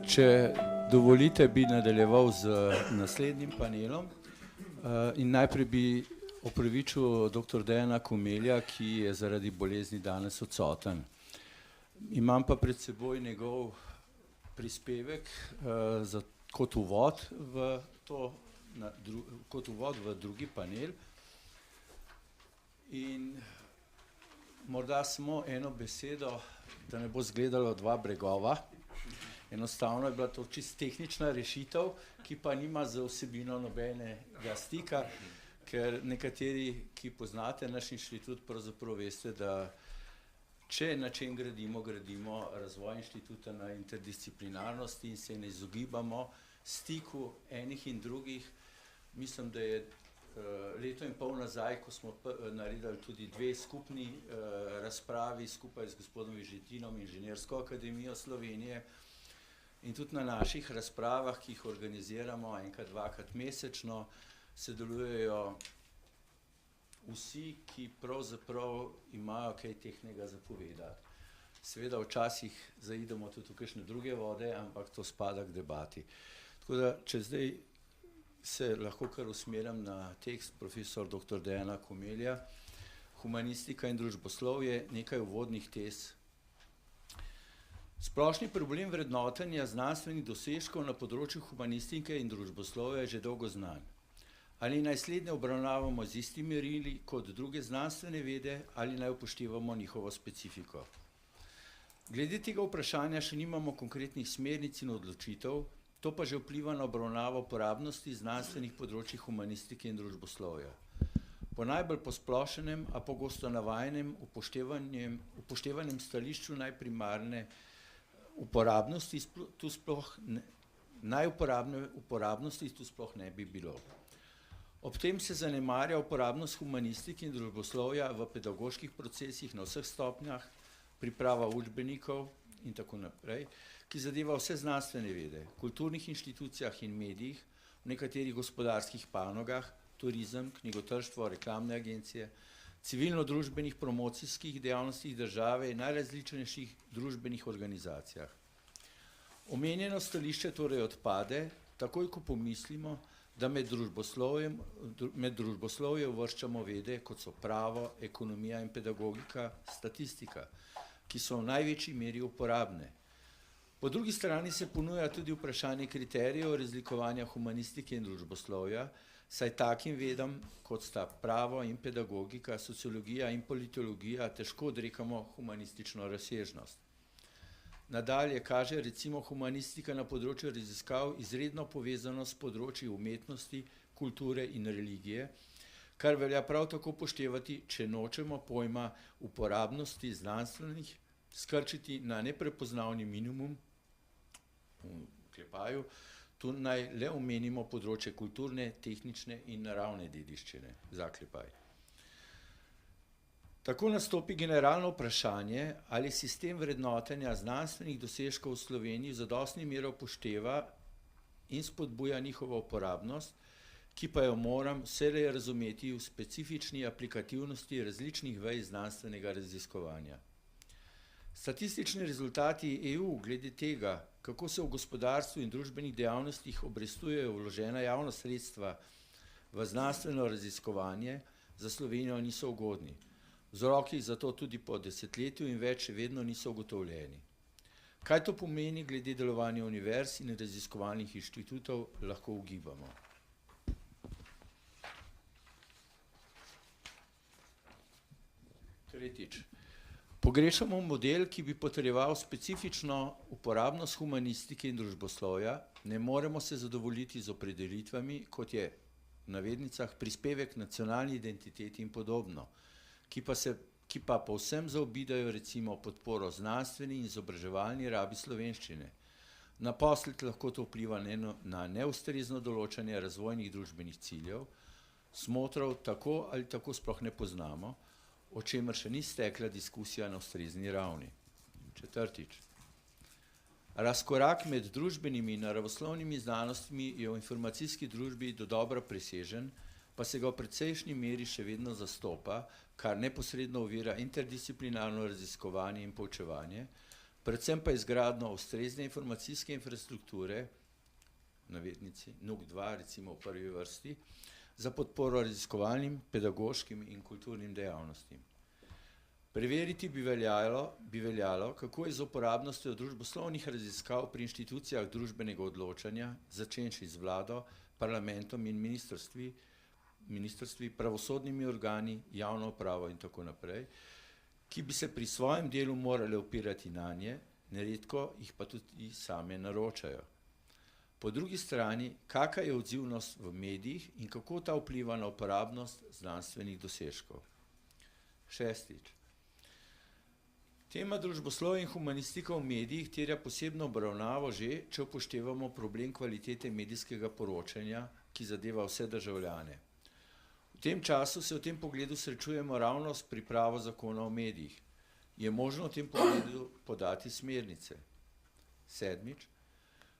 Če dovolite, bi nadaljeval z naslednjim panelom in najprej bi opravičil dr. Dejana Komelja, ki je zaradi bolezni danes odsoten. Imam pa pred seboj njegov prispevek kot uvod v drugi panel in morda samo eno besedo, da ne bo izgledalo dva bregova. Enostavno je bila to čisto tehnična rešitev, ki pa nima z vsebino nobenega stika, ker nekateri, ki poznate naš inštitut, pravzaprav veste, da če na čem gradimo razvoj inštituta na interdisciplinarnosti in se ne izogibamo stiku enih in drugih. Mislim, da je leto in pol nazaj, ko smo naredili tudi dve skupni razpravi skupaj z gospodom Vižetinom, Inženirsko akademijo Slovenije, in tudi na naših razpravah, ki jih organiziramo enkrat, dvakrat mesečno, sodelujejo vsi, ki pravzaprav imajo kaj tehnega za povedati. Seveda včasih zaidemo tudi v kakšne druge vode, ampak to spada k debati. Tako da, če zdaj se lahko kar usmerim na tekst profesor dr. Dejana Komelja, Humanistika in družboslovje, nekaj uvodnih tez. Splošni problem vrednotenja znanstvenih dosežkov na področju humanistike in družboslovja je že dolgo znan. Ali naj slednje obravnavamo z istimi merili kot druge znanstvene vede ali naj upoštevamo njihovo specifiko. Glede tega vprašanja še nimamo konkretnih smernic in odločitev, to pa že vpliva na obravnavo uporabnosti znanstvenih področij humanistike in družboslovja. Po najbolj posplošenem, a pogosto navajenem upoštevanem stališču najprimarne uporabnosti tu sploh ne bi bilo. Ob tem se zanemarja uporabnost humanistike in družboslovja v pedagoških procesih na vseh stopnjah, priprava učbenikov in tako naprej, ki zadeva vse znanstvene vede, kulturnih inštitucijah in medijih, v nekaterih gospodarskih panogah, turizem, knjigotrštvo, reklamne agencije, civilno-družbenih promocijskih dejavnostih države in najrazličnejših družbenih organizacijah. Omenjeno stališče torej odpade, takoj ko pomislimo, da med družboslovje uvrščamo vede, kot so pravo, ekonomija in pedagogika, statistika, ki so v največji meri uporabne. Po drugi strani se ponuja tudi vprašanje kriterijev razlikovanja humanistike in družboslovja, saj takim vedam, kot sta pravo in pedagogika, sociologija in politologija, težko odrekamo humanistično razsežnost. Nadalje kaže recimo humanistika na področju raziskav izredno povezano s področji umetnosti, kulture in religije, kar velja prav tako upoštevati, če nočemo pojma uporabnosti znanstvenih skrčiti na neprepoznavni minimum, v oklepaju, tu naj le omenimo področje kulturne, tehnične in naravne dediščine, zaklepaj. Tako nastopi generalno vprašanje, ali sistem vrednotenja znanstvenih dosežkov v Sloveniji v zadostni meri upošteva in spodbuja njihovo uporabnost, ki pa jo moram vselej razumeti v specifični aplikativnosti različnih vej znanstvenega raziskovanja. Statistični rezultati EU glede tega, kako se v gospodarstvu in družbenih dejavnostih obrestujejo vložena javna sredstva v znanstveno raziskovanje, za Slovenijo niso ugodni. Vzroki za to tudi po desetletju in več še vedno niso ugotovljeni. Kaj to pomeni glede delovanja univerz in raziskovalnih inštitutov, lahko ugibamo. Tretjič. Pogrešamo model, ki bi potrjeval specifično uporabnost humanistike in družboslovja, ne moremo se zadovoljiti z opredelitvami, kot je v navednicah prispevek nacionalni identiteti in podobno, ki pa povsem zaobidejo recimo podporo znanstveni in izobraževalni rabi slovenščine. Naposled lahko to vpliva na neustrezno določanje razvojnih družbenih ciljev, smotrov tako ali tako sploh ne poznamo, o čemer še ni stekla diskusija na ustrezni ravni. Četrtič. Razkorak med družbenimi in naravoslovnimi znanostmi je v informacijski družbi dodobra presežen, pa se ga v precejšnji meri še vedno zastopa, kar neposredno ovira interdisciplinarno raziskovanje in poučevanje, predvsem pa izgradnjo ustrezne informacijske infrastrukture, navednici, NUK2 recimo v prvi vrsti, za podporo raziskovalnim, pedagoškim in kulturnim dejavnostim. Preveriti bi veljalo, kako je z uporabnostjo družboslovnih raziskav pri inštitucijah družbenega odločanja, začenši z vlado, parlamentom in ministrstvi, pravosodnimi organi, javno upravo in tako naprej, ki bi se pri svojem delu morali opirati na nje, neredko jih pa tudi same naročajo. Po drugi strani, kakšna je odzivnost v medijih in kako ta vpliva na uporabnost znanstvenih dosežkov. Šestič. Tema družboslovja in humanistika v medijih terja posebno obravnavo že, če upoštevamo problem kvalitete medijskega poročanja, ki zadeva vse državljane. V tem času se v tem pogledu srečujemo ravno s pripravo zakona o medijih. Je možno v tem pogledu podati smernice. Sedmič.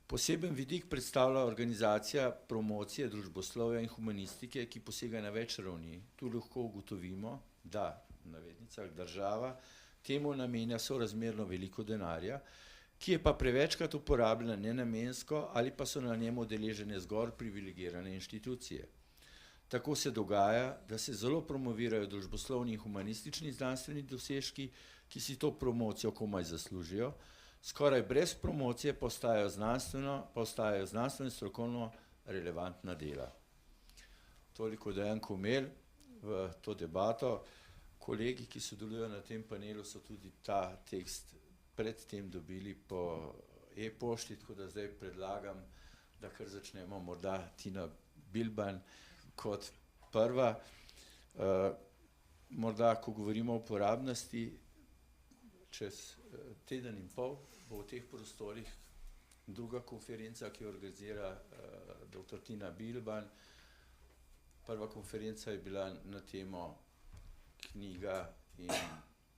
Poseben vidik predstavlja organizacija promocije družboslovja in humanistike, ki posega na več ravni. Tu lahko ugotovimo, da, v navednicah, država temu namenja sorazmerno veliko denarja, ki je pa prevečkrat uporabljena nenamensko ali pa so na njem udeležene zgolj privilegirane inštitucije. Tako se dogaja, da se zelo promovirajo družboslovni in humanistični znanstveni dosežki, ki si to promocijo komaj zaslužijo, skoraj brez promocije pa ostajajo znanstveno strokovno relevantna dela. Toliko Dejan Komel v to debato. Kolegi, ki sodelujo na tem panelu, so tudi ta tekst predtem dobili po e-pošti, tako da zdaj predlagam, da kar začnemo morda Tina Bilban kot prva. Morda, ko govorimo o uporabnosti, čez teden in pol bo v teh prostorih druga konferenca, ki jo organizira dr. Tina Bilban. Prva konferenca je bila na temo knjiga in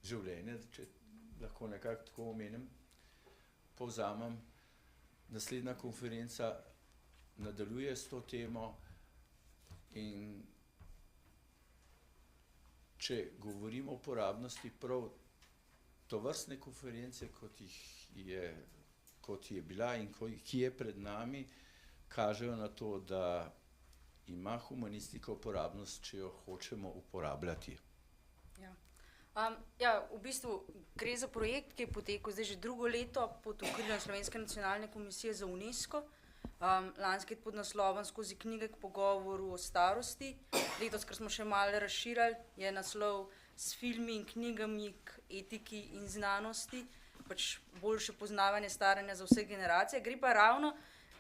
življenje, če lahko nekako tako omenim, povzamem. Naslednja konferenca nadaljuje s to temo in če govorimo o uporabnosti prav tovrstne konference, kot je bila in ki je pred nami, kažejo na to, da ima humanistika uporabnost, če jo hočemo uporabljati. V bistvu gre za projekt, ki je potekel zdaj že drugo leto pod okriljem Slovenske nacionalne komisije za UNESCO. Lanski pod naslovom Skozi knjige k pogovoru o starosti. Letos, ker smo še malo razširili, je naslov S filmi in knjigami k etiki in znanosti, pač boljše poznavanje staranja za vse generacije. Gre pa ravno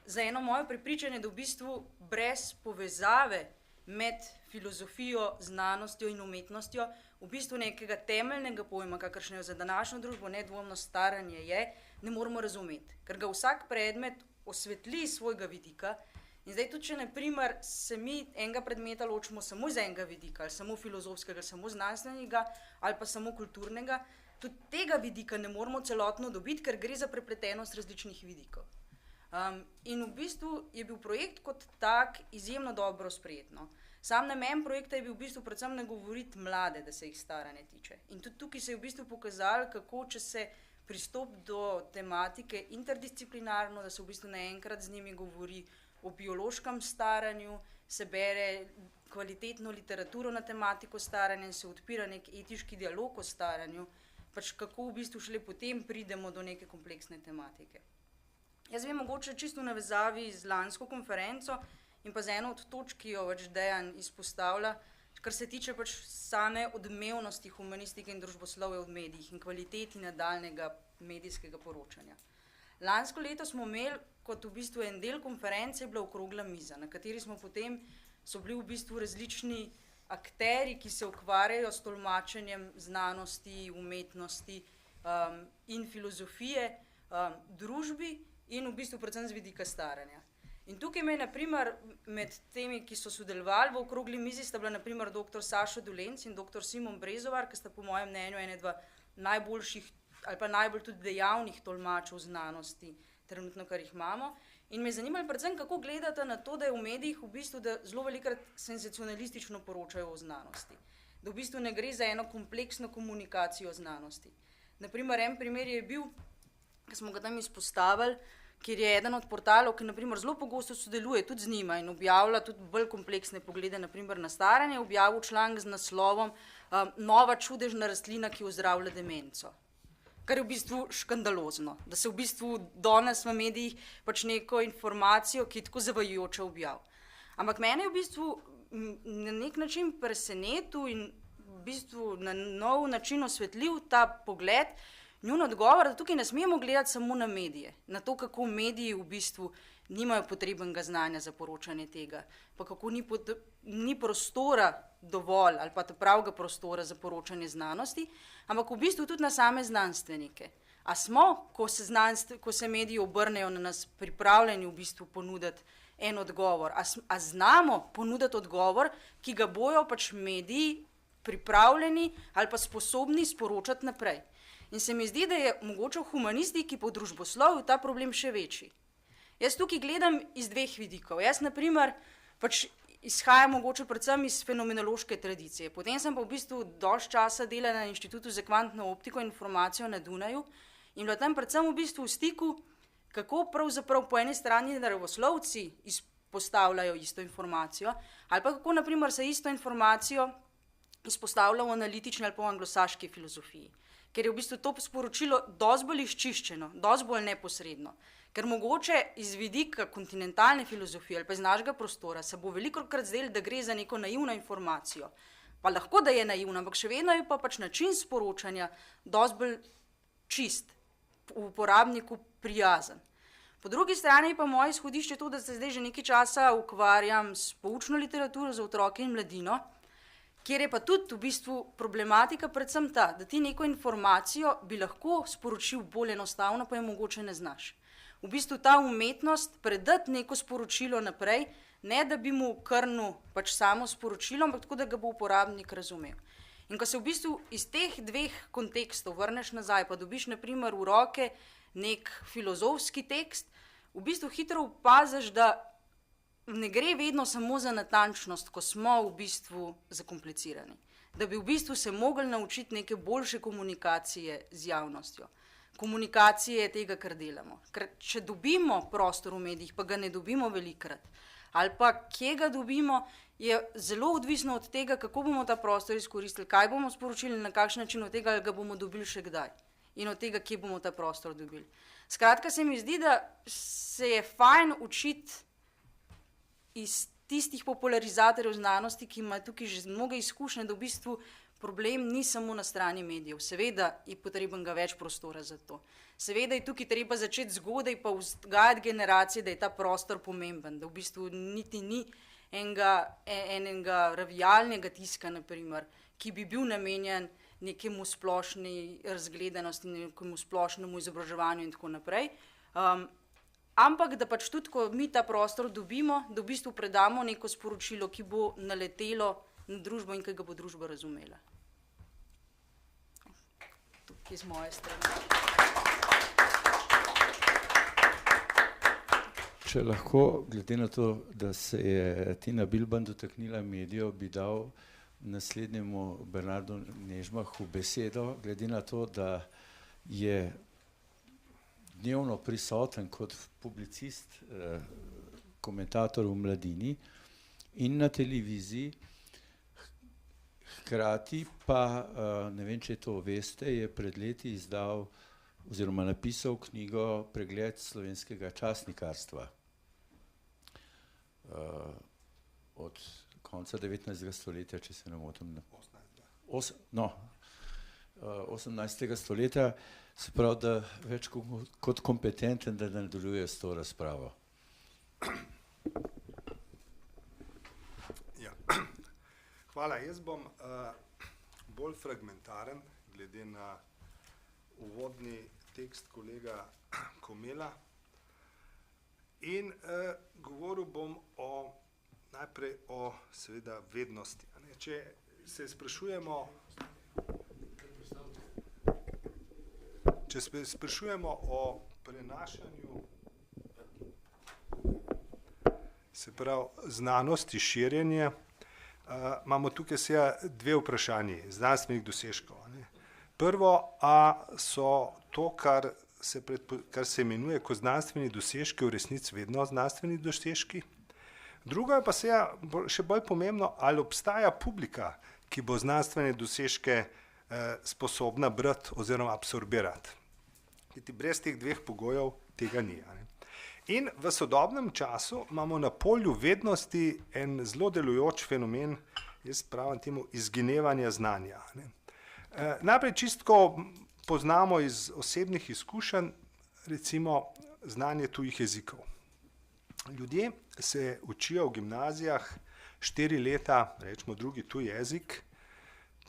za eno moje prepričanje, da v bistvu brez povezave med filozofijo, znanostjo in umetnostjo, v bistvu nekega temeljnega pojma, kakršnega za današnjo družbo nedvomno staranje je, ne moramo razumeti. Ker ga vsak predmet osvetli iz svojega vidika. In zdaj tudi, če na primer se mi enega predmeta ločimo samo iz enega vidika, ali samo filozofskega, ali samo znanstvenega, ali pa samo kulturnega, tudi tega vidika ne moramo celotno dobiti, ker gre za prepletenost različnih vidikov. In v bistvu je bil projekt kot tak izjemno dobro sprejet. Sam namen projekta je bil v bistvu predvsem nagovoriti mlade, da se jih staranje tiče. In tudi tukaj se je v bistvu pokazalo, kako če se pristop do tematike interdisciplinarno, da se v bistvu naenkrat z njimi govori o biološkem staranju, se bere kvalitetno literaturo na tematiko staranja in se odpira nek etiški dialog o staranju, pač kako v bistvu šele potem pridemo do neke kompleksne tematike. Jaz vem mogoče čisto v navezavi z lansko konferenco in pa z eno od točk, ki jo Dejan izpostavlja, kar se tiče pač same odmevnosti humanistike in družboslovja v medijih in kvaliteti nadaljnega medijskega poročanja. Lansko leto smo imeli kot v bistvu en del konference, je bila okrogla miza, na kateri smo potem so bili v bistvu različni akterji, ki se ukvarjajo s tolmačenjem znanosti, umetnosti in filozofije, družbi in v bistvu predvsem z vidika staranja. In tukaj me je, na primer, med temi, ki so sodelovali v okrogli mizi, sta bila na primer dr. Sašo Dolenc in dr. Simon Brezovar, ki sta po mojem mnenju ene dva najboljših ali pa najbolj tudi dejavnih tolmačev znanosti, trenutno, kar jih imamo. In me je zanimalo predvsem, kako gledate na to, da je v medijih v bistvu, da zelo velikrat senzacionalistično poročajo o znanosti. Da v bistvu ne gre za eno kompleksno komunikacijo o znanosti. Na primer, en primer je bil, smo ga tam izpostavili, kjer je eden od portalov, ki naprimer zelo pogosto sodeluje tudi z njima in objavlja tudi bolj kompleksne poglede, naprimer na staranje, objavil članek z naslovom Nova čudežna rastlina, ki ozdravlja demenco. Kar je v bistvu škandalozno, da se v bistvu danes v medijih pač neko informacijo, ki je tako zavajajoče objav. Ampak mene je v bistvu na nek način presenetil in v bistvu na nov način osvetljiv ta pogled, njun odgovor, da tukaj ne smemo gledati samo na medije, na to, kako mediji v bistvu nimajo potrebnega znanja za poročanje tega, pa kako ni prostora dovolj ali pa pravega prostora za poročanje znanosti, ampak v bistvu tudi na same znanstvenike. A smo, ko se mediji obrnejo na nas, pripravljeni v bistvu ponuditi en odgovor, a znamo ponuditi odgovor, ki ga bojo pač mediji pripravljeni ali pa sposobni sporočati naprej. In se mi zdi, da je mogoče v humanistiki po družboslovju ta problem še večji. Jaz tukaj gledam iz dveh vidikov. Jaz, na primer, pač izhajam mogoče predvsem iz fenomenološke tradicije. Potem sem pa v bistvu dosti časa delala na Inštitutu za kvantno optiko in informacijo na Dunaju in bila tam predvsem v bistvu v stiku, kako pravzaprav po eni strani naravoslovci izpostavljajo isto informacijo, ali pa kako, na primer, se isto informacijo izpostavlja v analitični ali pa v anglosaški filozofiji. Ker je v bistvu to sporočilo dosti bolj izčiščeno, dosti bolj neposredno. Ker mogoče iz vidika kontinentalne filozofije ali pa iz našega prostora se bo velikokrat zdelo, da gre za neko naivno informacijo. Pa lahko, da je naivna, ampak še vedno je pa pač način sporočanja dosti bolj čist, v uporabniku prijazen. Po drugi strani pa moje izhodišče to, da se zdaj že nekaj časa ukvarjam s poučno literaturo za otroke in mladino, kjer je pa tudi v bistvu problematika predvsem ta, da ti neko informacijo bi lahko sporočil bolj enostavno, pa je mogoče ne znaš. V bistvu ta umetnost predati neko sporočilo naprej, ne da bi mu krnil pač samo sporočilo, ampak tako, da ga bo uporabnik razumel. In ko se v bistvu iz teh dveh kontekstov vrneš nazaj, pa dobiš na primer v roke nek filozofski tekst, v bistvu hitro opaziš, da ne gre vedno samo za natančnost, ko smo v bistvu zakomplicirani. Da bi v bistvu se mogli naučiti neke boljše komunikacije z javnostjo. Komunikacije tega, kar delamo. Ker če dobimo prostor v medijih, pa ga ne dobimo velikrat, ali pa kje ga dobimo, je zelo odvisno od tega, kako bomo ta prostor izkoristili, kaj bomo sporočili, na kakšen način od tega, ali ga bomo dobili še kdaj. In od tega, kje bomo ta prostor dobili. Skratka, se mi zdi, da se je fajn učiti iz tistih popularizatorjev znanosti, ki imajo tukaj že mnoge izkušnje, da v bistvu problem ni samo na strani medijev. Seveda je potrebenega več prostora za to. Seveda je tukaj treba začeti zgodaj pa vzgajati generacije, da je ta prostor pomemben, da v bistvu niti ni enega ravialnega tiska, naprimer, ki bi bil namenjen nekemu splošni razgledanosti, nekemu splošnemu izobraževanju in tako naprej. Ampak da pač tudi, ko mi ta prostor dobimo, da v bistvu predamo neko sporočilo, ki bo naletelo na družbo in ki ga bo družba razumela. Tukaj z moje strani. Če lahko, glede na to, da se je Tina Bilban dotaknila medijev, bi dal naslednjemu Bernardu Nežmahu besedo, glede na to, da je dnevno prisoten kot publicist, komentator v Mladini in na televiziji, hkrati pa, ne vem, če to veste, je pred leti izdal oziroma napisal knjigo Pregled slovenskega časnikarstva. Od konca 19. stoletja, če se ne motim. 18. stoletja, se pravi, da več kot kompetenten, da nadaljuje s to razpravo. Ja. Hvala, jaz bom bolj fragmentaren, glede na uvodni tekst kolega Komela. In govoril bom najprej o seveda vednosti. Če se sprašujemo o prenašanju, se pravi znanosti, širjenje, imamo tukaj dve vprašanji znanstvenih dosežkov. Prvo, a so to, kar kar se imenuje kot znanstveni dosežki, v resnici vedno znanstveni dosežki. Drugo je pa še bolj pomembno, ali obstaja publika, ki bo znanstvene dosežke sposobna brati oziroma absorbirati. Brez teh dveh pogojev tega ni. In v sodobnem času imamo na polju vednosti en zelo delujoč fenomen, jaz pravim temu izginevanja znanja. Najprej čistko poznamo iz osebnih izkušenj, recimo znanje tujih jezikov. Ljudje se učijo v gimnazijah 4 leta, rečemo drugi tuj jezik,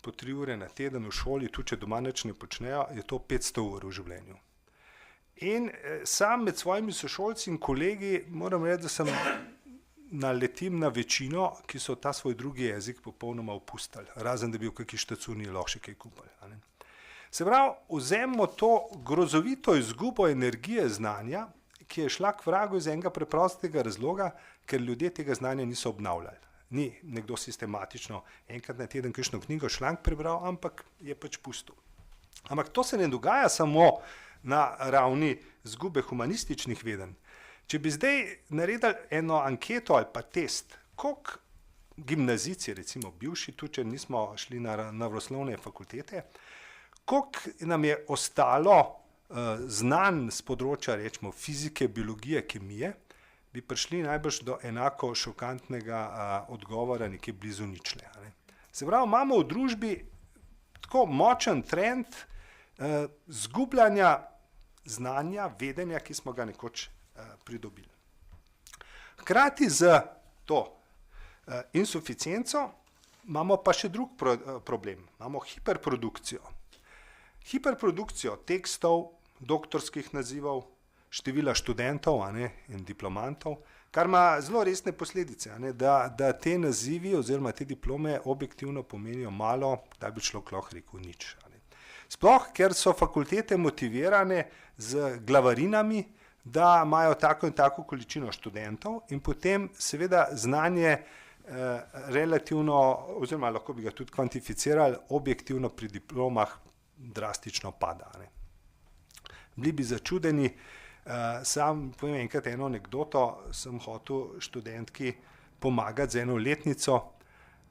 po 3 ure na teden v šoli, tudi če doma nič ne počnejo, je to 500 ur v življenju. In sam med svojimi sošolci in kolegi moram reči, da sem naletim na večino, ki so ta svoj drugi jezik popolnoma opustili, razen da bi v kakšni štacuni lahko še kaj kupili. Se pravi, vzemimo to grozovito izgubo energije znanja, ki je šla k vragu iz enega preprostega razloga, ker ljudje tega znanja niso obnavljali. Ni nekdo sistematično enkrat na teden kakšno knjigo, članek prebral, ampak je pač pustil. Ampak to se ne dogaja samo na ravni izgube humanističnih vedenj. Če bi zdaj naredili eno anketo ali pa test, koliko gimnazijci, recimo bivši, tudi če nismo šli na naravoslovne fakultete, koliko nam je ostalo znanj z področja, rečemo, fizike, biologije, kemije, bi prišli najbrž do enako šokantnega odgovora nekje blizu ničle. Se pravi, imamo v družbi tako močen trend zgubljanja znanja, vedenja, ki smo ga nekoč pridobili. Hkrati z to insuficienco imamo pa še drug problem. Imamo hiperprodukcijo. Hiperprodukcijo tekstov, doktorskih nazivov, števila študentov in diplomantov, kar ima zelo resne posledice, da te nazivi oziroma te diplome objektivno pomenijo malo, da bi človek lahko rekel nič. Sploh, ker so fakultete motivirane z glavarinami, da imajo tako in tako količino študentov in potem seveda znanje relativno, oziroma lahko bi ga tudi kvantificirali, objektivno pri diplomah drastično pada. Bili bi začudeni, sam povem enkrat eno anekdoto, sem hotel študentki pomagati z eno letnico,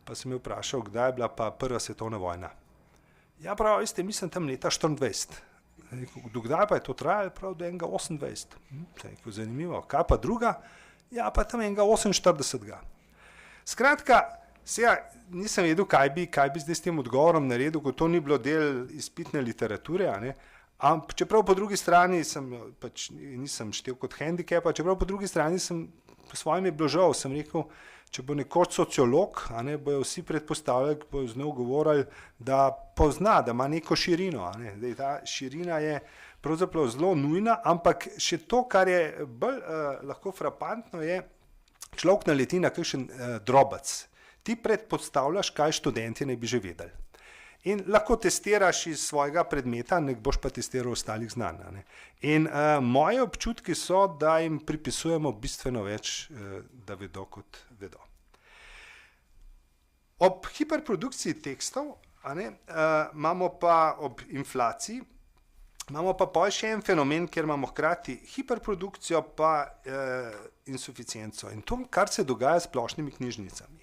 pa sem jo vprašal, kdaj je bila pa prva svetovna vojna. Ja, prav, veste, mislim tam leta 24. Dokdaj pa je to trajalo? Prav, do enega 28. Zanimivo. Kaj pa druga? Ja, pa tam enega 48. Skratka, nisem vedel, kaj bi zdaj s tem odgovorom naredil, ko to ni bilo del izpitne literature, čeprav po drugi strani nisem štel kot hendikepa, čeprav po drugi strani po svojem je bilo žal, sem rekel, če bo nekoč sociolog, bojo vsi predpostavljali, bojo z njo govorili, da pozna, da ima neko širino. Ta širina je pravzaprav zelo nujna, ampak še to, kar je bolj lahko frapantno, je, človek naleti na kakšen drobec. Ti predpostavljaš, kaj študenti ne bi že vedeli. In lahko testiraš iz svojega predmeta, ne boš pa testiral ostalih znanj. In moji občutki so, da jim pripisujemo bistveno več, da vedo, kot vedo. Ob hiperprodukciji tekstov imamo pa ob inflaciji, imamo pa še en fenomen, kjer imamo hkrati hiperprodukcijo pa insuficienco. In to, kar se dogaja s splošnimi knjižnicami.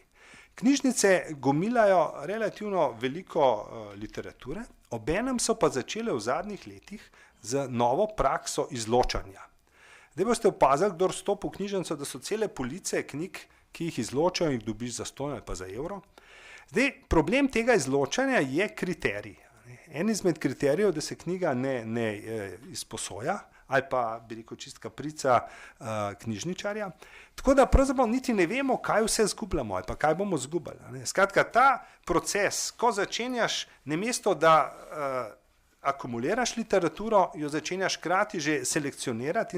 Knjižnice gomilajo relativno veliko literature, obenem so pa začele v zadnjih letih z novo prakso izločanja. Zdaj boste opazili, kdor vstopi v knjižnico, da so cele police knjig, ki jih izločajo in jih dobiš za 100 ali pa za evro. Zdaj, problem tega izločanja je kriterij. En izmed kriterijev, da se knjiga ne izposoja, ali pa, bi rekel, čist kaprica knjižničarja. Tako da pravzaprav niti ne vemo, kaj vse zgubljamo ali pa kaj bomo zgubili. Skratka, ta proces, ko začenjaš, namesto da akumuliraš literaturo, jo začenjaš hkrati že selekcionirati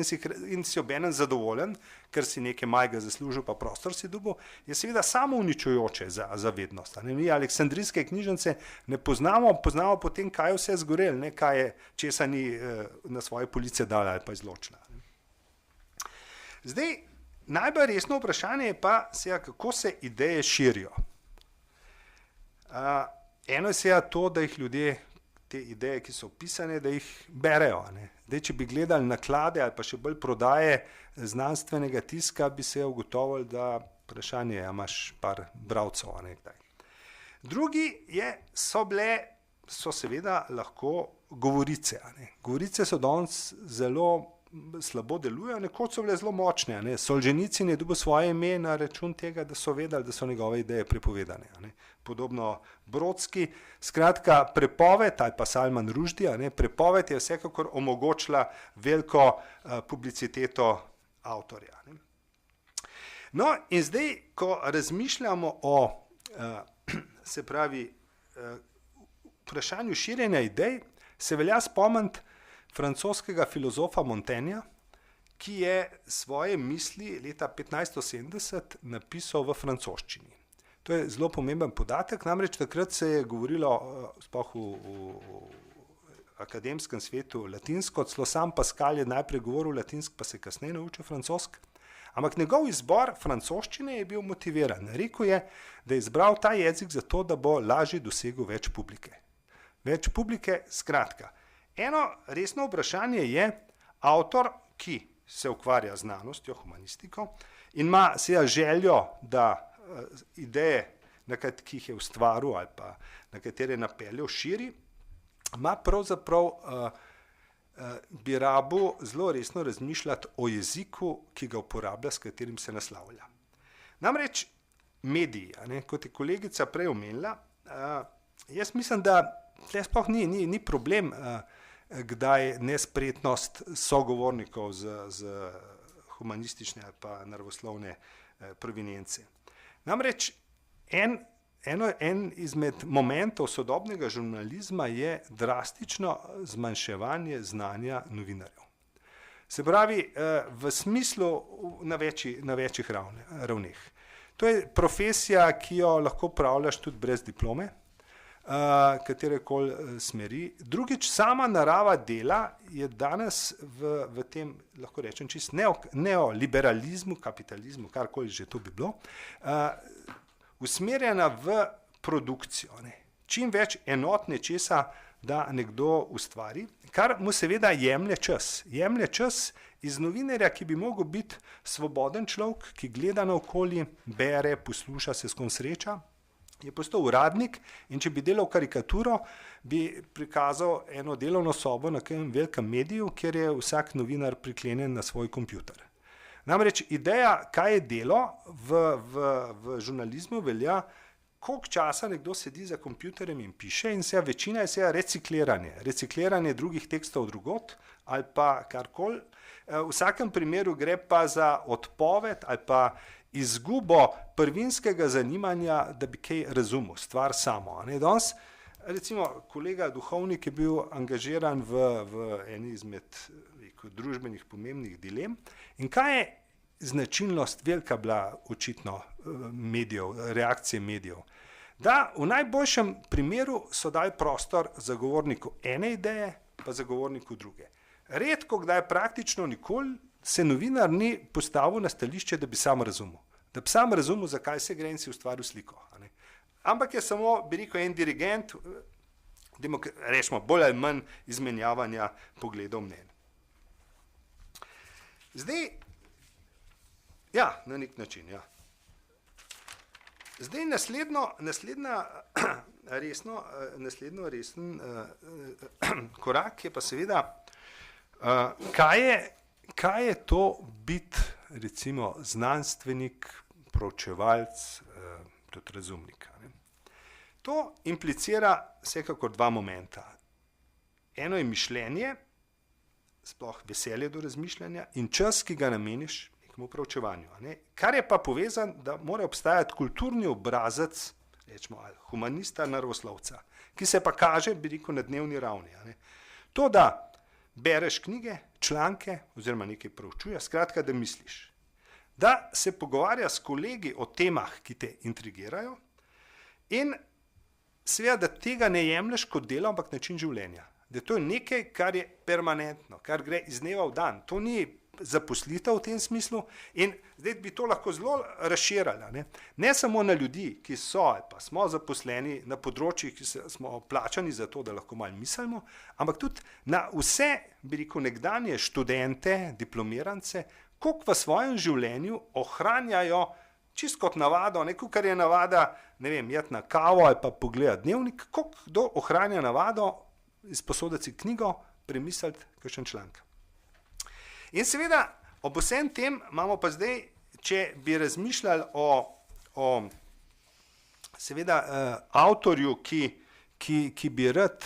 in si obenem zadovoljen, ker si nekaj malega zaslužil, pa prostor si dobil, je seveda samo uničujoče za vednost. Mi aleksandrijske knjižnice ne poznamo potem, kaj je vse zgorel, kaj je, česa ni na svoje police dala ali pa izločila. Zdaj, najbolj resno vprašanje je pa, kako se ideje širijo. Eno je to, da jih ljudje te ideje, ki so opisane, da jih berejo. Zdaj, če bi gledali naklade ali pa še bolj prodaje znanstvenega tiska, bi se ugotovili, da vprašanje je, imaš par bralcev. Drugi so seveda lahko govorice. Govorice so danes zelo slabo delujejo, nekoč so bile zelo močne. Solženicin je dobil svoje ime na račun tega, da so vedeli, da so njegove ideje prepovedane. Podobno Brodski. Skratka, prepoved ali pa Salman Rushdie, prepoved je vsekakor omogočila veliko publiciteto avtorja. No, in zdaj, ko razmišljamo o vprašanju širjenja idej, se velja spomniti francoskega filozofa Montaigna, ki je svoje misli leta 1570 napisal v francoščini. To je zelo pomemben podatek, namreč takrat se je govorilo sploh v akademskem svetu latinsko, celo sam Pascal je najprej govoril latinsko, pa se je kasneje naučil francosko. Ampak njegov izbor francoščine je bil motiviran. Rekel je, da je izbral ta jezik zato, da bo lažje dosegel več publike. Več publike, skratka. Eno resno vprašanje je avtor, ki se ukvarja z znanostjo, humanistiko in ima seveda željo, da ideje, ki jih je ustvaril ali pa na katere napeljal, širi, ima pravzaprav bi rabil zelo resno razmišljati o jeziku, ki ga uporablja, s katerim se naslavlja. Namreč mediji, kot je kolegica prej omenila, jaz mislim, da tle sploh ni problem, kdaj nespretnost sogovornikov z humanistične ali pa naravoslovne provenience. Namreč en izmed momentov sodobnega žurnalizma je drastično zmanjševanje znanja novinarjev. Se pravi, v smislu na večjih ravneh. To je profesija, ki jo lahko opravljaš tudi brez diplome, katerekoli smeri. Drugič, sama narava dela je danes v tem, lahko rečem, čist neoliberalizmu, kapitalizmu, karkoli že to bi bilo, usmerjena v produkcijo. Čim več enot nečesa, da nekdo ustvari, kar mu seveda jemlje čas. Jemlje čas iz novinarja, ki bi mogel biti svoboden človek, ki gleda naokoli, bere, posluša, se s kom sreča, je postal uradnik in če bi delal karikaturo, bi prikazal eno delovno sobo na kakem velikem mediju, kjer je vsak novinar priklenjen na svoj kompjuter. Namreč ideja, kaj je delo v žurnalizmu, velja, koliko časa nekdo sedi za kompjuterjem in piše, in večina je recikliranje drugih tekstov drugot ali pa karkoli. V vsakem primeru gre pa za odpoved ali pa izgubo prvinskega zanimanja, da bi kaj razumel, stvar samo. Danes, recimo, kolega Duhovnik je bil angažiran v eni izmed družbenih pomembnih dilem. In kaj je značilnost, velika bila očitno medijev, reakcije medijev? Da v najboljšem primeru so dali prostor zagovorniku ene ideje, pa zagovorniku druge. Redko, kdaj praktično nikoli, se novinar ni postavil na stališče, da bi sam razumel. Da bi sam razumel, zakaj se gre in si ustvaril sliko. Ampak je samo, bi rekel, en dirigent, rečemo, bolj ali manj izmenjavanja pogledov mnenj. Zdaj, ja, na nek način, ja. Zdaj naslednja resen korak je pa seveda, kaj je to biti, recimo, znanstvenik, proučevalc, tudi razumnik. To implicira vsekakor dva momenta. Eno je mišljenje, sploh veselje do razmišljanja, in čas, ki ga nameniš nekemu proučevanju. Kar je pa povezan, da mora obstajati kulturni obrazec, rečemo, ali humanista, naravoslovca, ki se pa kaže, bi rekel, na dnevni ravni. To, da bereš knjige, članke, oziroma nekaj proučuje, skratka, da misliš. Da se pogovarja s kolegi o temah, ki te intrigirajo, in seveda, da tega ne jemlješ kot delo, ampak način življenja. Da to je nekaj, kar je permanentno, kar gre iz dneva v dan. To ni zaposlitev v tem smislu in zdaj bi to lahko zelo razširili. Ne samo na ljudi, ki so ali pa smo zaposleni na področjih, ki smo plačani za to, da lahko malo mislimo, ampak tudi na vse, bi rekel, nekdanje študente, diplomirance, koliko v svojem življenju ohranjajo čisto kot navado, kar je navada, ne vem, jeti na kavo ali pa pogledati dnevnik, koliko kdo ohranja navado, izposoditi si knjigo, premisliti kakšen članek. In seveda, ob vsem tem imamo pa zdaj, če bi razmišljali o seveda avtorju, ki bi rad,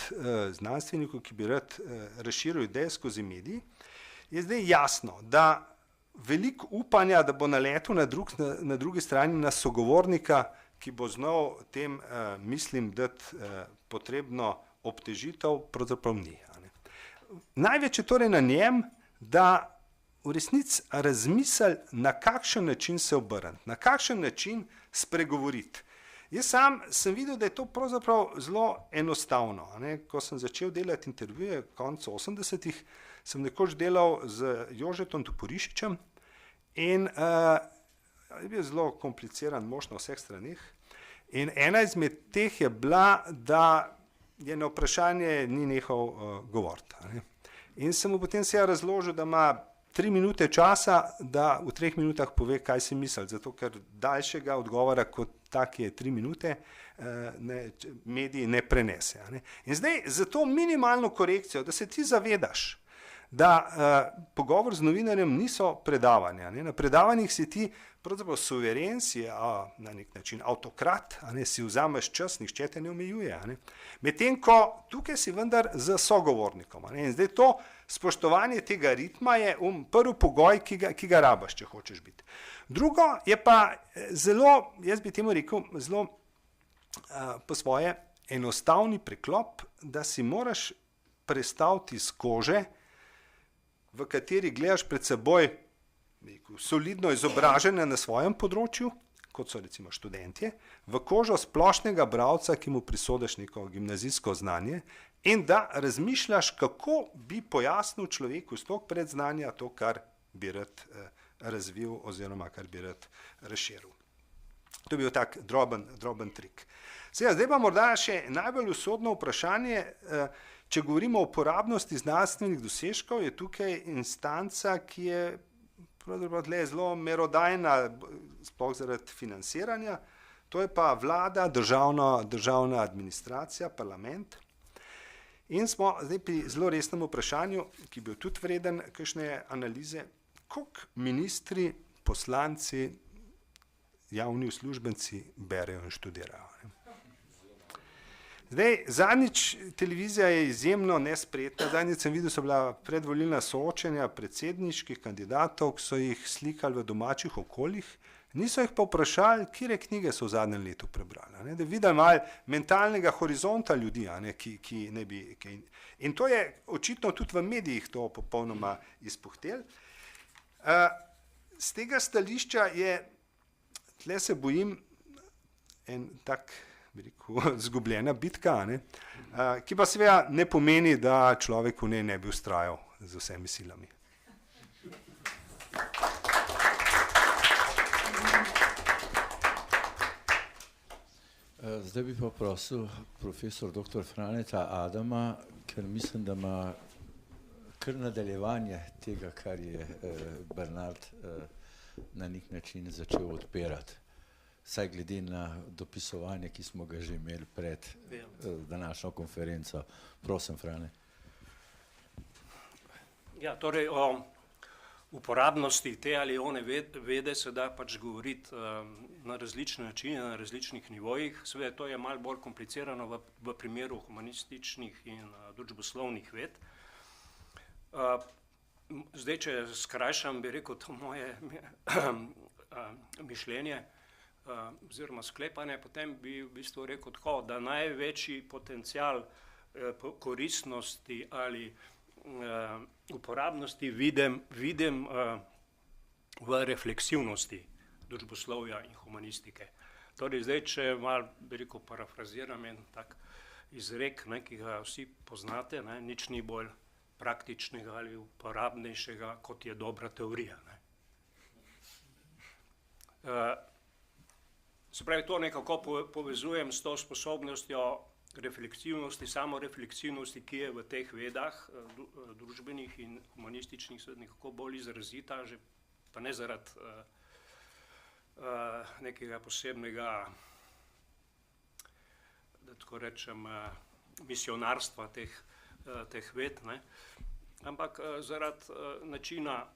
znanstveniku, ki bi rad razširil ideje skozi medij, je zdaj jasno, da veliko upanja, da bo naletel na drugi strani na sogovornika, ki bo znal tem mislim dati potrebno obtežitev, pravzaprav ni. Največ je torej na njem, da v resnici razmisli, na kakšen način se obrniti, na kakšen način spregovoriti. Jaz sam sem videl, da je to pravzaprav zelo enostavno. Ko sem začel delati intervjuje v koncu 80-ih, sem nekoč delal z Jožetom Toporišičem in je bil zelo kompliciran mož na vseh stranih. In ena izmed teh je bila, da je na vprašanje ni nehal govoriti. In sem mu potem se razložil, da ima 3 minute časa, da v 3 minutah pove, kaj si misli, zato ker daljšega odgovora kot tak je 3 minute, mediji ne prenese. In zdaj za to minimalno korekcijo, da se ti zavedaš, da pogovor z novinarjem niso predavanja. Na predavanjih si ti pravzaprav suveren, si na nek način avtokrat, si vzameš čas, nihče te ne omejuje. Medtem ko tukaj si vendar z sogovornikom. In zdaj to spoštovanje tega ritma je prvi pogoj, ki ga rabaš, če hočeš biti. Drugo je pa zelo, jaz bi temu rekel, zelo po svoje enostavni preklop, da si moraš prestaviti iz kože, v kateri gledaš pred seboj solidno izobražene na svojem področju, kot so recimo študentje, v kožo splošnega bralca, ki mu prisodiš neko gimnazijsko znanje in da razmišljaš, kako bi pojasnil človeku s toliko predznanja to, kar bi rad razvil oziroma kar bi rad razširil. To je bil tak droben trik. Zdaj pa morda še najbolj usodno vprašanje, če govorimo o uporabnosti znanstvenih dosežkov, je tukaj instanca, ki je zelo merodajna, sploh zaradi financiranja, to je pa vlada, državna administracija, parlament. In smo zdaj pri zelo resnem vprašanju, ki je bil tudi vreden kakšne analize, koliko ministri, poslanci, javni uslužbenci berejo in študirajo. Zdaj, zadnjič televizija je izjemno nesprijetna, zadnjič sem videl, so bila predvolilna soočenja predsedniških kandidatov, ki so jih slikali v domačih okoljih, niso jih pa vprašali, katere knjige so v zadnjem letu prebrali. Da videli malo mentalnega horizonta ljudi, ki ne bi... In to je očitno tudi v medijih to popolnoma izpuhtel. Z tega stališča je, tle se bojim, en tak... zgubljena bitka, ki pa seveda ne pomeni, da človek v njej ne bi vztrajal z vsemi silami. Zdaj bi pa prosil profesor dr. Franeta Adama, ker mislim, da ima kar nadaljevanje tega, kar je Bernard na nek način začel odpirati. Saj glede na dopisovanje, ki smo ga že imeli pred današnjo konferenco. Prosim, Frane. Ja, torej o uporabnosti te ali one vede se da pač govoriti na različne načine, na različnih nivojih. Seveda to je malo bolj komplicirano v primeru humanističnih in družboslovnih ved. Zdaj, če skrajšam, bi rekel to moje mišljenje, oziroma sklepanje, potem bi v bistvu rekel tako, da največji potencial koristnosti ali uporabnosti vidim v refleksivnosti družboslovja in humanistike. Torej zdaj, če malo, bi rekel, parafraziram en tak izrek, ki ga vsi poznate, nič ni bolj praktičnega ali uporabnejšega, kot je dobra teorija. Ne. Se pravi, to nekako povezujem s to sposobnostjo refleksivnosti, samorefleksivnosti, ki je v teh vedah, družbenih in humanističnih, nekako bolj izrazita, že pa ne zaradi nekega posebnega, da tako rečem, misionarstva teh ved, ne, ampak zaradi načina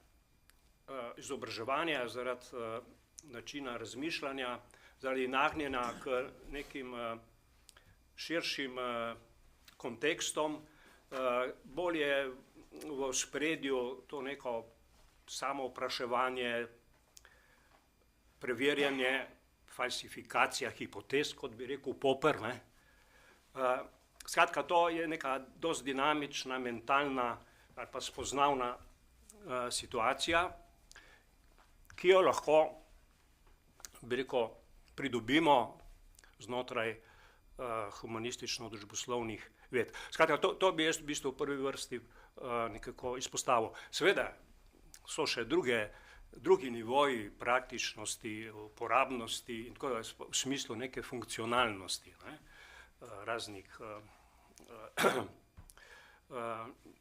izobraževanja, zaradi načina razmišljanja, zaradi nagnjenja k nekim širšim kontekstom, bolj je v ospredju to neko samovpraševanje, preverjanje, falsifikacija hipotez, kot bi rekel Popper, ne. Skratka, to je neka dosti dinamična, mentalna ali pa spoznavna situacija, ki jo lahko, bi rekel, pridobimo znotraj humanistično-družboslovnih ved. Skratka, to bi jaz v bistvu v prvi vrsti nekako izpostavil. Seveda so še drugi nivoji praktičnosti, uporabnosti in tako da v smislu neke funkcionalnosti, ne,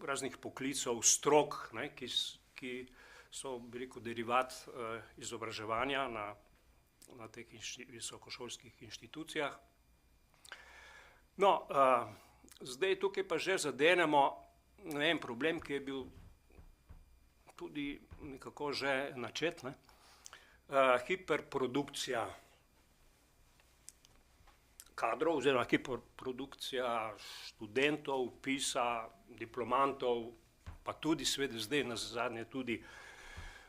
raznih poklicev, strok, ne, ki so, bi rekel, derivat izobraževanja na teh visokošolskih inštitucijah. No, zdaj tukaj pa že zadenemo en problem, ki je bil tudi nekako že načet, ne. Hiperprodukcija kadrov oziroma hiperprodukcija študentov, PISA, diplomantov, pa tudi seveda zdaj nazadnje tudi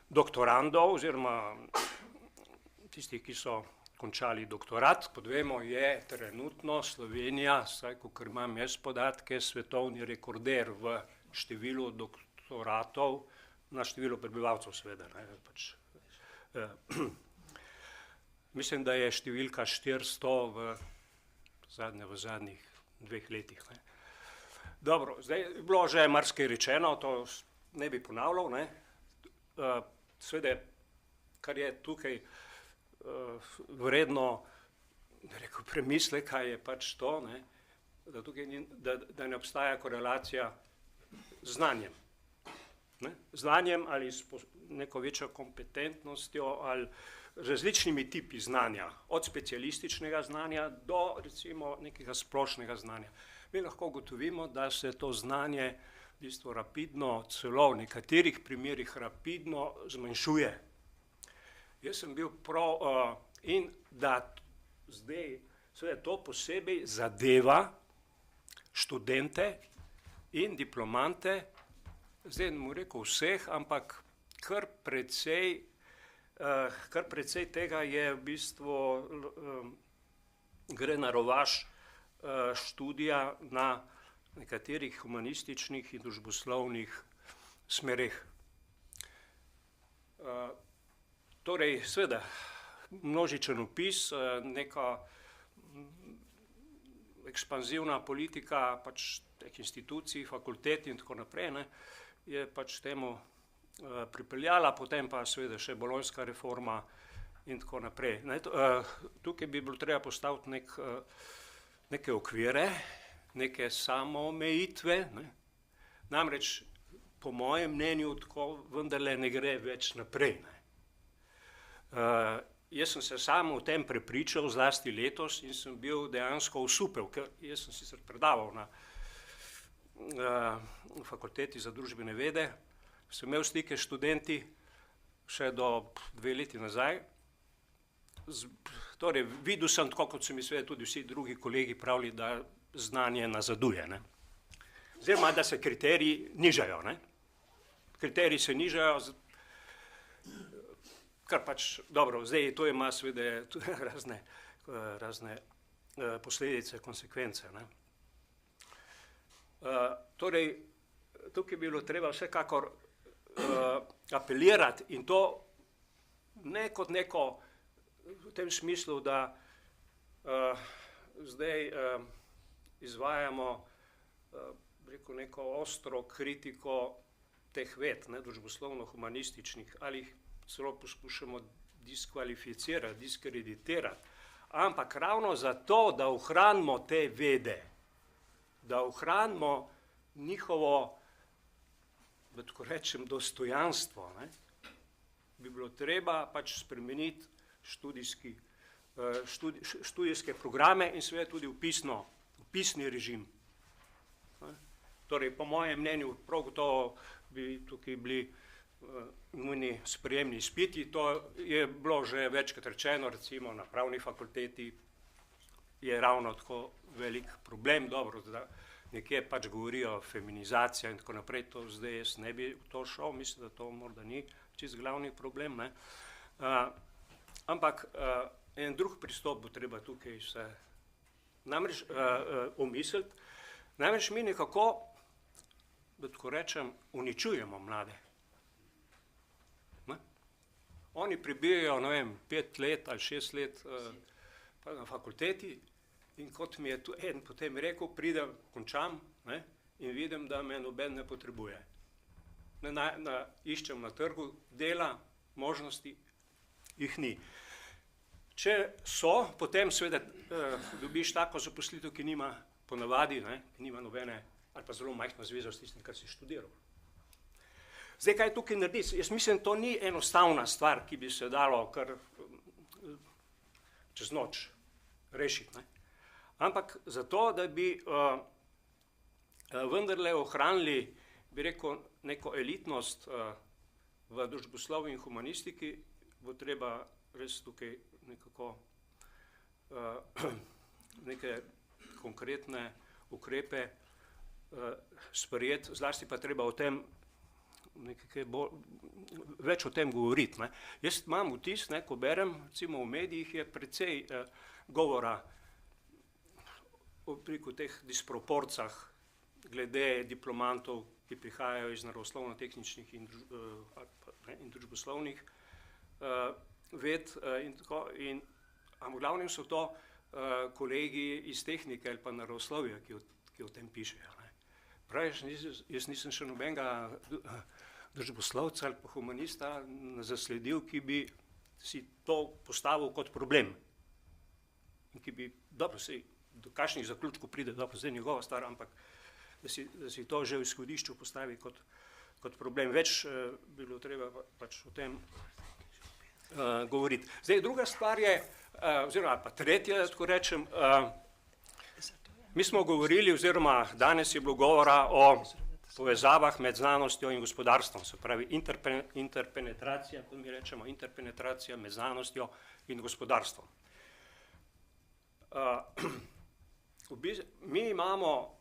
doktorandov oziroma tistih, ki so končali doktorat. Kot vemo, je trenutno Slovenija, vsaj kakor imam jaz podatke, svetovni rekorder v številu doktoratov na število prebivalcev, seveda, ne, pač. Mislim, da je številka 400 v zadnjih 2 letih, ne. Dobro, zdaj je bilo že marsikaj rečeno, to ne bi ponavljal, ne. Seveda, kar je tukaj vredno, da rekel, premisleka je pač to, ne, da tukaj da ne obstaja korelacija z znanjem. Ne, znanjem ali s neko večjo kompetentnostjo ali različnimi tipi znanja, od specialističnega znanja do recimo nekega splošnega znanja. Mi lahko ugotovimo, da se to znanje v bistvu rapidno, celo v nekaterih primerih rapidno zmanjšuje. Jaz sem bil prav in da zdaj seveda to posebej zadeva študente in diplomante, zdaj ne bom rekel vseh, ampak kar precej tega je v bistvu gre na rovaš študija na nekaterih humanističnih in družboslovnih smereh. Torej, seveda, množičen vpis, neka ekspanzivna politika pač teh institucij, fakultet in tako naprej, ne, je pač temu pripeljala, potem pa seveda še bolonjska reforma in tako naprej. Tukaj bi bilo treba postaviti neke okvire, neke samoomejitve, ne. Namreč po mojem mnenju tako vendarle ne gre več naprej, ne. Jaz sem se sam o tem prepričal zlasti letos in sem bil dejansko osupel, ker jaz sem sicer predaval na fakulteti za družbene vede, sem imel stike s študenti še do 2 leti nazaj. Torej, videl sem, tako kot so mi seveda tudi vsi drugi kolegi pravili, da znanje nazaduje, ne. Oziroma, da se kriteriji nižajo, ne. Kriteriji se nižajo, kar pač, dobro, zdaj to ima seveda tudi razne posledice, konsekvence, ne. Torej, tukaj bi bilo treba vsekakor apelirati in to ne kot neko v tem smislu, da zdaj izvajamo rekel, neko ostro kritiko teh ved, ne, družboslovno-humanističnih, ali jih celo poskušamo diskvalificirati, diskreditirati, ampak ravno zato, da ohranimo te vede, da ohranimo njihovo, da tako rečem, dostojanstvo, ne, bi bilo treba pač spremeniti študijske programe in seveda tudi vpisni režim. Torej, po mojem mnenju, prav gotovo bi tukaj bili nujni sprejemni izpiti. To je bilo že večkrat rečeno, recimo na pravni fakulteti je ravno tako velik problem, dobro, da nekje pač govorijo o feminizaciji in tako naprej, to zdaj jaz ne bi v to šel, mislim, da to morda ni čist glavni problem, ne. Ampak en drug pristop bo treba tukaj se namreč omisliti, namreč mi nekako, da tako rečem, uničujemo mlade. Oni prebijajo, ne vem, 5 let ali 6 let na fakulteti in kot mi je tu en potem rekel, pridem, končam, ne, in vidim, da me noben ne potrebuje. Iščem na trgu dela, možnosti jih ni. Če so, potem seveda dobiš tako zaposlitev, ki nima ponavadi, ne, ki nima nobene ali pa zelo majhno zvezo s tistim, kar si študiral. Zdaj, kaj tukaj narediti? Jaz mislim, to ni enostavna stvar, ki bi se dalo kar čez noč rešiti, ne. Ampak zato, da bi vendarle ohranili, bi rekel, neko elitnost v družboslovju in humanistiki, bo treba res tukaj nekako neke konkretne ukrepe sprejeti, zlasti pa treba o tem več o tem govoriti, ne. Jaz imam vtis, ne, ko berem, recimo v medijih je precej govora o teh disproporcah glede diplomantov, ki prihajajo iz naravoslovno-tehničnih in družboslovnih ved in tako, ampak v glavnem so to kolegi iz tehnike ali pa naravoslovja, ki o tem pišejo, ne. Pravi, jaz nisem še nobenega družboslovca ali pa humanista zasledil, ki bi si to postavil kot problem. In ki bi, dobro, do kakšnih zaključkov pride, dobro, zdaj njegova stvar, ampak da si to že v izhodišču postavi kot problem. Več bi bilo treba pač o tem govoriti. Zdaj, druga stvar je, oziroma pa tretja, tako rečem, mi smo govorili, oziroma danes je bilo govora o povezavah med znanostjo in gospodarstvom, se pravi interpenetracija, kot mi rečemo, interpenetracija med znanostjo in gospodarstvom. Mi imamo,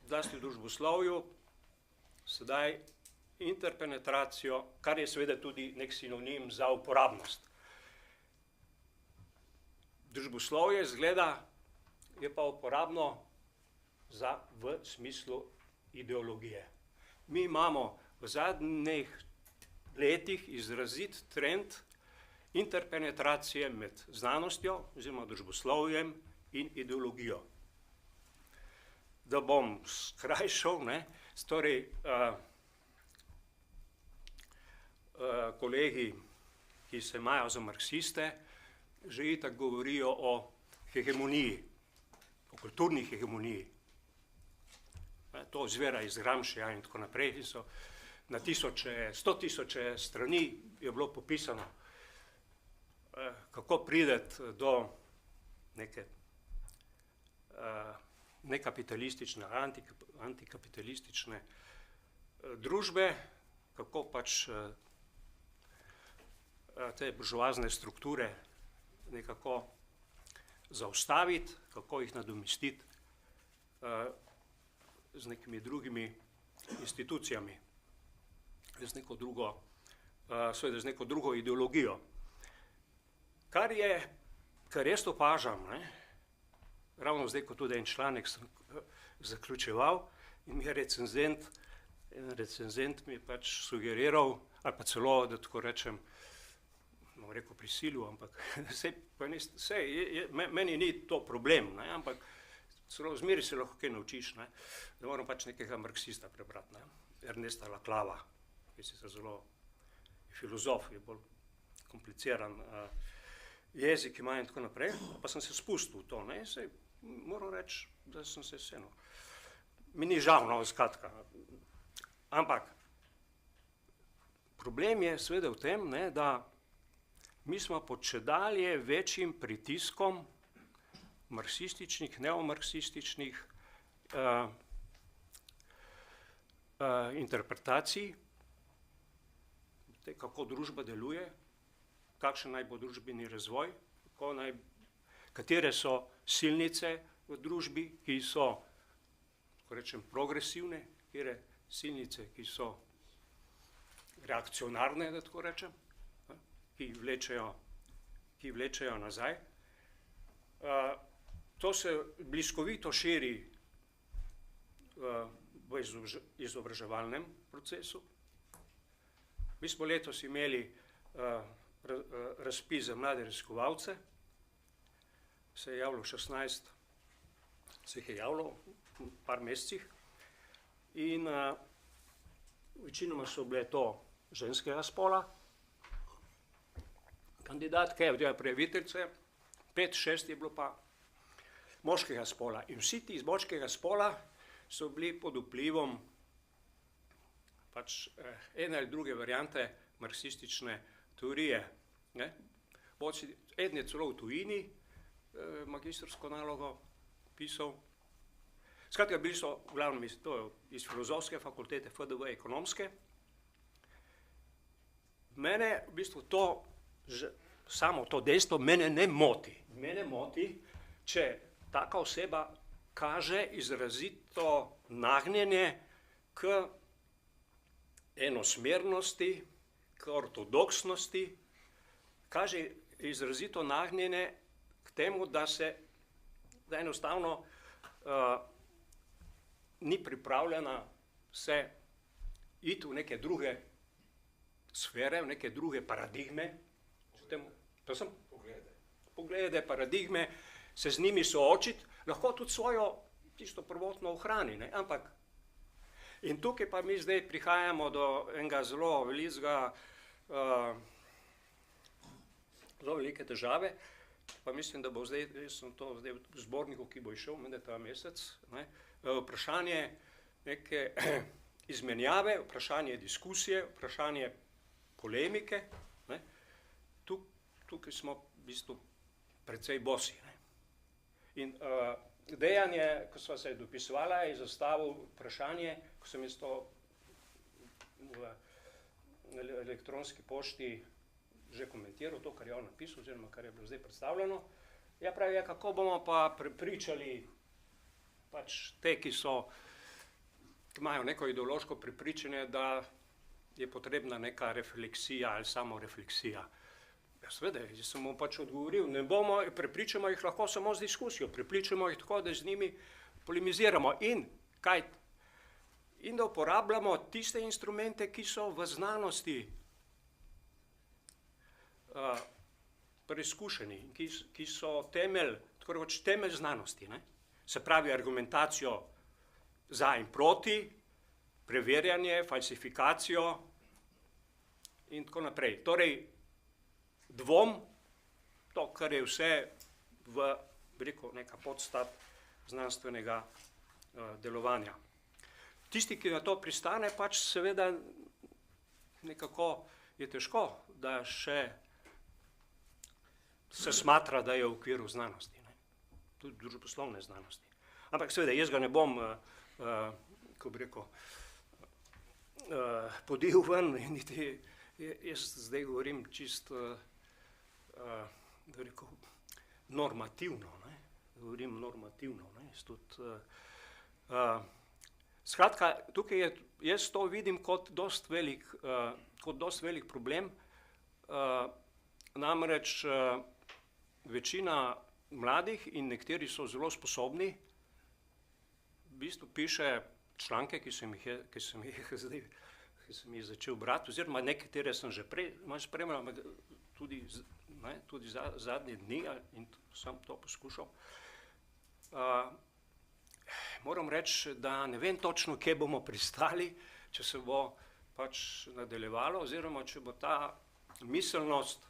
zlasti v družboslovju, sedaj interpenetracijo, kar je seveda tudi nek sinonim za uporabnost. Družboslovje izgleda, je pa uporabno v smislu ideologije. Mi imamo v zadnjih letih izrazit trend interpenetracije med znanostjo oziroma družboslovjem in ideologijo. Da bom skrajšal, ne, torej kolegi, ki se imajo za marksiste, že itak govorijo o hegemoniji, o kulturni hegemoniji. To izvira iz Gramscija in tako naprej, in so na 100.000 strani je bilo popisano, kako prideti do neke nekapitalistične, antikapitalistične družbe, kako pač te buržoazne strukture nekako zaustaviti, kako jih nadomestiti z nekimi drugimi institucijami, z neko drugo, seveda z neko drugo ideologijo. Kar jaz opažam, ne, ravno zdaj, ko tudi en članek sem zaključeval in mi je recenzent mi je pač sugeriral, ali pa celo, da tako rečem, bom rekel prisilil, ampak meni ni to problem, ne, ampak celo zmeri se lahko kaj naučiš, ne, da moram pač nekega marksista prebrati, ne, Ernesta Laclava, ki je zelo filozof, je bolj kompliciran jezik ima in tako naprej, pa sem se spustil v to, ne, sej moram reči, da sem se vseeno, mi ni žal, no, skratka, ampak problem je seveda v tem, ne, da mi smo pod čedalje večjim pritiskom marksističnih, neomarksističnih interpretacij, kako družba deluje, kakšen naj bo družbeni razvoj, katere so silnice v družbi, ki so, tako rečem, progresivne, katere silnice, ki so reakcionarne, da tako rečem, ki vlečejo nazaj. To se bliskovito širi v izobraževalnem procesu. Mi smo letos imeli razpis za mlade raziskovalce, se je javilo 16, se jih je javilo v par mesecih in večinoma so bile to ženskega spola, kandidatke, prijaviteljice, 5-6 je bilo pa moškega spola in vsi ti iz moškega spola so bili pod vplivom pač ene ali druge variante marksistične teorije. Eden je celo v tujini magistrsko nalogo pisal. Skratka, bili so v glavnem iz filozofske fakultete, FDV ekonomske. Mene v bistvu to, samo to dejstvo, mene ne moti. Mene moti, če taka oseba kaže izrazito nagnjenje k enosmernosti, k ortodoksnosti, kaže izrazito nagnjenje k temu, da enostavno ni pripravljena se iti v neke druge sfere, v neke druge paradigme, poglede, paradigme, se z njimi soočiti, lahko tudi svojo tisto prvotno ohrani, ne, ampak in tukaj pa mi zdaj prihajamo do enega zelo velikega, zelo velike težave, pa mislim, da bo zdaj, jaz sem to zdaj v zborniku, ki bo išel, menda ta mesec, ne, vprašanje neke izmenjave, vprašanje diskusije, vprašanje polemike, ne, tukaj smo v bistvu precej bosi, ne. In Dejan je, ko sva se dopisovala, je zastavil vprašanje, ko sem jaz to v elektronski pošti že komentiral, to, kar je on napisal, oziroma kar je bilo zdaj predstavljeno. Ja, pravi, kako bomo pa prepričali pač te, ki imajo neko ideološko prepričanje, da je potrebna neka refleksija ali samorefleksija. Ja, seveda, jaz sem mu pač odgovoril, ne bomo, prepričamo jih lahko samo z diskusijo, prepričamo jih tako, da z njimi polemiziramo in da uporabljamo tiste instrumente, ki so v znanosti preizkušeni, ki so temelj, tako rekoč temelj znanosti, ne? Se pravi argumentacijo za in proti, preverjanje, falsifikacijo in tako naprej. Torej, dvom, to, kar je vse v, bi rekel, neka podstat znanstvenega delovanja. Tisti, ki na to pristane, pač seveda nekako je težko, da še se smatra, da je v okviru znanosti, ne? Tudi družboslovne znanosti. Ampak seveda, jaz ga ne bom, ko bi rekel, podil ven, niti jaz zdaj govorim čisto, da bi rekel, normativno, ne? Govorim normativno, ne? Skratka, tukaj jaz to vidim kot dost velik problem, namreč večina mladih in nekateri so zelo sposobni, v bistvu piše članke, ki sem jih začel brati, oziroma nekatere sem že prej malo spremljal, tudi zadnje dni in sem to poskušal. Moram reči, da ne vem točno, kje bomo pristali, če se bo pač nadaljevalo, oziroma če bo ta miselnost,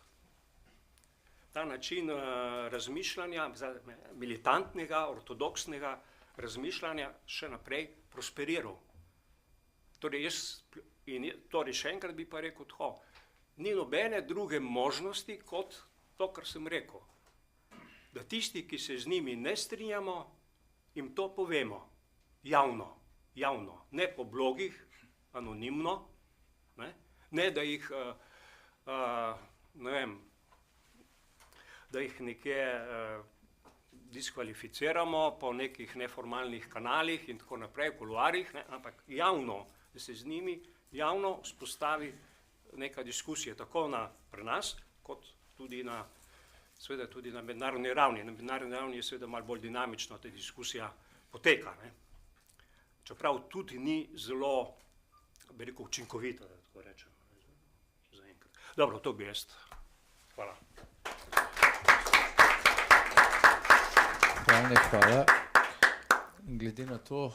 ta način razmišljanja, militantnega, ortodoksnega razmišljanja še naprej prosperiral. Torej še enkrat bi pa rekel tako, ni nobene druge možnosti kot to, kar sem rekel. Da tisti, ki se z njimi ne strinjamo, jim to povemo javno, ne po blogih, anonimno, ne da jih, ne vem, da jih nekje diskvalificiramo po nekih neformalnih kanalih in tako naprej, kuluarjih, ampak javno, da se z njimi javno vzpostavi neka diskusija, tako pri nas, kot tudi seveda tudi na mednarodni ravni. Na mednarodni ravni je seveda malo bolj dinamično ta diskusija poteka. Čeprav tudi ni zelo, bi rekel, učinkovita, da tako rečem. Dobro, to bi jaz. Hvala. Hvala. Glede na to,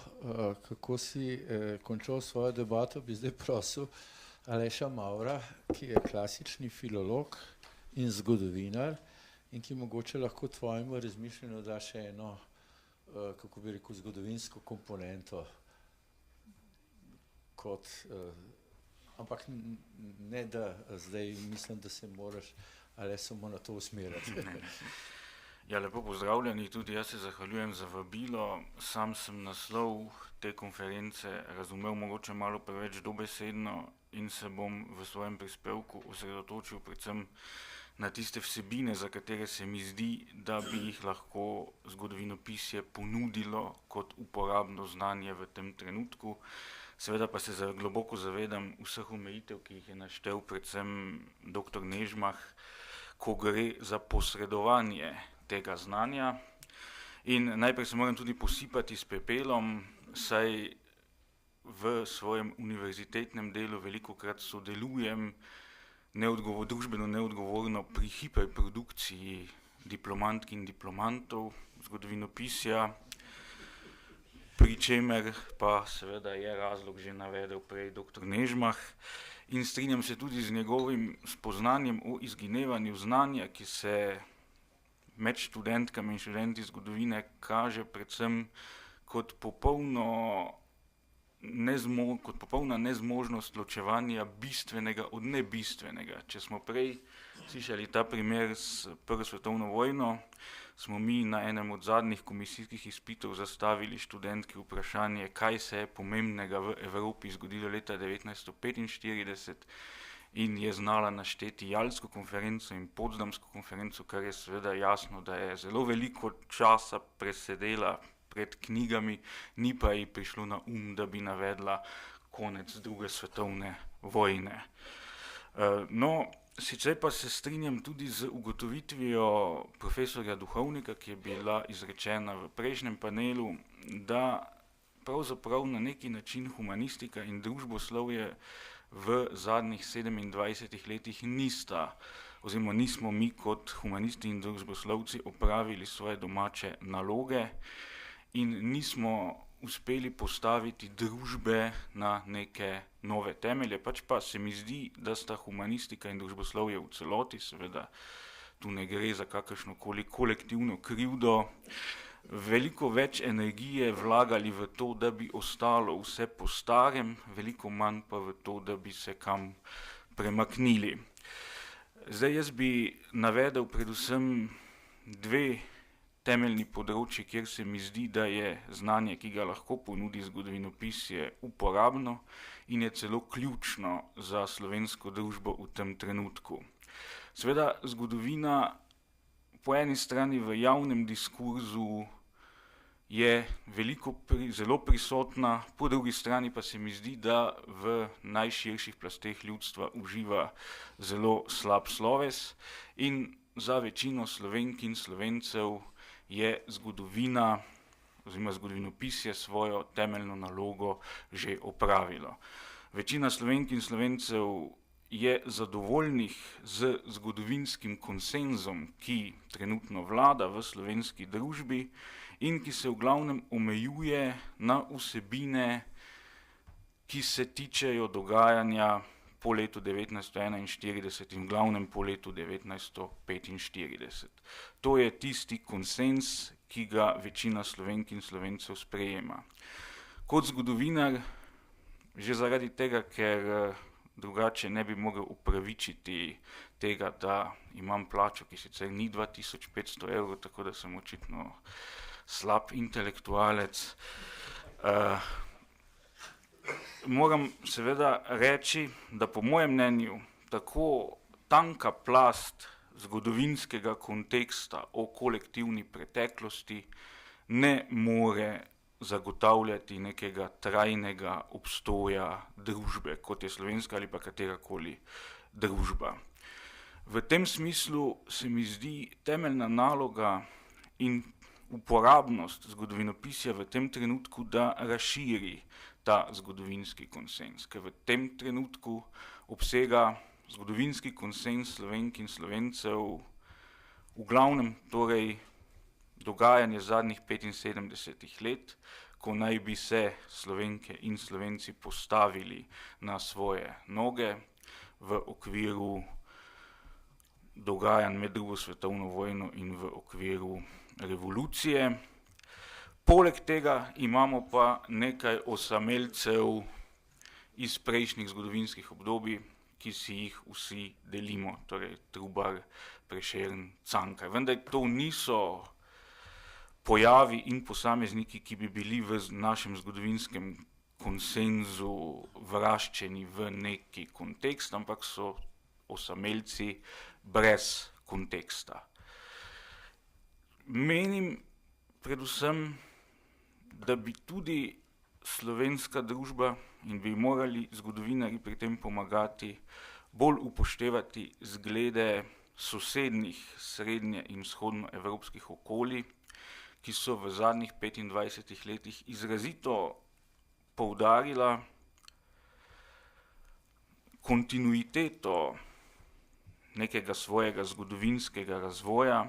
kako si končal svojo debato, bi zdaj prosil Aleša Mavra, ki je klasični filolog in zgodovinar in ki mogoče lahko tvojemu razmišljanju da še eno, kako bi rekel, zgodovinsko komponento, ampak ne da zdaj mislim, da se moraš, ali samo na to usmeriti. Ja, lepo pozdravljeni, tudi jaz se zahvaljujem za vabilo. Sam sem naslov te konference razumel mogoče malo preveč dobesedno in se bom v svojem prispevku osredotočil predvsem na tiste vsebine, za katere se mi zdi, da bi jih lahko zgodovinopisje ponudilo kot uporabno znanje v tem trenutku. Seveda pa se globoko zavedam vseh omejitev, ki jih je naštel predvsem dr. Nežmah, ko gre za posredovanje tega znanja. In najprej se moram tudi posipati s pepelom, saj v svojem univerzitetnem delu velikokrat sodelujem družbeno neodgovorno pri hiperprodukciji diplomantk in diplomantov zgodovinopisja, pri čemer pa seveda je razlog že navedel prej dr. Nežmah. In strinjam se tudi z njegovim spoznanjem o izginevanju znanja, ki se med študentkami in študenti zgodovine kaže predvsem kot popolna nezmožnost ločevanja bistvenega od nebistvenega. Če smo prej slišali ta primer s Prvo svetovno vojno, smo mi na enem od zadnjih komisijskih izpitov zastavili študentki vprašanje, kaj se je pomembnega v Evropi zgodilo leta 1945 in je znala našteti Jalsko konferenco in Potsdamsko konferenco, kar je seveda jasno, da je zelo veliko časa presedela pred knjigami, ni pa ji prišlo na da bi navedla konec Druge svetovne vojne. No, sicer pa se strinjam tudi z ugotovitvijo profesorja Duhovnika, ki je bila izrečena v prejšnjem panelu, da pravzaprav na neki način humanistika in družboslovje v zadnjih 27 letih nismo mi kot humanisti in družboslovci opravili svoje domače naloge in nismo uspeli postaviti družbe na neke nove temelje, pač pa se mi zdi, da sta humanistika in družboslovje v celoti, seveda tu ne gre za kakršnokoli kolektivno krivdo, veliko več energije vlagali v to, da bi ostalo vse po starem, veliko manj pa v to, da bi se kam premaknili. Zdaj jaz bi navedel predvsem dve temeljni področji, kjer se mi zdi, da je znanje, ki ga lahko ponudi zgodovinopisje, uporabno in je celo ključno za slovensko družbo v tem trenutku. Seveda zgodovina po eni strani v javnem diskurzu je zelo prisotna, po drugi strani pa se mi zdi, da v najširših plasteh ljudstva uživa zelo slab sloves in za večino Slovenk in Slovencev je zgodovina oziroma zgodovinopisje svojo temeljno nalogo že opravilo. Večina Slovenk in Slovencev je zadovoljnih z zgodovinskim konsenzom, ki trenutno vlada v slovenski družbi in ki se v glavnem omejuje na vsebine, ki se tičejo dogajanja po letu 1941 in v glavnem po letu 1945. To je tisti konsens, ki ga večina Slovenk in Slovencev sprejema. Kot zgodovinar, že zaradi tega, ker drugače ne bi mogel upravičiti tega, da imam plačo, ki sicer ni 2500 evrov, tako da sem očitno slab intelektualec. Moram seveda reči, da po mojem mnenju tako tanka plast zgodovinskega konteksta o kolektivni preteklosti ne more zagotavljati nekega trajnega obstoja družbe, kot je slovenska ali pa katerakoli družba. V tem smislu se mi zdi temeljna naloga in uporabnost zgodovinopisja v tem trenutku, da razširi ta zgodovinski konsens, ker v tem trenutku obsega zgodovinski konsens Slovenk in Slovencev v glavnem torej dogajanje zadnjih 75 let, ko naj bi se Slovenke in Slovenci postavili na svoje noge v okviru dogajanj med drugo svetovno vojno in v okviru revolucije. Poleg tega imamo pa nekaj osamelcev iz prejšnjih zgodovinskih obdobij, ki si jih vsi delimo, torej Trubar, Prešern, Cankar. Vendar to niso pojavi in posamezniki, ki bi bili v našem zgodovinskem konsenzu vraščeni v neki kontekst, ampak so osamelci brez konteksta. Menim predvsem, da bi tudi slovenska družba in bi morali zgodovinarji pri tem pomagati bolj upoštevati zglede sosednjih srednje in vzhodnoevropskih okolij, ki so v zadnjih 25 letih izrazito poudarila kontinuiteto nekega svojega zgodovinskega razvoja,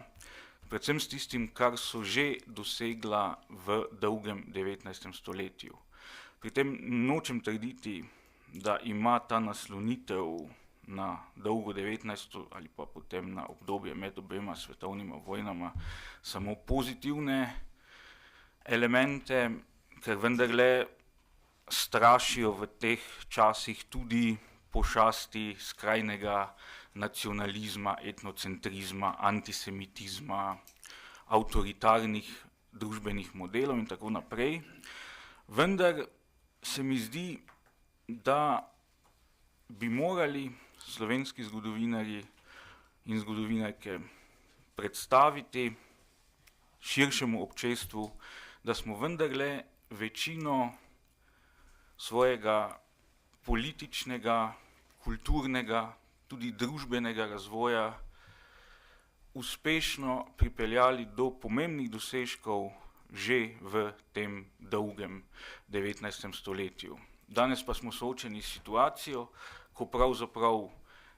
predvsem s tistim, kar so že dosegla v dolgem 19. stoletju. Pri tem nočem trditi, da ima ta naslonitev na dolgo 19. ali pa potem na obdobje med obema svetovnima vojnama samo pozitivne elemente, ker vendarle strašijo v teh časih tudi pošasti skrajnega nacionalizma, etnocentrizma, antisemitizma, avtoritarnih družbenih modelov in tako naprej. Vendar se mi zdi, da bi morali slovenski zgodovinarji in zgodovinarke predstaviti širšemu občestvu, da smo vendarle večino svojega političnega, kulturnega, tudi družbenega razvoja uspešno pripeljali do pomembnih dosežkov že v tem dolgem 19. stoletju. Danes pa smo soočeni s situacijo, ko pravzaprav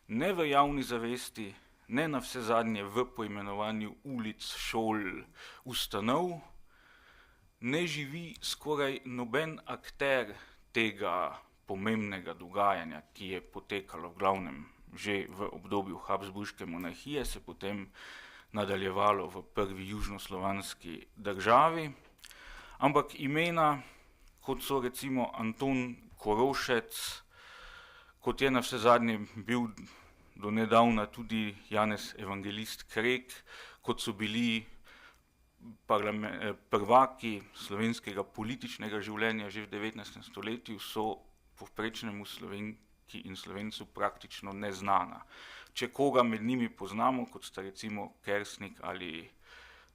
ne v javni zavesti, ne navsezadnje v poimenovanju ulic, šol, ustanov, ne živi skoraj noben akter tega pomembnega dogajanja, ki je potekalo v glavnem že v obdobju Habsburške monarhije, se potem nadaljevalo v prvi južnoslovanski državi, ampak imena, kot so recimo Anton Korošec, kot je navsezadnje bil do nedavna tudi Janez Evangelist Krek, kot so bili prvaki slovenskega političnega življenja že v 19. stoletju, so povprečnemu Slovenki in Slovencu praktično neznana. Če koga med njimi poznamo, kot sta recimo Kersnik ali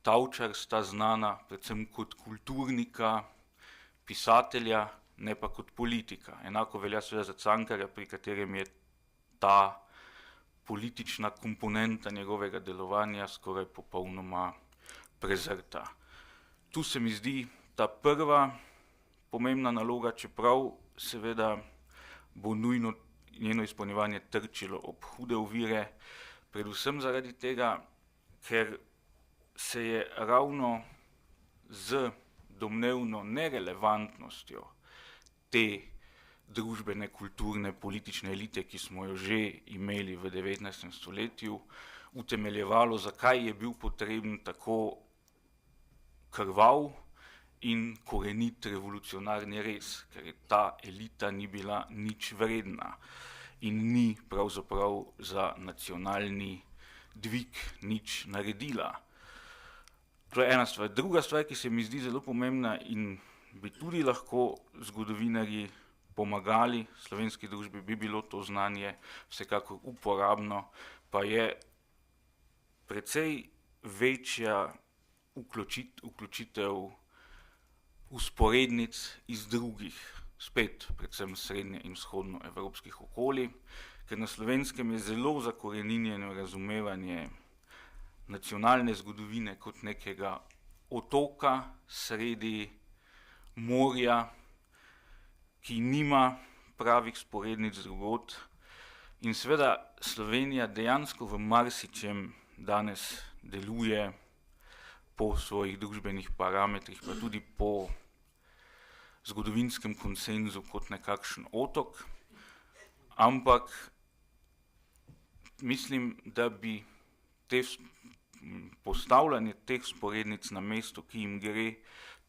Tavčar, sta znana predvsem kot kulturnika, pisatelja, ne pa kot politika. Enako velja seveda za Cankarja, pri katerem je ta politična komponenta njegovega delovanja skoraj popolnoma prezrta. Tu se mi zdi ta prva pomembna naloga, čeprav seveda bo nujno njeno izpolnjevanje trčilo ob hude ovire, predvsem zaradi tega, ker se je ravno z domnevno nerelevantnostjo te družbene, kulturne, politične elite, ki smo jo že imeli v 19. stoletju, utemeljevalo, zakaj je bil potreben tako krvav in korenit revolucionarni rez, ker ta elita ni bila nič vredna in ni pravzaprav za nacionalni dvig nič naredila. To je ena stvar. Druga stvar, ki se mi zdi zelo pomembna in bi tudi lahko zgodovinarji pomagali slovenski družbi, bi bilo to znanje vsekakor uporabno, pa je precej večja vključitev usporednic iz drugih, spet predvsem srednje in vzhodno evropskih okolij, ker na Slovenskem je zelo zakoreninjeno razumevanje nacionalne zgodovine kot nekega otoka sredi morja, ki nima pravih sporednic drugod. In seveda Slovenija dejansko v marsičem danes deluje po svojih družbenih parametrih, pa tudi po zgodovinskem konsenzu kot nekakšen otok, ampak mislim, da bi postavljanje teh sporednic na mesto, ki jim gre,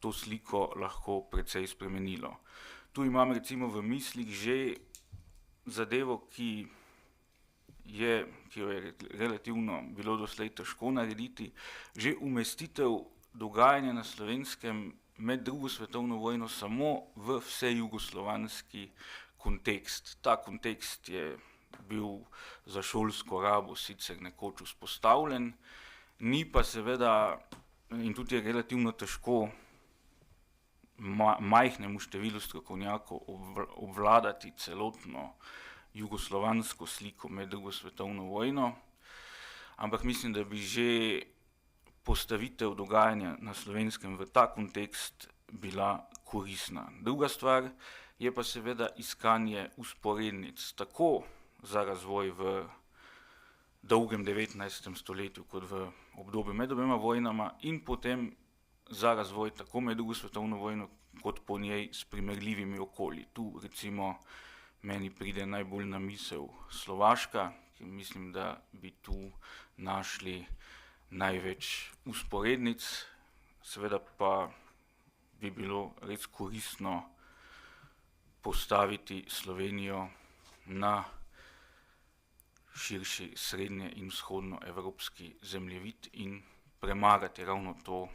to sliko lahko precej spremenilo. Tu imam recimo v mislih že zadevo, ki jo je relativno bilo doslej težko narediti, že umestitev dogajanja na Slovenskem med drugo svetovno vojno samo v vsejugoslovanski kontekst. Ta kontekst je bil za šolsko rabo sicer nekoč vzpostavljen, ni pa seveda, in tudi je relativno težko majhnemu številu strokovnjakov obvladati celotno jugoslovansko sliko med drugo svetovno vojno, ampak mislim, da bi že postavitev dogajanja na Slovenskem v ta kontekst bila koristna. Druga stvar je pa seveda iskanje usporednic, tako za razvoj v dolgem 19. stoletju kot v obdobju med obema vojnama in potem za razvoj tako med drugo svetovno vojno kot po njej s primerljivimi okolji. Tu recimo meni pride najbolj na misel Slovaška, ki mislim, da bi tu našli največ usporednic, seveda pa bi bilo res koristno postaviti Slovenijo na širši srednje in vzhodno evropski zemljevid in premagati ravno to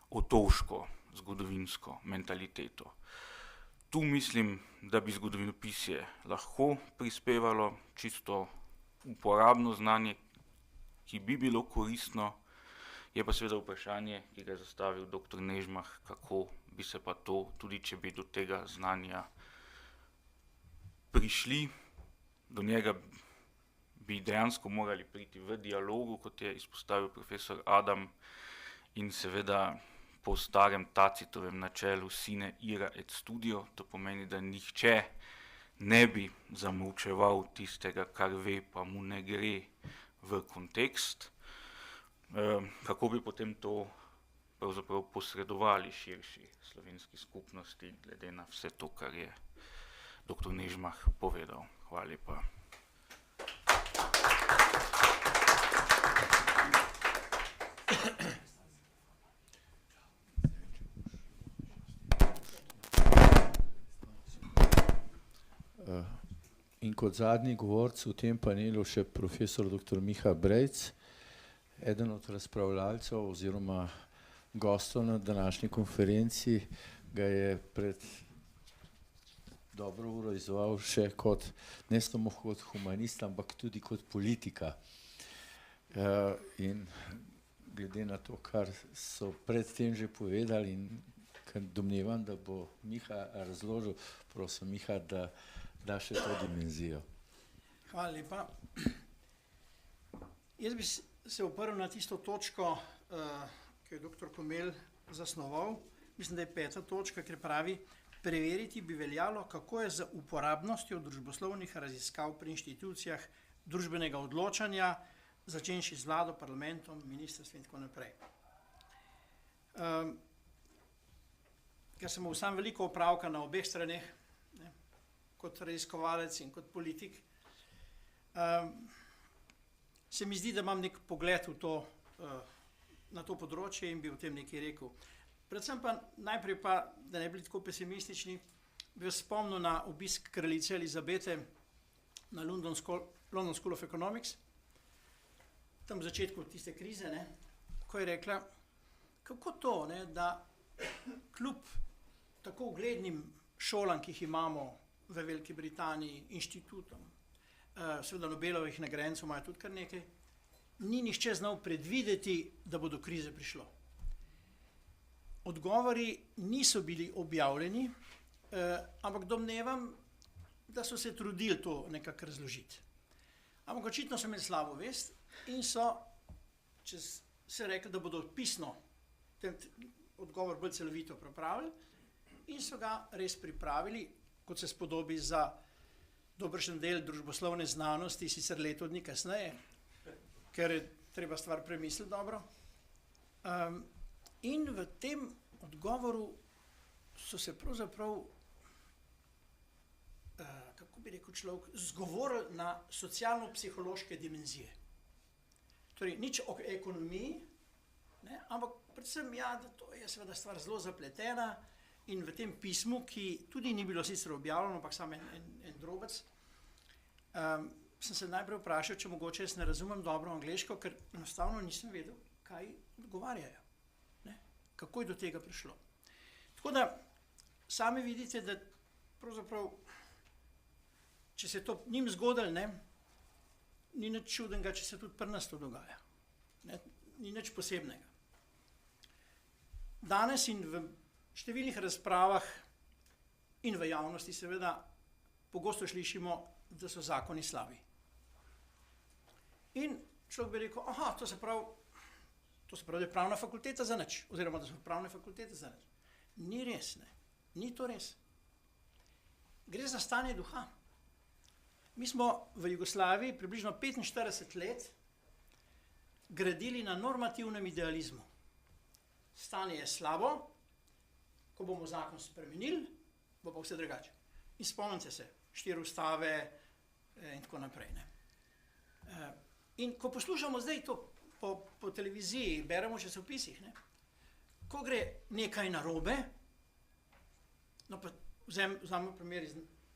otoško zgodovinsko mentaliteto. Tu mislim, da bi zgodovinopisje lahko prispevalo čisto uporabno znanje, ki bi bilo koristno, je pa seveda vprašanje, ki ga je zastavil dr. Nežmah, kako bi se pa to, tudi če bi do tega znanja prišli, do njega bi dejansko morali priti v dialogu, kot je izpostavil profesor Adam, in seveda po starem Tacitovem načelu sine ira et studio, to pomeni, da nihče ne bi zamolčeval tistega, kar ve, pa mu ne gre v kontekst, kako bi potem to pravzaprav posredovali širši slovenski skupnosti, glede na vse to, kar je dr. Nežmah povedal. Hvala lepa. In kot zadnji govorc v tem panelu še profesor dr. Miha Brejc, eden od razpravljalcev oziroma gostov na današnji konferenci, ga je pred dobro uro izval še kot, ne samo kot humanist, ampak tudi kot politika. In glede na to, kar so predtem že povedali in kar domnevam, da bo Miha razložil, prosim Miha, da še to dimenzijo. Hvala lepa. Jaz bi se oprl na tisto točko, ki je dr. Komel zasnoval. Mislim, da je 5. točka, ker pravi, preveriti bi veljalo, kako je z uporabnostjo družboslovnih raziskav pri inštitucijah družbenega odločanja, začenši z vlado, parlamentom, ministrstvom in tako naprej. ker sem imel sam veliko opravka na obeh straneh, ne, kot raziskovalec in kot politik, se mi zdi, da imam nek pogled v to, na to področje in bi o tem nekaj rekel. Predvsem pa najprej pa, da ne bili tako pesimistični, bi vas spomnil na obisk kraljice Elizabete na London School of Economics, tam v začetku tiste krize, ne, ko je rekla, kako to, ne, da kljub tako uglednim šolam, ki jih imamo v Veliki Britaniji, inštitutom, seveda Nobelovih nagrajencev imajo tudi kar nekaj, ni nihče znal predvideti, da bo do krize prišlo. Odgovori niso bili objavljeni, ampak domnevam, da so se trudili to nekako razložiti. Ampak očitno so imeli slabo vest in so se rekli, da bodo pisno ten odgovor bolj celovito pripravili in so ga res pripravili, kot se spodobi za dobršen del družboslovne znanosti, sicer leto dni kasneje, ker je treba stvar premisliti dobro. In v tem odgovoru so se pravzaprav, kako bi rekel človek, zgovorili na socialno-psihološke dimenzije. Torej, nič o ekonomiji, ne, ampak predvsem ja, da to je seveda stvar zelo zapletena in v tem pismu, ki tudi ni bilo sicer objavljeno, ampak samo en drobec, sem se najprej vprašal, če mogoče jaz ne razumem dobro angleško, ker enostavno nisem vedel, kaj odgovarjajo. Ne? Kako je do tega prišlo. Tako da sami vidite, da pravzaprav, če se to njim zgodilo, ne, ni nič čudenega, če se tudi pri nas to dogaja. Ne? Ni nič posebnega. Danes in v številnih razpravah in v javnosti seveda pogosto slišimo, da so zakoni slabi. In človek bi rekel, aha, to se pravi, da je pravna fakulteta za nič, oziroma da so pravne fakultete za nič. Ni res, ne. Ni to res. Gre za stanje duha. Mi smo v Jugoslaviji približno 45 let gradili na normativnem idealizmu. Stanje je slabo, ko bomo zakon spremenili, bo pa vse drugače. In spomnite se, 4 ustave in tako naprej. Ne. In ko poslušamo zdaj to po televiziji, beremo v časopisih, ne, ko gre nekaj narobe, no pa vzamemo primer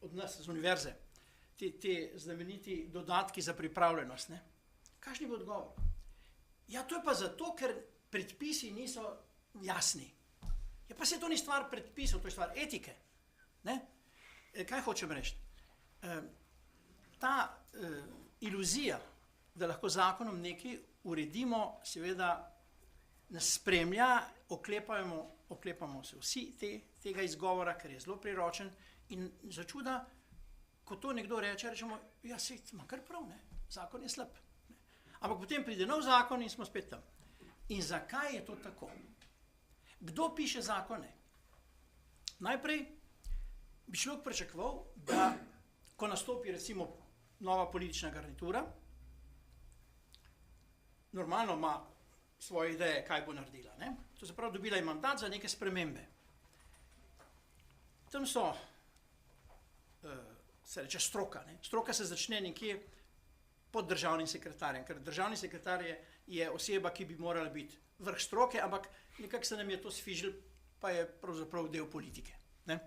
od nas, z univerze, te znameniti dodatki za pripravljenost. Ne. Kakšen bo odgovor? Ja, to je pa zato, ker predpisi niso jasni. Ja, pa se to ni stvar predpisov, to je stvar etike. Ne? Kaj hočem reči? Ta iluzija, da lahko zakonom nekaj uredimo, seveda nas spremlja, oklepamo se vsi tega izgovora, ker je zelo priročen in začuda, ko to nekdo reče, rečemo, ja, sej, ima kar prav, ne? Zakon je slab. Ne? Ampak potem pride nov zakon in smo spet tam. In zakaj je to tako? Kdo piše zakone? Najprej bi človek pričakoval, da ko nastopi recimo nova politična garnitura, normalno ima svoje ideje, kaj bo naredila. Ne? To se pravi, dobila je mandat za neke spremembe. Tam so, se reče, stroka. Ne? Stroka se začne nekje pod državnim sekretarjem, ker državni sekretar je oseba, ki bi morala biti vrh stroke, ampak nekako se nam je to sfižil, pa je pravzaprav del politike. Ne?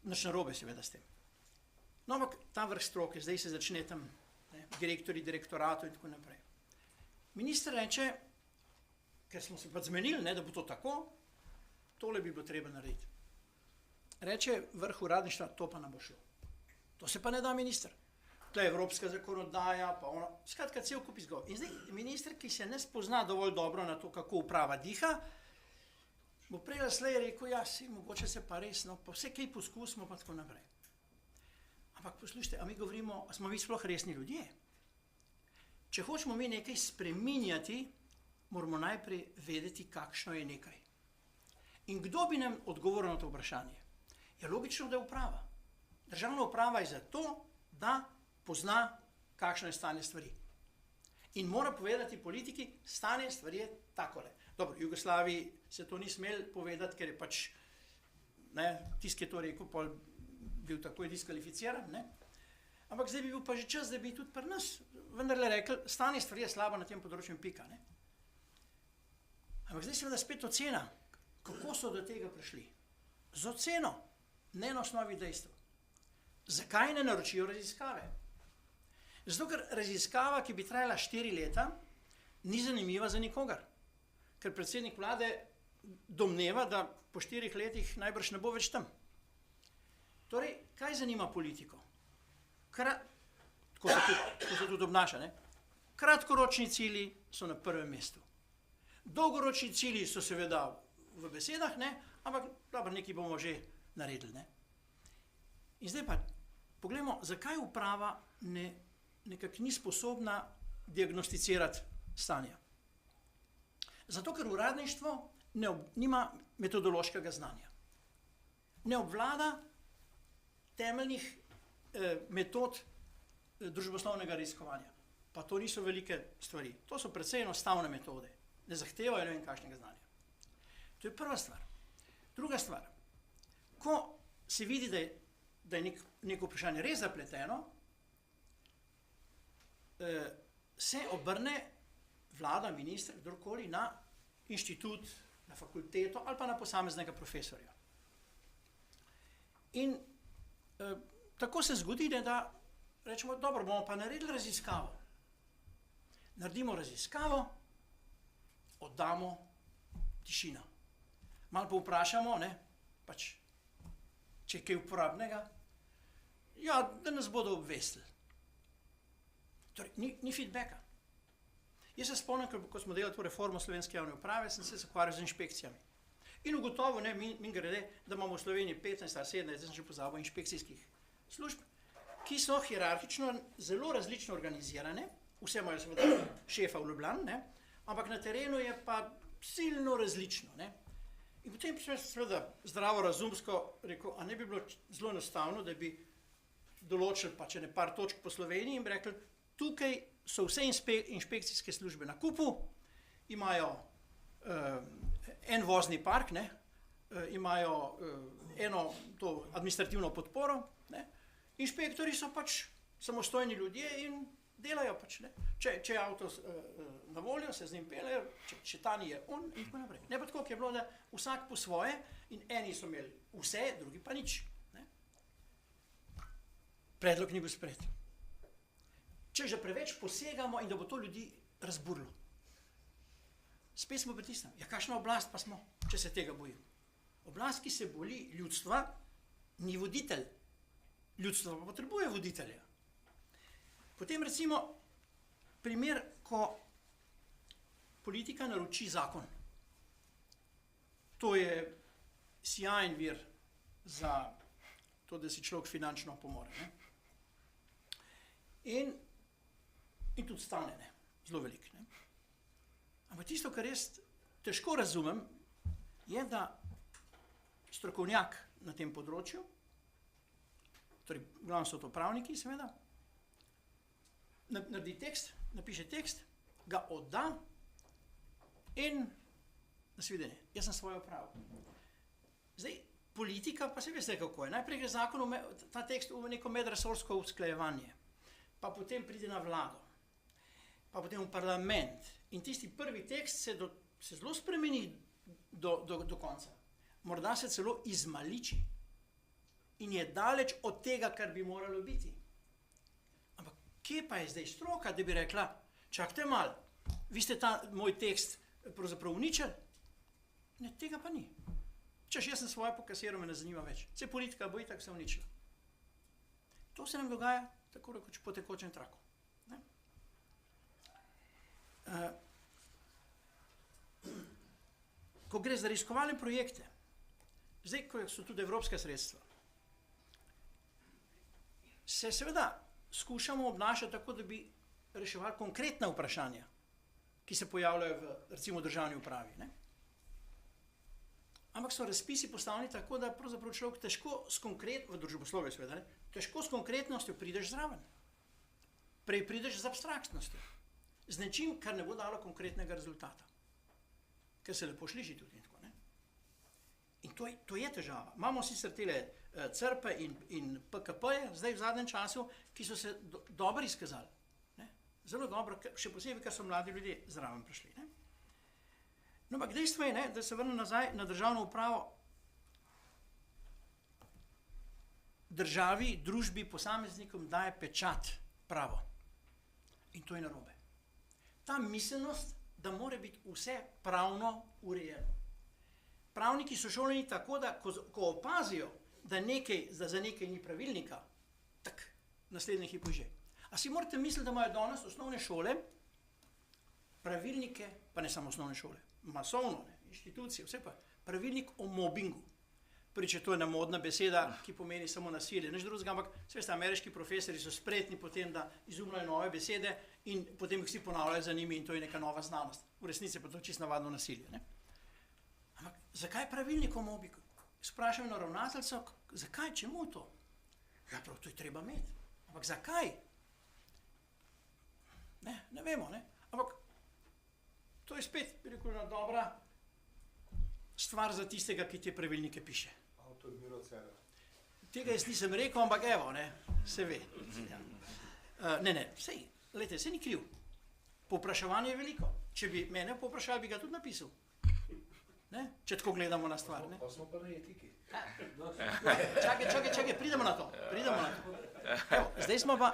Nič narobe seveda s tem. No, ampak ta vrh stroke, zdaj se začne tam, ne, direktori direktoratov in tako naprej. Minister reče, ker smo se pa zmenili, ne, da bo to tako, tole bi bilo treba narediti. Reče vrh uradništva, to pa ne bo šlo. To se pa ne da, minister. To je evropska zakonodaja, pa ono, skratka, cel kup izgovor. In zdaj minister, ki se ne spozna dovolj dobro na to, kako uprava diha, bo prej slej rekel, ja, si, mogoče se pa res, no, pa vse kaj poskusimo, pa tako naprej. Ampak poslušajte, a mi govorimo, a smo mi sploh resni ljudje? Če hočemo mi nekaj spreminjati, moramo najprej vedeti, kakšno je nekaj. In kdo bi nam odgovoril na to vprašanje? Je logično, da je uprava. Državna uprava je zato, da pozna, kakšno je stanje stvari. In mora povedati politiki, stanje stvari je takole. Dobro, v Jugoslaviji se to ni smel povedati, ker je pač tisti, ki je to rekel, pol bil takoj diskvalificiran, ne? Ampak zdaj bi bil pa že čas, da bi tudi pri nas vendarle rekli, stanje stvari je slabo na tem področju in pika, ne? Ampak zdaj seveda spet ocena, kako so do tega prišli. Z oceno, ne na osnovi dejstev. Zakaj ne naročijo raziskave? Zato, ker raziskava, ki bi trajala 4 leta, ni zanimiva za nikogar. Ker predsednik vlade domneva, da po 4 letih najbrž ne bo več tam. Torej, kaj zanima politiko? Tako se tudi obnaša, ne? Kratkoročni cilji so na prvem mestu. Dolgoročni cilji so seveda v besedah, ne? Ampak dobro, nekaj bomo že naredili, ne? In zdaj pa, poglejmo, zakaj uprava nekako ni sposobna diagnosticirati stanja. Zato, ker uradništvo nima metodološkega znanja. Ne obvlada temeljnih metod družboslovnega raziskovanja. Pa to niso velike stvari. To so precej enostavne metode. Ne zahtevajo ne vem kakšnega znanja. To je prva stvar. Druga stvar. Ko se vidi, da je neko vprašanje res zapleteno, se obrne vlada, minister, kdorkoli na inštitut, na fakulteto ali pa na posameznega profesorja. In tako se zgodi, da rečemo, dobro, bomo pa naredili raziskavo. Naredimo raziskavo, oddamo, tišina. Malo pa vprašamo, ne, pač, če je kaj uporabnega, ja, da nas bodo obvestili. Torej, ni feedbacka. Jaz se spomnim, ko smo delali to reformo slovenske javne uprave, sem se ukvarjal z inšpekcijami. In ugotovil, ne, mimogrede, da imamo v Sloveniji 15 ali 17, zdaj sem že pozabil, inšpekcijskih služb, ki so hierarhično zelo različno organizirane, vse imajo seveda šefa v Ljubljani, ne, ampak na terenu je pa silno različno, ne. In potem sem seveda zdravo razumsko rekel, a ne bi bilo zelo enostavno, da bi določili pa če ne par točk po Sloveniji in bi rekli, tukaj so vse inšpekcijske službe na kupu, imajo en vozni park, ne, imajo eno to administrativno podporo, ne, inšpektori so pač samostojni ljudje in delajo pač, ne. Če je avto na voljo, se z njim peljejo, če ta ni je on in tako naprej. Ne pa tako, ki je bilo, da vsak po svoje in eni so imeli vse, drugi pa nič. Ne. Predlog ni bil sprejet. Če že preveč posegamo in da bo to ljudi razburilo. Spet smo pritisnili. Ja, kakšna oblast pa smo, če se tega bojimo? Oblast, ki se boji ljudstva, ni voditelj. Ljudstvo pa potrebuje voditelja. Potem recimo primer, ko politika naroči zakon. To je sijajen vir za to, da si človek finančno pomore. Ne? In tudi stane, ne? Zelo velik. Ne? Ampak tisto, kar jaz težko razumem, je, da strokovnjak na tem področju, torej glavno so to pravniki, seveda, naredi tekst, napiše tekst, ga odda in nasvidenje. Jaz sem svoje opravil. Zdaj, politika, pa se veste, kako je. Najprej gre zakon, ta tekst v neko medresorsko usklajevanje, pa potem pride na vlado, pa potem v parlament. In tisti prvi tekst se zelo spremeni do konca. Morda se celo izmaliči. In je daleč od tega, kar bi moralo biti. Ampak kje pa je zdaj stroka, da bi rekla, čakajte malo, vi ste ta moj tekst pravzaprav uničili? Ne, tega pa ni. Češ, jaz sem svoje pokasiral, me ne zanima več. Vse politika bo itak se uničila. To se nam dogaja tako rekoč po tekočem traku. Ne? Ko gre za raziskovalne projekte, zdaj, ko so tudi evropska sredstva, se seveda skušamo obnašati tako, da bi reševali konkretna vprašanja, ki se pojavljajo v, recimo, državni upravi. Ne? Ampak so razpisi postavljeni tako, da pravzaprav človek težko v družboslovju seveda, ne? Težko s konkretnostjo prideš zraven. Prej prideš z abstraktnostjo. Z nečim, kar ne bo dalo konkretnega rezultata. Ker se lepo sliši tudi. Tako, ne? In to je težava. Imamo sicer tele CRP in PKP-je, zdaj v zadnjem času, ki so se dobro izkazali. Ne? Zelo dobro, še posebej, ker so mladi ljudje zraven prišli. Ne? No, ampak dejstvo je, ne, da se vrnem nazaj na državno upravo. Državi, družbi, posameznikom daje pečat pravo. In to je narobe. Ta miselnost, da mora biti vse pravno urejeno. Pravniki so šoleni tako, da ko opazijo, da za nekaj ni pravilnika, tak, naslednji hip že. A si morate misliti, da imajo danes osnovne šole pravilnike, pa ne samo osnovne šole, masovno, ne, inštitucije, vse pa, pravilnik o mobingu. Če to je ena modna beseda, ki pomeni samo nasilje, nič drugega, ampak veste, ameriški profesori so spretni potem, da izumljajo nove besede in potem jih vsi ponavljajo za njimi in to je neka nova znanost. V resnici pa to je čisto navadno nasilje. Ne? Ampak zakaj pravilnik o mobingu? Sprašujem na ravnateljco, zakaj, čemu to? Ja, prav, to je treba imeti. Ampak zakaj? Ne vemo, ne? Ampak to je spet, bi rekel, ena dobra stvar za tistega, ki te pravilnike piše. Avtor Miro Cerar. Tega jaz nisem rekel, ampak evo, ne, se ve. Ja. Sej ni kriv. Povpraševanje je veliko. Če bi mene povprašali, bi ga tudi napisal. Ne? Če tako gledamo na stvar. Ne? Pa smo pa na etiki. Čakaj, pridemo na to. Evo, zdaj smo pa...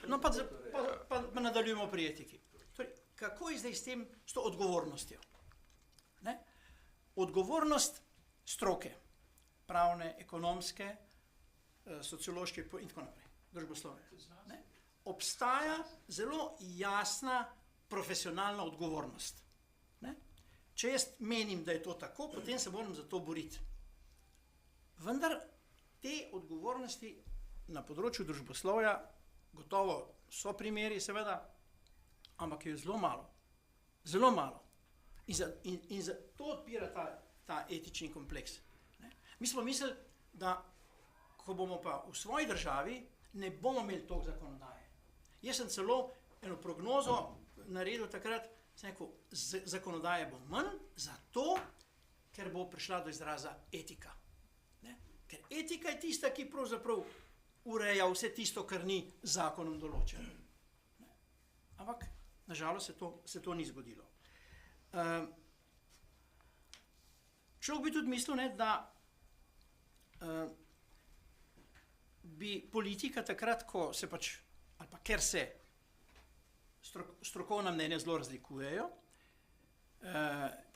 No, pa nadaljujemo pri etiki. Torej, kako je zdaj s to odgovornostjo? Ne? Odgovornost stroke, pravne, ekonomske, sociološke in tako naprej, družboslovne. Obstaja zelo jasna profesionalna odgovornost. Ne? Če jaz menim, da je to tako, potem se moram za to boriti. Vendar te odgovornosti na področju družboslovja gotovo so primeri, seveda, ampak je zelo malo. Zelo malo. In to odpira ta etični kompleks. Ne? Mi smo mislili, da ko bomo pa v svoji državi, ne bomo imeli toliko zakonodaje. Jaz sem celo eno prognozo naredil takrat, sem rekel, zakonodaje bo manj, zato, ker bo prišla do izraza etika. Ne? Ker etika je tista, ki pravzaprav ureja vse tisto, kar ni zakonom določeno. Ne? Ampak, nažalost, se to ni zgodilo. Človek bi tudi mislil, ne, da bi politika takrat, ko se pač, ali pa ker se strokovna mnenja zelo razlikujejo,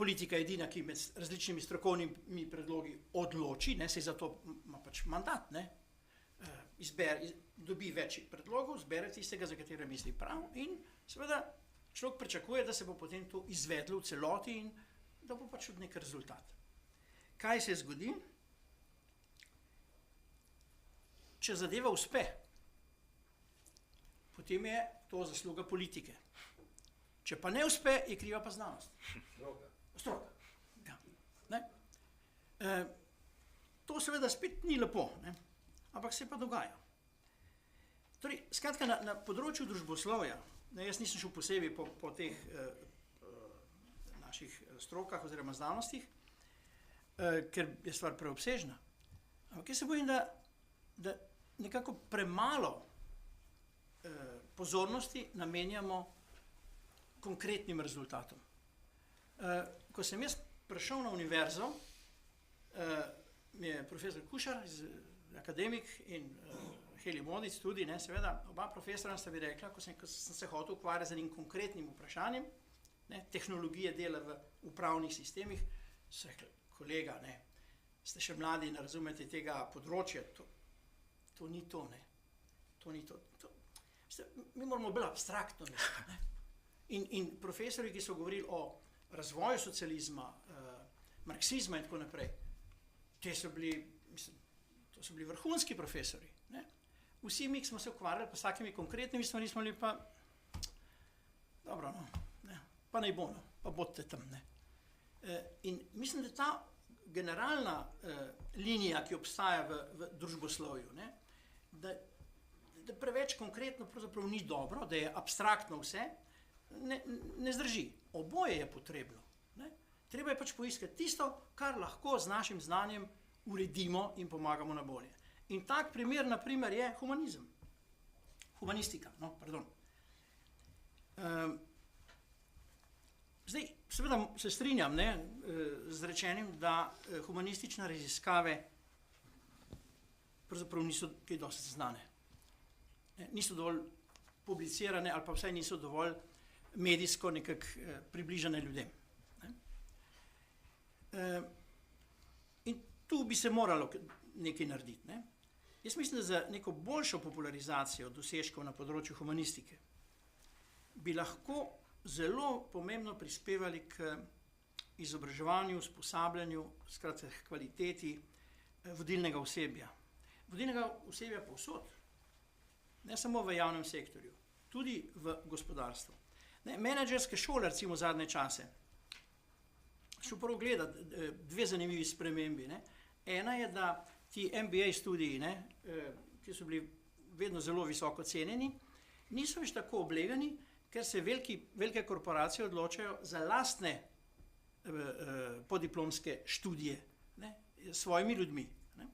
politika je edina, ki med različnimi strokovnimi predlogi odloči, ne, se za to ima pač mandat, ne, dobi več predlogov, zbere tistega, za katero misli prav in seveda človek pričakuje, da se bo potem to izvedlo v celoti in da bo pač od nek rezultat. Kaj se zgodi? Če zadeva uspe, potem je to zasluga politike. Če pa ne uspe, je kriva pa znanost. Stroka. Ja. Ne? To seveda spet ni lepo, ne? Ampak se pa dogaja. Torej, skratka, na področju družboslovja, jaz nisem šel posebej po teh naših strokah oziroma znanostih, ker je stvar preobsežna. Ampak jaz se bojim, da nekako premalo pozornosti namenjamo konkretnim rezultatom. Ko sem jaz prišel na univerzo, mi je profesor Kušar, akademik in Heli Modic tudi, ne, seveda, oba profesora sta mi rekla, ko sem se hotel ukvarjati z enim konkretnim vprašanjem, ne, tehnologije dela v upravnih sistemih, so rekli, kolega, ne, ste še mladi, ne razumete tega področja, to ni to, ne, to ni to. Mi moramo bolj abstraktno misliti, ne. In profesori, ki so govorili o razvoju socializma, marksizma in tako naprej, to so bili vrhunski profesori, ne. Vsi mi, ki smo se ukvarjali pa s takimi konkretnimi stvarmi, smo bili pa, dobro, no, ne, pa naj bo, no, pa bodite tam, ne. In mislim, da ta generalna linija, ki obstaja v družboslovju, ne, da preveč konkretno pravzaprav ni dobro, da je abstraktno vse, ne zdrži. Oboje je potrebno. Ne. Treba je pač poiskati tisto, kar lahko z našim znanjem uredimo in pomagamo na bolje. In tak primer, na primer, je humanizem. Humanistika, no, pardon. Zdaj, seveda se strinjam, ne, z rečenim, da humanistične raziskave pravzaprav niso kaj dosti znane. Niso dovolj publicirane ali pa vsaj niso dovolj medijsko nekako približane ljudem. In tu bi se moralo nekaj narediti. Ne? Jaz mislim, da za neko boljšo popularizacijo dosežkov na področju humanistike bi lahko zelo pomembno prispevali k izobraževanju, usposabljanju, skratka kvaliteti vodilnega osebja. Vodilnega osebja povsod, ne samo v javnem sektorju, tudi v gospodarstvu. Menedžerske šole, recimo zadnje čase, šel prvo gledati dve zanimivi spremembi. Ne. Ena je, da ti MBA študiji, ne, ki so bili vedno zelo visoko cenjeni, niso več tako oblegani, ker se velike korporacije odločajo za lastne podiplomske študije, ne, s svojimi ljudmi. Ne.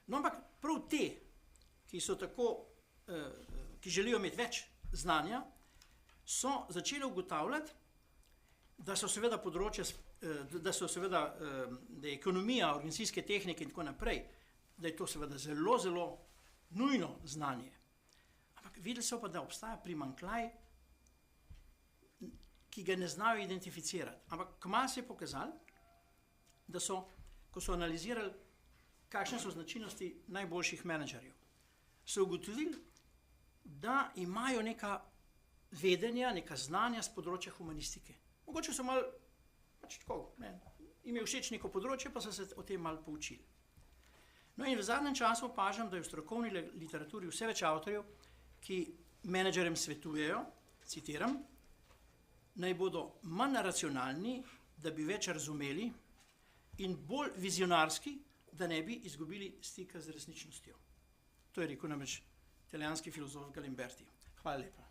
No, ampak prav te, ki so tako, ki želijo imeti več znanja, so začeli ugotavljati, da so seveda področja, da je ekonomija, organizacijske tehnike in tako naprej, da je to seveda zelo, zelo nujno znanje. Ampak videli so pa, da obstaja primanjkljaj, ki ga ne znajo identificirati. Ampak kmalu se je pokazalo, da so, ko so analizirali, kakšne so značilnosti najboljših menedžerjev, so ugotovili, da imajo neka vedenja, neka znanja z področja humanistike. Mogoče so malo, pač tako, jim je všeč neko področje, pa so se o tem malo poučili. No in v zadnjem času opažam, da je v strokovni literaturi vse več avtorjev, ki menedžerjem svetujejo, citiram, naj bodo manj racionalni, da bi več razumeli, in bolj vizionarski, da ne bi izgubili stika z resničnostjo. To je rekel namreč italijanski filozof Galimberti. Hvala lepa.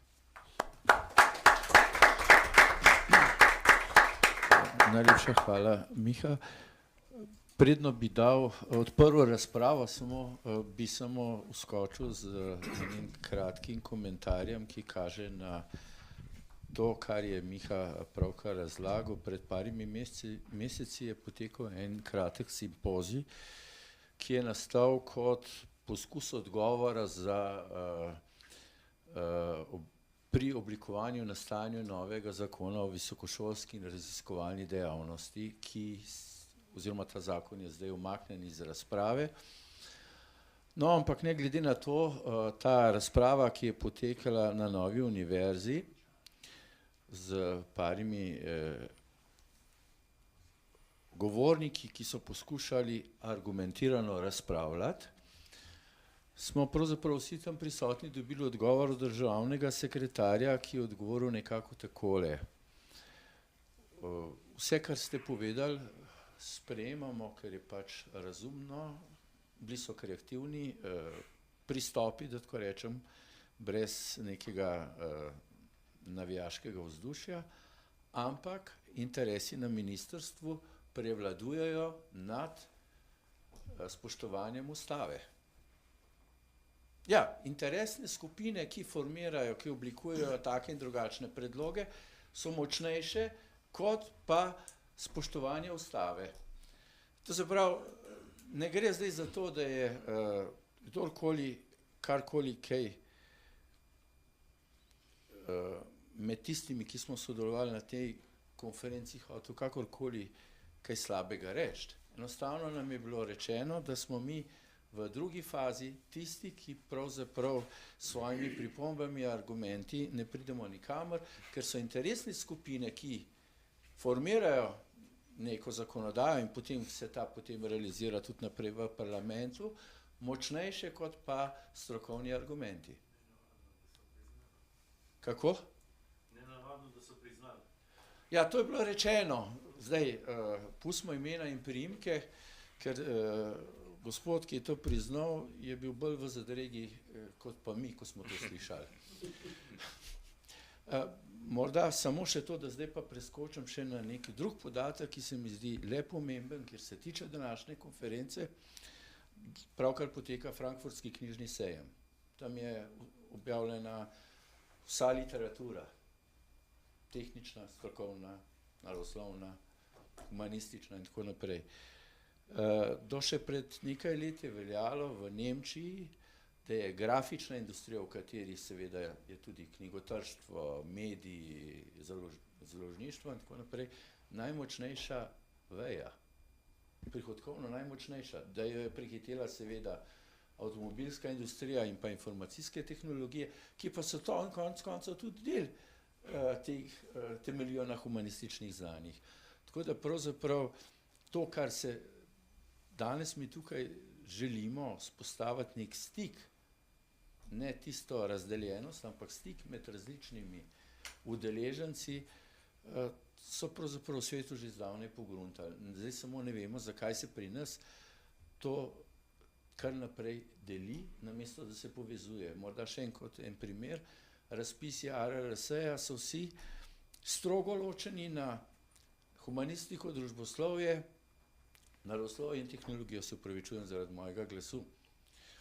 Najlepša hvala, Miha. Predno bi odprl razpravo, bi samo vskočil z enim kratkim komentarjem, ki kaže na to, kar je Miha pravkar razlagal. Pred parimi meseci je potekal en kratek simpozij, ki je nastal kot poskus odgovora pri oblikovanju in nastajanju novega zakona o visokošolski in raziskovalni dejavnosti, oziroma ta zakon je zdaj umaknjen iz razprave. No, ampak ne glede na to, ta razprava, ki je potekala na Novi univerzi z parimi govorniki, ki so poskušali argumentirano razpravljati, smo pravzaprav vsi tam prisotni dobili odgovor od državnega sekretarja, ki je odgovoril nekako takole. Vse, kar ste povedali, sprejemamo, ker je pač razumno, bili so kreativni pristopi, da tako rečem, brez nekega navijaškega vzdušja, ampak interesi na ministrstvu prevladujejo nad spoštovanjem ustave. Ja, interesne skupine, ki formirajo, ki oblikujejo take in drugačne predloge, so močnejše kot pa spoštovanje ustave. To se pravi, ne gre zdaj za to, da je kdorkoli, karkoli kaj med tistimi, ki smo sodelovali na tej konferenci, hotel kakorkoli kaj slabega reči. Enostavno nam je bilo rečeno, da smo mi v drugi fazi tisti, ki pravzaprav s svojimi pripombami, argumenti ne pridemo nikamor, ker so interesne skupine, ki formirajo neko zakonodajo in potem se ta potem realizira tudi naprej v parlamentu, močnejše kot pa strokovni argumenti. Kako? Nenavadno, da so priznali. Ja, to je bilo rečeno. Zdaj, pustimo imena in priimke, ker gospod, ki je to priznal, je bil bolj v zadregi kot pa mi, ko smo to slišali. Morda samo še to, da zdaj pa preskočim še na neki drug podatek, ki se mi zdi le pomemben, ker se tiče današnje konference. Pravkar poteka Frankfurtski knjižni sejem. Tam je objavljena vsa literatura, tehnična, strokovna, naravoslovna, humanistična in tako naprej. Do še pred nekaj let je veljalo v Nemčiji, da je grafična industrija, v kateri seveda je tudi knjigotrštvo, mediji, založništvo in tako naprej, najmočnejša veja, prihodkovno najmočnejša, da jo je prehitela seveda avtomobilska industrija in pa informacijske tehnologije, ki pa so to konec koncev tudi del teh temeljijo na humanističnih znanjih. Tako da pravzaprav to, kar se danes mi tukaj želimo spostaviti nek stik, ne tisto razdeljenost, ampak stik med različnimi udeleženci, so pravzaprav v svetu že zdavnaj pogruntali. Zdaj samo ne vemo, zakaj se pri nas to kar naprej deli, namesto da se povezuje. Morda še en primer, razpisi ARRS-ja so vsi strogo ločeni na humanistiko, družboslovje, naravoslovje in tehnologijo, se opravičujem zaradi mojega glasu.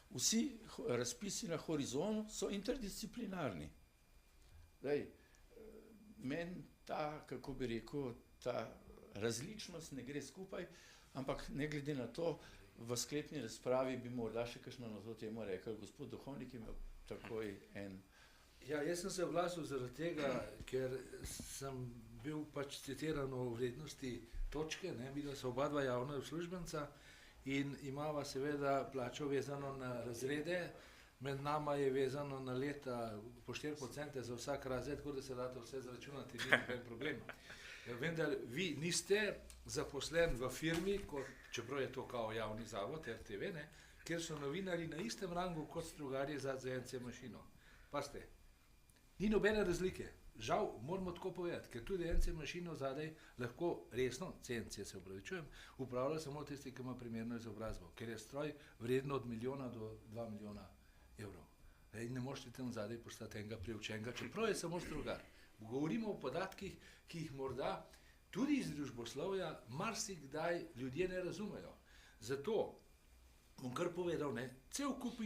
Vsi razpisi na horizonu so interdisciplinarni. Meni ta, kako bi rekel, ta različnost ne gre skupaj, ampak ne glede na to, v sklepni razpravi bi morda še kakšno na to temo rekel. Gospod Duhovnik je imel takoj en. Ja, jaz sem se oglasil zaradi tega, ker sem bil pač citiran o vrednosti točke, videla so oba dva javna uslužbenca in imava seveda plačo vezano na razrede, med nama je vezano na leta po 4% za vsak razred, tako da se date vse zračunati, ni noben problem. Vendar vi niste zaposlen v firmi, čeprav je to kao javni zavod, RTV, kjer so novinari na istem rangu kot strugarji za NC mašino. Pazite, ni nobene razlike. Žal, moramo tako povedati, ker tudi NC mašino zadaj lahko resno, CNC se upravičujem, upravlja samo tisti, ki ima primerno izobrazbo, ker je stroj vredno od 1 milijona do 2 milijona evrov. In ne možete tam zadaj postati enega priučenega, čeprav je samo strugar. Govorimo o podatkih, ki jih morda tudi iz družboslovja marsikdaj ljudje ne razumejo. Zato bom kar povedal, cel kup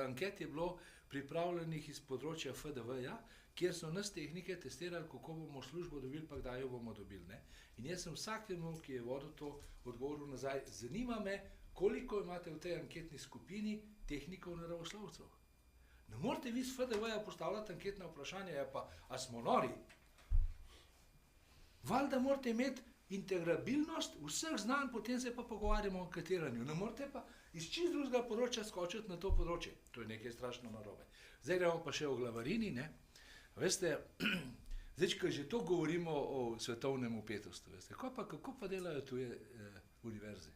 anket je bilo pripravljenih iz področja FDV-ja, kjer so nas tehnike testirali, kako bomo službo dobili, pa kdaj jo bomo dobili. In jaz sem vsakemu, ki je vodil to, odgovoril nazaj, zanima me, koliko imate v tej anketni skupini tehnikov naravoslovcev. Ne morete vi z FDV-ja postavljati anketna vprašanja, a smo nori? Valjda morate imeti integrabilnost vseh znanj, potem se pa pogovarjamo o anketiranju. Ne morete pa iz čist drugega področja skočiti na to področje. To je nekaj strašno narobe. Zdaj gremo pa še o glavarini, Veste, zdaj, ko že to govorimo o svetovnem vpetosti, veste, kako pa delajo tuje univerze?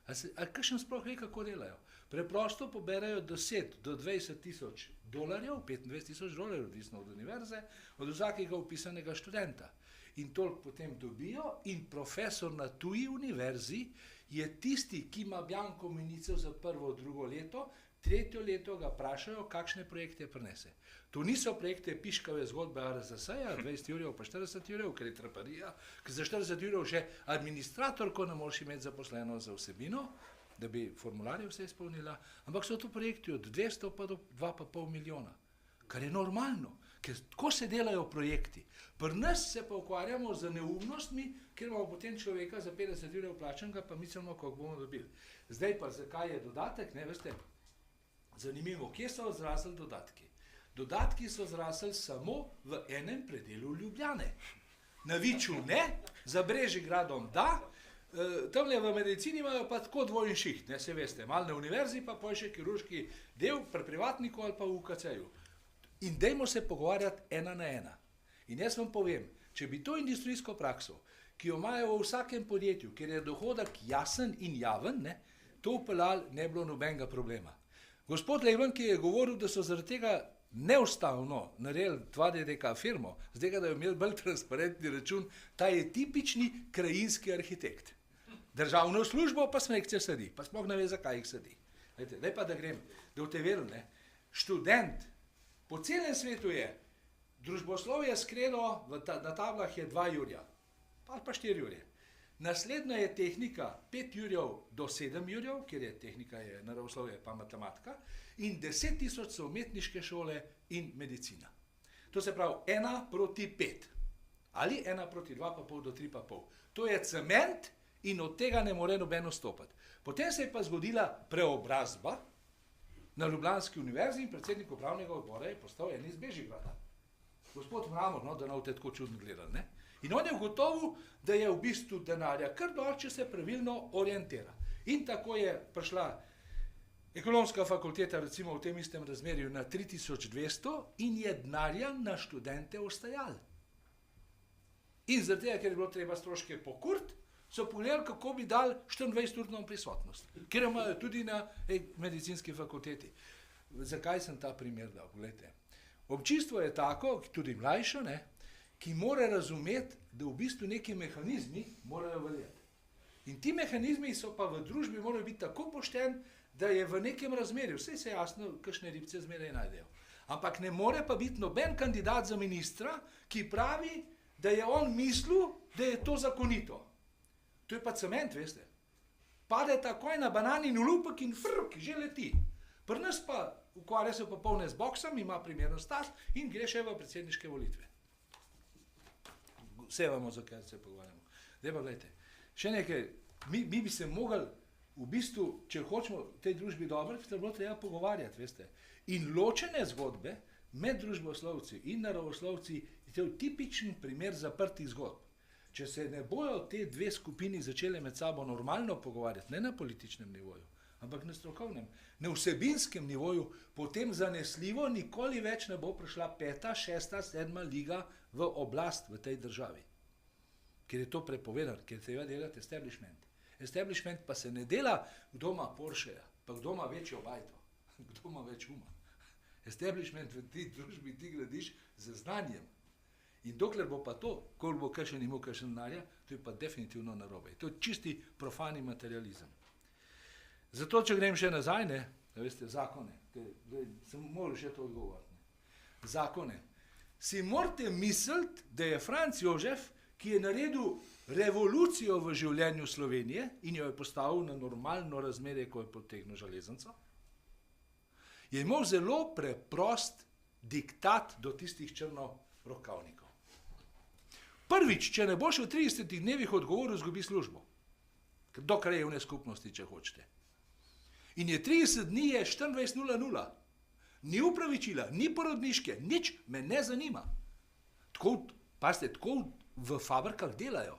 A kakšen sploh ve, kako delajo? Preprosto poberajo 10 do 20 tisoč dolarjev, 25 tisoč dolarjev, odvisno od univerze, od vsakega vpisanega študenta. In toliko potem dobijo in profesor na tuji univerzi je tisti, ki ima bjanko menico za prvo, drugo leto, tretje leto ga vprašajo, kakšne projekte prinese. To niso projekte piškave zgodbe ARSS-ja, 20 jurjev pa 40 jurjev, ker je traparija, ker za 40 jurjev še administratorko ne moraš imeti zaposleno za vsebino, da bi formularje vse izpolnila, ampak so to projekti od 200 pa do 2,5 milijona, kar je normalno, ker tako se delajo projekti. Pri nas se pa ukvarjamo z neumnostmi, ker imamo potem človeka za 50 jurjev plačenega, pa mislimo, kako bomo dobili. Zdaj pa, zakaj je dodatek, veste, zanimivo, kje so zrasli dodatki? Dodatki so zrasli samo v enem predelu Ljubljane. Na Viču ne, za Brežigradom da, tamle v medicini imajo pa tako dvojni šiht, se veste, malo na univerzi, pa poj še kirurški del pri privatniku ali pa v UKC-ju. In dajmo se pogovarjati ena na ena. In jaz vam povem, če bi to industrijsko prakso, ki jo imajo v vsakem podjetju, kjer je dohodek jasen in javen, to upeljali ne bilo nobenega problema. Gospod Leven, ki je govoril, da so zaradi tega neustavno naredili 2DDK firmo, zdaj da je imel bolj transparentni račun, ta je tipični krajinski arhitekt. Državno službo pa smekce sedi, pa sploh ne ve, zakaj jih sedi. Daj pa, da grem, da boste verili, študent po celem svetu je, Družboslovje skredo, na tablah je 2 jurja, ali pa 4 jurje. Naslednja je tehnika 5 jurjev do 7 jurjev, kjer je tehnika je naravoslovje pa matematika, in 10.000 so umetniške šole in medicina. To se pravi 1:5 ali 1:2,5 do 3,5. To je cement in od tega ne more noben odstopati. Potem se je pa zgodila preobrazba na Ljubljanski univerzi in predsednik upravnega odbora je postal en iz Bežigrada. Gospod Mramor, no, da ne boste tako čudno gledali, ne? In on je ugotovil, da je v bistvu denarja kar dovolj, če se pravilno orientira. In tako je prišla ekonomska fakulteta, recimo v tem istem razmerju, na 3200 in je denarja na študente ostajalo. In zaradi tega, ker je bilo treba stroške pokuriti, so pogledali, kako bi dali 24-urno prisotnost, ker imajo tudi na medicinski fakulteti. Zakaj sem ta primer dal? Poglejte. Občinstvo je tako, tudi mlajše, ne, ki mora razumeti, da v bistvu neki mehanizmi morajo veljati. In ti mehanizmi so pa v družbi morajo biti tako pošteni, da je v nekem razmerju, vse se jasno, kakšne ribce zmeraj najdejo. Ampak ne more pa biti noben kandidat za ministra, ki pravi, da je on mislil, da je to zakonito. To je pa cement, veste. Pade takoj na bananin olupek in frk, že leti. Pri nas pa ukvarja se pa polne z boksom, ima primerno stas in gre še v predsedniške volitve. Vse vemo, zakaj se pogovarjamo. Zdaj pa gledajte, še nekaj, mi bi se mogli v bistvu, če hočemo v tej družbi dobro, bi se bilo treba pogovarjati, veste. In ločene zgodbe med družboslovci in naravoslovci je to tipičen primer zaprtih zgodb. Če se ne bojo te dve skupini začele med sabo normalno pogovarjati, ne na političnem nivoju, ampak na strokovnem, na vsebinskem nivoju, potem zanesljivo nikoli več ne bo prišla 5., 6., 7. liga v oblast v tej državi. Ker je to prepovedano, ker treba delati establishment. Establishment pa se ne dela, kdo ima Porscheja, pa kdo ima večjo bajto, kdo ima več uma. Establishment v tej družbi ti gradiš z znanjem. In dokler bo pa to, koliko bo kakšen imel kakšen denarja, to je pa definitivno narobe. To je čisti profani materializem. Zato, če grem še nazaj, ne, veste, zakone, sem moral še to odgovoriti. Zakone. Si morate misliti, da je Franc Jožef, ki je naredil revolucijo v življenju Slovenije in jo je postavil na normalno razmerje, ko je potegnil železnico, je imel zelo preprost diktat do tistih črnorokavnikov. Prvič, če ne boš v 30 dnevih odgovoril, izgubi službo. Do krajevne skupnosti, če hočete. In je 30 dni je 24:00. Ni upravičila, ni porodniške, nič me ne zanima. Tako, pazite, tako v fabrikah delajo.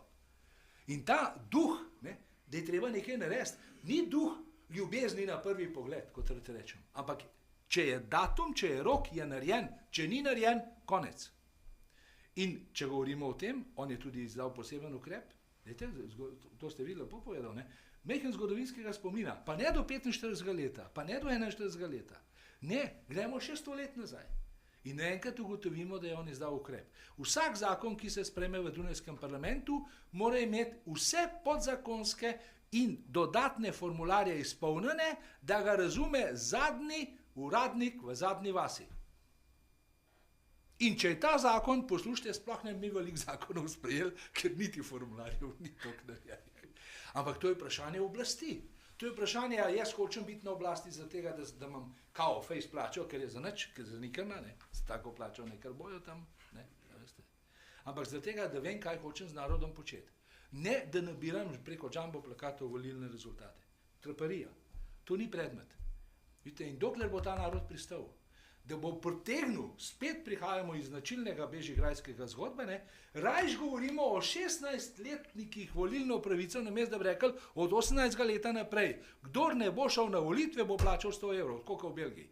In ta duh, ne, da je treba nekaj narediti, ni duh ljubezni na prvi pogled, kot rečem. Ampak če je datum, če je rok, je narejen, če ni narejen, konec. In če govorimo o tem, on je tudi izdal poseben ukrep, dajte, to ste videli, lepo povedal, ne? Mehen zgodovinskega spomina, pa ne do 45 leta, pa ne do 41 leta. Ne, gremo še 100 let nazaj. In naenkrat ugotovimo, da je on izdal ukrep. Vsak zakon, ki se sprejme v Dunajskem parlamentu, mora imeti vse podzakonske in dodatne formularje izpolnjene, da ga razume zadnji uradnik v zadnji vasi. In če je ta zakon, poslušajte, sploh ne bi veliko zakonov sprejeli, ker niti formularjev ni toliko narejenih. Ampak to je vprašanje oblasti. To je vprašanje, a jaz hočem biti na oblasti za tega, da imam kao fejs plačo, ker je za nič, ker za nikrna, ne, s tako plačo nekaj bojo tam, ne, veste. Ampak za tega, da vem, kaj hočem z narodom početi. Ne, da nabiram preko jumbo plakatov volilne rezultate. Traparija. To ni predmet. Vidite, in dokler bo ta narod pristal, da bo pritegnil, spet prihajamo iz značilnega bežigrajskega zgodbe, ne, rajš govorimo o 16-letnikih volilno pravico, namesto da bi rekli od 18 leta naprej. Kdor ne bo šel na volitve, bo plačal 100 evrov, tako kot v Belgiji.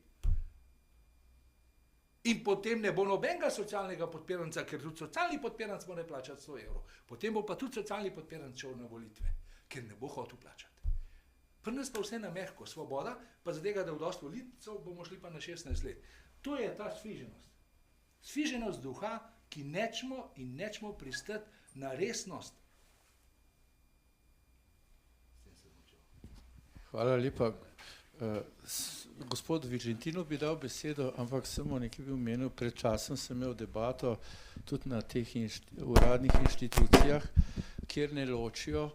In potem ne bo nobenega socialnega podpiranca, ker tudi socialni podpiranc mora plačati 100 evrov. Potem bo pa tudi socialni podpiranc šel na volitve, ker ne bo hotel plačati. Pri nas pa vse na mehko, svoboda, pa za tega, da v dosti volitev bomo šli pa na 16 let. To je ta sfiženost. Sfiženost duha, ki nečemo in nečemo pristati na resnost. Hvala lepa. Gospod Vižentinu bi dal besedo, ampak samo nekaj bi omenil. Pred časom sem imel debato tudi na teh uradnih inštitucijah, kjer ne ločijo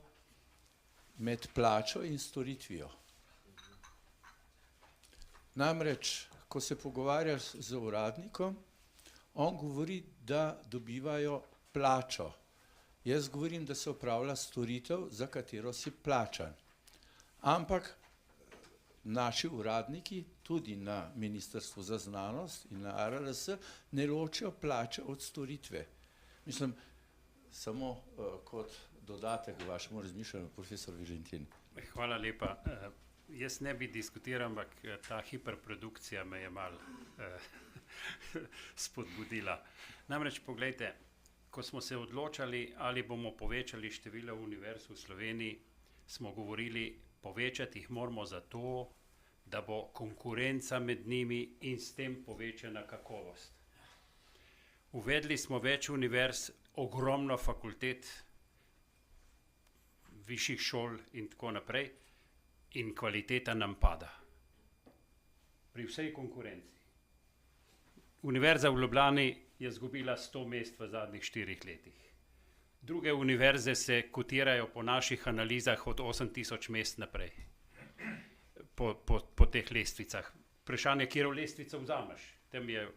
med plačo in storitvijo. Namreč, ko se pogovarjaš z uradnikom, on govori, da dobivajo plačo. Jaz govorim, da se opravlja storitev, za katero si plačan. Ampak naši uradniki, tudi na Ministrstvu za znanost in na ARRS, ne ločijo plače od storitve. Mislim, samo kot dodatek k vašemu razmišljanju, profesor Vižentin. Hvala lepa. Jaz ne bi diskutiral, ampak ta hiperprodukcija me je malo spodbudila. Namreč poglejte, ko smo se odločali, ali bomo povečali število univerz v Sloveniji, smo govorili, povečati jih moramo zato, da bo konkurenca med njimi in s tem povečana kakovost. Uvedli smo več univerz, ogromno fakultet, višjih šol in tako naprej, in kvaliteta nam pada. Pri vsej konkurenci. Univerza v Ljubljani je izgubila 100 mest v zadnjih 4 letih. Druge univerze se kotirajo po naših analizah od 8000 mest naprej. Po teh lestvicah. Vprašanje, katero lestvico vzameš. Tam je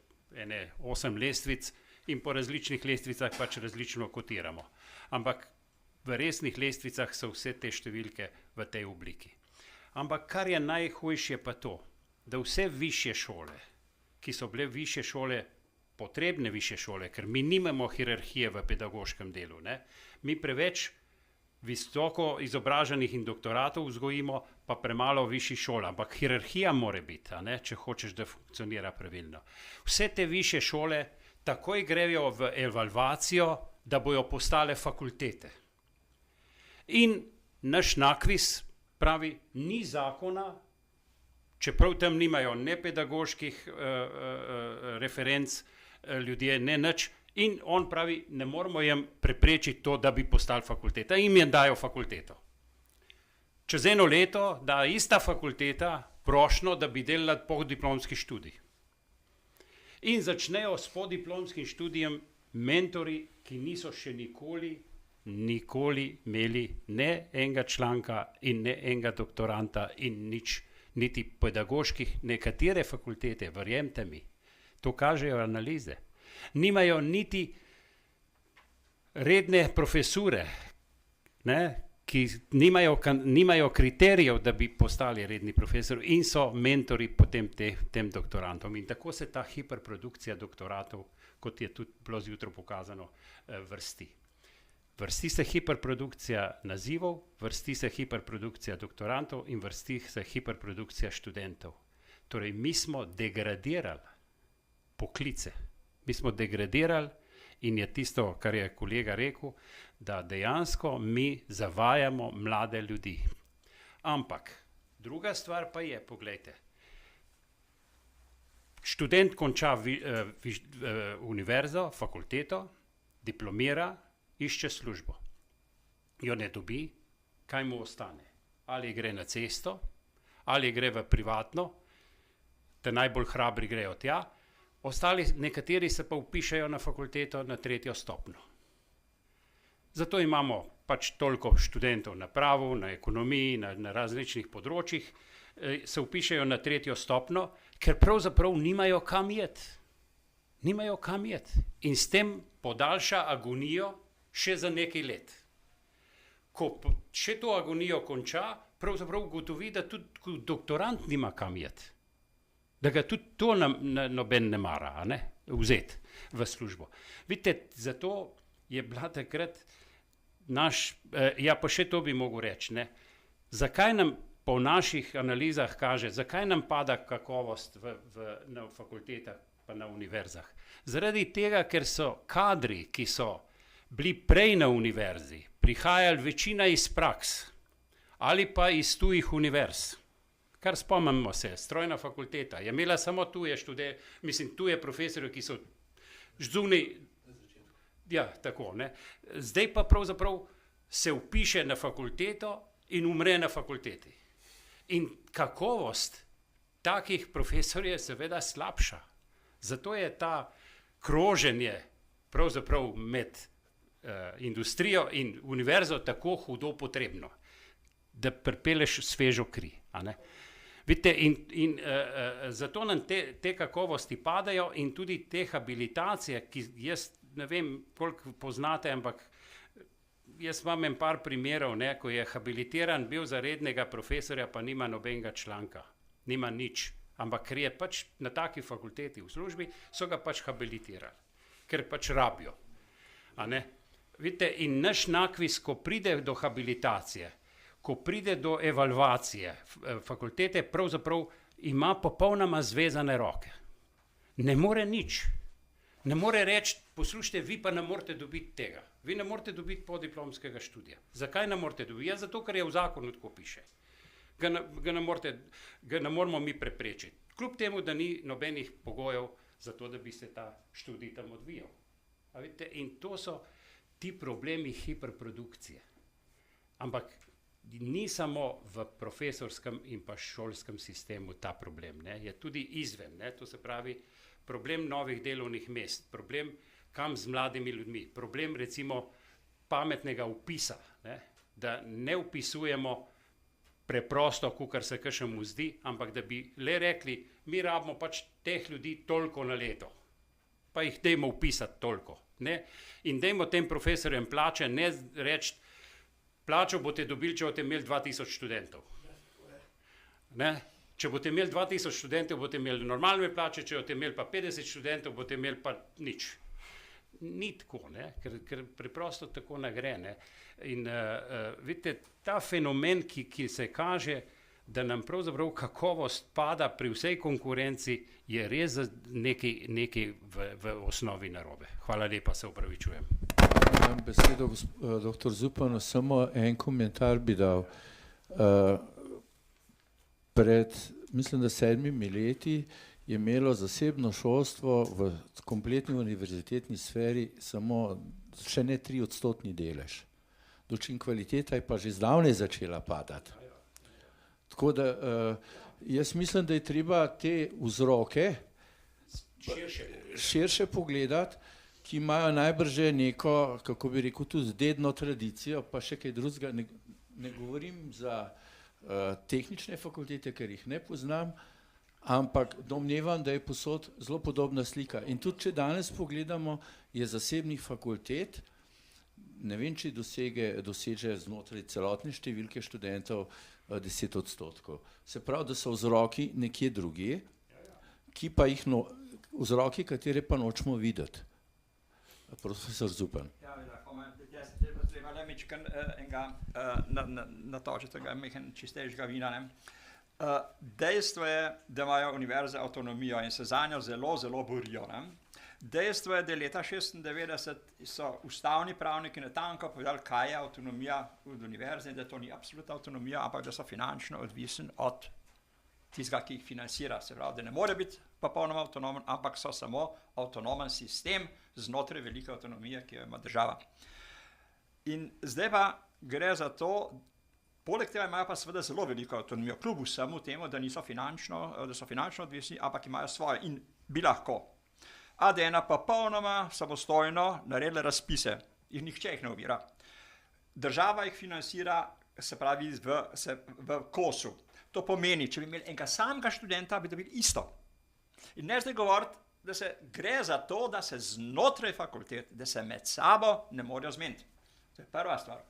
8 lestvic in po različnih lestvicah pač različno kotiramo. Ampak v resnih lestvicah so vse te številke v tej obliki. Ampak kar je najhujše pa to, da vse višje šole, ki so bile višje šole, potrebne višje šole, ker mi nimamo hierarhije v pedagoškem delu, ne? Mi preveč visoko izobraženih in doktoratov vzgojimo, pa premalo višjih šol, ampak hierarhija mora biti, ne? Če hočeš, da funkcionira pravilno. Vse te višje šole takoj grejo v evalvacijo, da bojo postale fakultete. In naš NAKVIS pravi, ni zakona, čeprav tam nimajo ne pedagoških referenc ljudje, ne nič, in on pravi, ne moramo jim preprečiti to, da bi postali fakulteta, in jim dajo fakulteto. Čez 1 leto da ista fakulteta prošnjo, da bi delala podiplomski študij. In začnejo s podiplomskim študijem mentori, ki niso še nikoli imeli ne enega članka in ne enega doktoranta in nič, niti pedagoških, nekatere fakultete, verjemite mi, to kažejo analize, nimajo niti redne profesure, ne, ki nimajo kriterijev, da bi postali redni profesor in so mentori potem tem doktorantom. In tako se ta hiperprodukcija doktoratov, kot je tudi bilo zjutraj pokazano, vrsti. Vrsti se hiperprodukcija nazivov, vrsti se hiperprodukcija doktorantov in vrsti se hiperprodukcija študentov. Torej, mi smo degradirali poklice. Mi smo degradirali in je tisto, kar je kolega rekel, da dejansko mi zavajamo mlade ljudi. Ampak, druga stvar pa je, poglejte, študent konča univerzo, fakulteto, diplomira, išče službo. Jo ne dobi, kaj mu ostane? Ali gre na cesto, ali gre v privatno, te najbolj hrabri grejo tja, ostali nekateri se pa vpišejo na fakulteto na 3. stopnjo. Zato imamo pač toliko študentov na pravu, na ekonomiji, na različnih področjih, se vpišejo na 3. stopnjo, ker pravzaprav nimajo kam iti. Nimajo kam iti. In s tem podaljša agonijo še za nekaj let. Ko še to agonijo konča, pravzaprav ugotovi, da tudi doktorant nima kam iti. Da ga tudi to noben ne mara, ne? Vzeti v službo. Vidite, zato je bila takrat ja, pa še to bi mogel reči, ne? Zakaj nam po naših analizah kaže, zakaj nam pada kakovost na fakultetah pa na univerzah? Zaradi tega, ker so kadri, ki so bili prej na univerzi, prihajali večina iz praks ali pa iz tujih univerz. Kar spomnimo se, strojna fakulteta je imela samo tuje tuje profesorje, ki so zunaj. Ja, tako, ne. Zdaj pa pravzaprav se vpiše na fakulteto in umre na fakulteti. In kakovost takih profesorjev je seveda slabša. Zato je ta kroženje pravzaprav med industrijo in univerzo tako hudo potrebno, da pripeleš svežo kri. A ne? Vidite, zato nam te kakovosti padajo in tudi te habilitacije, ki jaz ne vem, koliko poznate, ampak jaz imam en par primerov, ne, ko je habilitiran bil za rednega profesorja, pa nima nobenega članka, nima nič, ampak ker je pač na taki fakulteti v službi, so ga pač habilitirali, ker pač rabijo. A ne? Vidite, in naš NAKVIS, ko pride do habilitacije, ko pride do evalvacije fakultete, pravzaprav ima popolnoma zvezane roke. Ne more nič. Ne more reči, poslušajte, vi pa ne morete dobiti tega. Vi ne morete dobiti podiplomskega študija. Zakaj ne morete dobiti? Ja, zato, ker je v zakonu tako piše. Ga ne moramo mi preprečiti. Kljub temu, da ni nobenih pogojev za to, da bi se ta študij tam odvijal. A vidite, in to so ti problemi hiperprodukcije. Ampak ni samo v profesorskem in pa šolskem sistemu ta problem, ne? Je tudi izven, ne? To se pravi problem novih delovnih mest, problem kam z mladimi ljudmi, problem recimo pametnega vpisa, ne? Da ne vpisujemo preprosto, kakor se kakšemu zdi, ampak da bi le rekli, mi rabimo pač teh ljudi toliko na leto, pa jih dajmo vpisati toliko, ne? In dajmo tem profesorjem plače, ne reči, plačo boste dobili, če boste imeli 2000 študentov. Ne? Če boste imeli 2000 študentov, boste imeli normalne plače, če boste imeli pa 50 študentov, boste imeli pa nič. Ni tako, ne? Ker preprosto tako ne gre. Ne? In vidite, ta fenomen, ki se kaže, da nam pravzaprav kakovost pada pri vsej konkurenci, je res nekaj v osnovi narobe. Hvala lepa, se opravičujem. Imam besedo, dr. Zupan, samo en komentar bi dal. Pred, mislim, da 7 leti je imelo zasebno šolstvo v kompletni univerzitetni sferi samo še ne 3% delež. Dočim kvaliteta je pa že zdavnaj začela padati. Tako da jaz mislim, da je treba te vzroke širše pogledati, ki imajo najbrž že neko, kako bi rekel, tudi dedno tradicijo, pa še kaj drugega. Ne govorim za tehnične fakultete, ker jih ne poznam, ampak domnevam, da je posod zelo podobna slika. In tudi, če danes pogledamo, je zasebnih fakultet, ne vem, če doseže znotraj celotne številke študentov 10%. Se pravi, da so vzroki nekje drugje, ki pa jih vzroki, katere pa nočemo videti. Profesor Zupan. Ja, jaz treba le mečkan enega natočitega mehen čistejšega vina. Dejstvo je, da imajo univerze avtonomijo in se za njo zelo, zelo borijo. Dejstvo je, da leta 1996 so ustavni pravniki natanko povedali, kaj je avtonomija od univerze in da to ni absolutna avtonomija, ampak da so finančno odvisen od tistega, ki jih financira. Se pravi, da ne more biti popolnoma avtonomen, ampak so samo avtonomen sistem znotraj velike avtonomije, ki jo ima država. In zdaj pa gre za to, poleg tega imajo pa seveda zelo veliko avtonomijo, kljub vsemu temu, da so finančno odvisni, ampak imajo svoje in bi lahko. ADN pa popolnoma samostojno naredila razpise, nihče jih ne ovira. Država jih financira, se pravi v kosu. To pomeni, če bi imeli enega samega študenta, bi dobili isto. In ne zdaj govoriti, da se gre za to, da se znotraj fakultet, da se med sabo ne morejo zmeniti. To je prva stvar.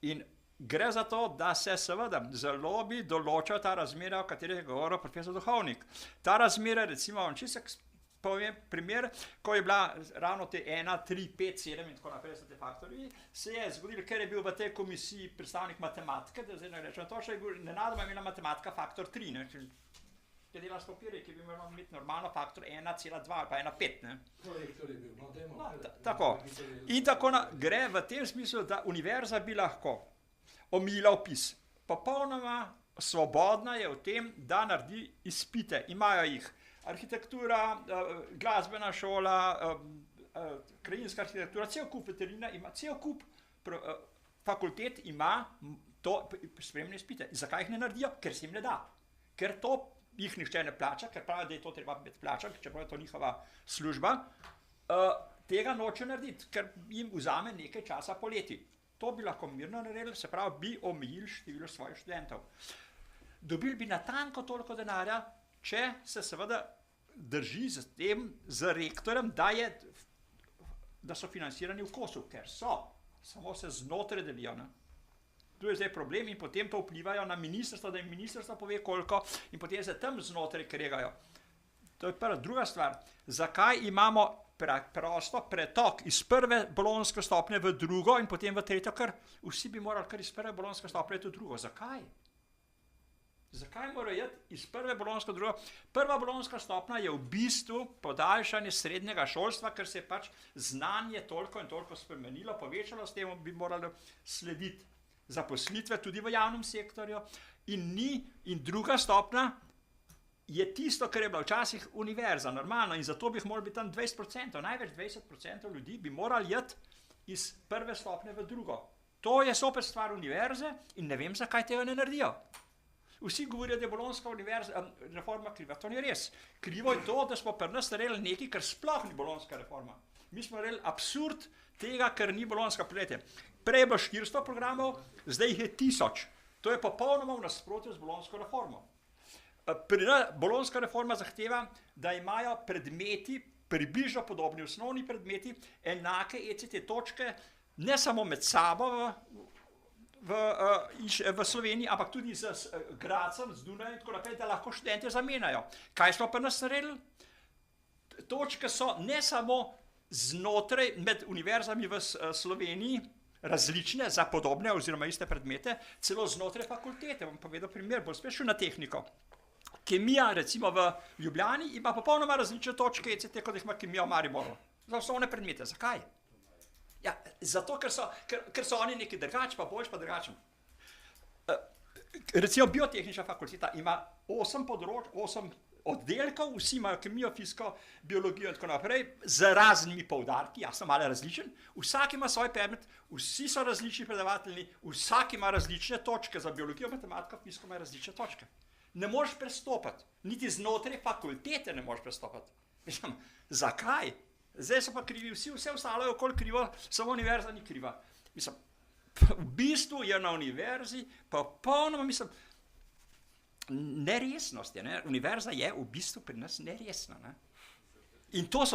In gre za to, da se seveda zelo bi določajo ta razmera, o katerih je govoril profesor Duhovnik. Ta razmera, recimo, čisto povem primer, ko je bila ravno te 1, 3, 5, 7 in tako naprej, so te faktorji, se je zgodilo, ker je bil v tej komisiji predstavnik matematike, da zdaj ne rečem to, še je nenadoma imela matematika faktor 3, ne? Če delaš papirje, ki bi moral imeti normalno faktor 1,2 ali pa 1,5, ne? Tako. In tako gre v tem smislu, da univerza bi lahko omejila vpis. Popolnoma svobodna je v tem, da naredi izpite. Imajo jih arhitektura, glasbena šola, krajinska arhitektura, cel kup veterina ima, cel kup fakultet ima to spremne izpite. Zakaj jih ne naredijo? Ker se jim ne da. Ker to jih nihče ne plača, ker pravijo, da je to treba biti plačan, čeprav je to njihova služba, tega noče narediti, ker jim vzame nekaj časa poleti. To bi lahko mirno naredili, se pravi, bi omejili število svojih študentov. Dobili bi natanko toliko denarja, če se seveda drži z rektorjem, da so financirani v kosu, ker so, samo se znotraj delijo. Ne? Tu je zdaj problem in potem to vplivajo na ministrstvo, da jim ministrstvo pove koliko in potem se tam znotraj kregajo. To je prva. Druga stvar, zakaj imamo prosto pretok iz prve bolonjske stopnje v drugo in potem v tretjo, ker vsi bi morali kar iz prve bolonjske stopnje v drugo. Zakaj? Zakaj morajo iti iz prve bolonjske v drugo? Prva bolonjska stopnja je v bistvu podaljšanje srednjega šolstva, ker se je pač znanje toliko in toliko spremenilo, povečalo, s tem bi morali slediti zaposlitve tudi v javnem sektorju in druga stopnja je tisto, kar je bila včasih univerza, normalno, in zato bi morali biti tam 20%, največ 20% ljudi bi morali iti iz prve stopnje v drugo. To je super stvar univerze in ne vem, zakaj tega ne naredijo. Vsi govorijo, da je bolonjska reforma kriva. To ni res. Krivo je to, da smo pri nas naredili nekaj, kar sploh ni bolonjska reforma. Mi smo naredili absurd tega, ker ni bolonjska poletje. Prej je bilo 400 programov, zdaj jih je 1000. To je popolnoma v nasprotju z bolonjsko reformo. Bolonjska reforma zahteva, da imajo predmeti, približno podobni osnovni predmeti, enake ECT točke, ne samo med sabo v Sloveniji, ampak tudi z Gradcem, z Dunajem in tako naprej, da lahko študente zamenjajo. Kaj smo pa nas naredili? Točke so ne samo znotraj med univerzami v Sloveniji različne za podobne oziroma iste predmete, celo znotraj fakultete. Bom povedal primer, bom spet šel na tehniko. Kemija, recimo v Ljubljani, ima popolnoma različne točke ECT, kot jih ima kemija v Mariboru. Za osnovne predmete. Zakaj? Ja, zato, ker so oni neki drugačni, pa boljši, pa drugačni. Recimo biotehnična fakulteta ima 8 oddelkov, vsi imajo kemijo, fiziko, biologijo in tako naprej, z raznimi poudarki, jasno, malo različen, vsak ima svoj predmet, vsi so različni predavatelji, vsak ima različne točke, za biologijo, matematiko, fiziko ima različne točke. Ne moreš prestopati, niti znotraj fakultete ne moreš prestopati. Mislim, zakaj? Zdaj so pa krivi vsi, vse ostalo je okoli krivo, samo univerza ni kriva. Mislim, v bistvu je na univerzi popolnoma, mislim, neresnost je, ne? Univerza je v bistvu pri nas neresna, ne? In to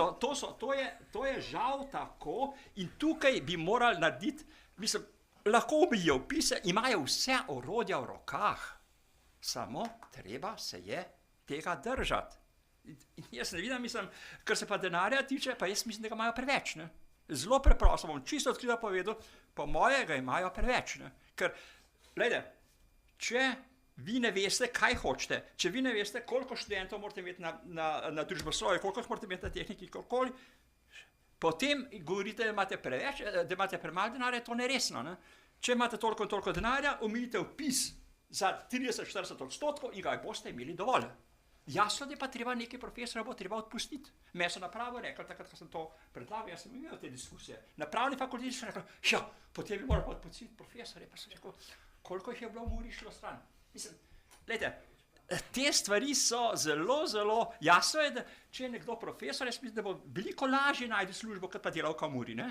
je žal tako in tukaj bi morali narediti, mislim, lahko omejijo vpise, imajo vse orodja v rokah, samo treba se je tega držati. In jaz ne vidim, mislim, kar se pa denarja tiče, pa jaz mislim, da ga imajo preveč, ne? Zelo preprosto, bom čisto odkrito povedal, po moje ga imajo preveč, ne? Ker, glejte, če vi ne veste, kaj hočete, če vi ne veste, koliko študentov morate imeti na družboslovju, koliko jih morate imeti na tehniki, kolikoli, potem govorite, da imate premalo denarja, to neresno, ne? Če imate toliko in toliko denarja, omejite vpis za 30-40% in ga boste imeli dovolj. Jasno, da je pa treba nekaj profesorja bo treba odpustiti. Me so na pravo rekli, takrat, ko sem to predlagal, jaz sem imel te diskusije. Na pravni fakulteti so rekli, ja, potem bi moral odpustiti profesorje, pa sem rekel, koliko jih je bilo v Muri šlo stran. Mislim, gledajte, te stvari so zelo, zelo, jasno je, da če je nekdo profesor, jaz mislim, da bo veliko lažje najti službo, kot pa delavka v Muri, ne?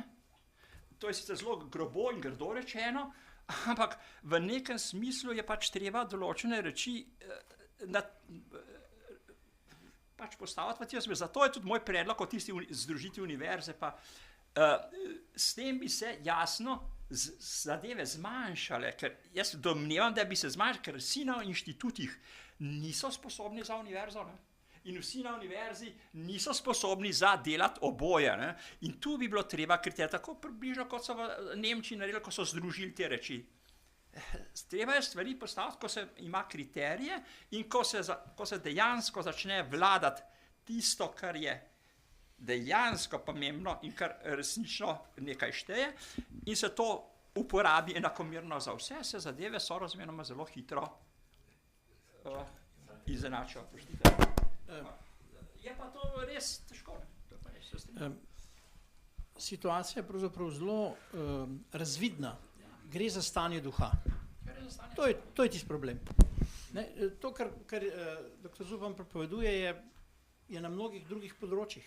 To je sicer zelo grobo in grdo rečeno, ampak v nekem smislu je pač treba določene reči pač postaviti v tjezbe. Zato je tudi moj predlog o tisti združitvi univerze, pa s tem bi se jasno zadeve zmanjšale, ker jaz domnevam, da bi se zmanjšale, ker vsi na inštitutih niso sposobni za univerzo, ne? In vsi na univerzi niso sposobni za delati oboje, ne? In tu bi bilo treba kriterije, tako približno, kot so v Nemčiji naredili, ko so združili te reči. Treba je stvari postaviti, ko se ima kriterije in ko se dejansko začne vladati tisto, kar je dejansko pomembno in kar resnično nekaj šteje in se to uporabi enakomerno za vse, se zadeve sorazmerno zelo hitro izenačijo. Je pa to res težko. Situacija je pravzaprav zelo razvidna. Gre za stanje duha. To je tisti problem. Ne, to, kar dr. Zupan prepoveduje, je na mnogih drugih področjih.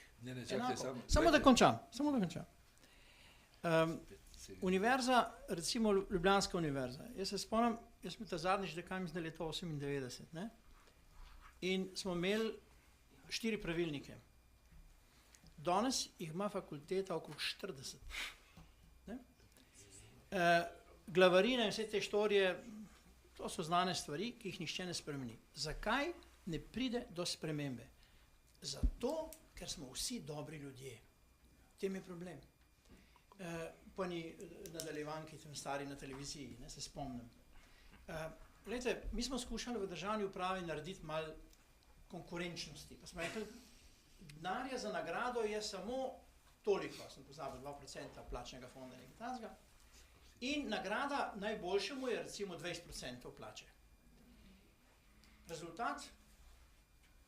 Samo da končam. Univerza, recimo Ljubljanska univerza. Jaz se spomnim, jaz sem ta zadnjič dekan iz leta 98, ne? In smo imeli 4 pravilnike. Danes jih ima fakulteta okrog 40. Ne? Glavarina in vse te štorije, to so znane stvari, ki jih nihče ne spremeni. Zakaj ne pride do spremembe? Zato, ker smo vsi dobri ljudje. V tem je problem. Po eni nadaljevanki, tam stari na televiziji, ne, se spomnim. Glejte, mi smo skušali v državni upravi narediti malo konkurenčnosti. Pa smo rekli, denarja za nagrado je samo toliko, sem pozabil, 2% plačnega fonda nekaj takega. In nagrada najboljšemu je recimo 20% plače. Rezultat?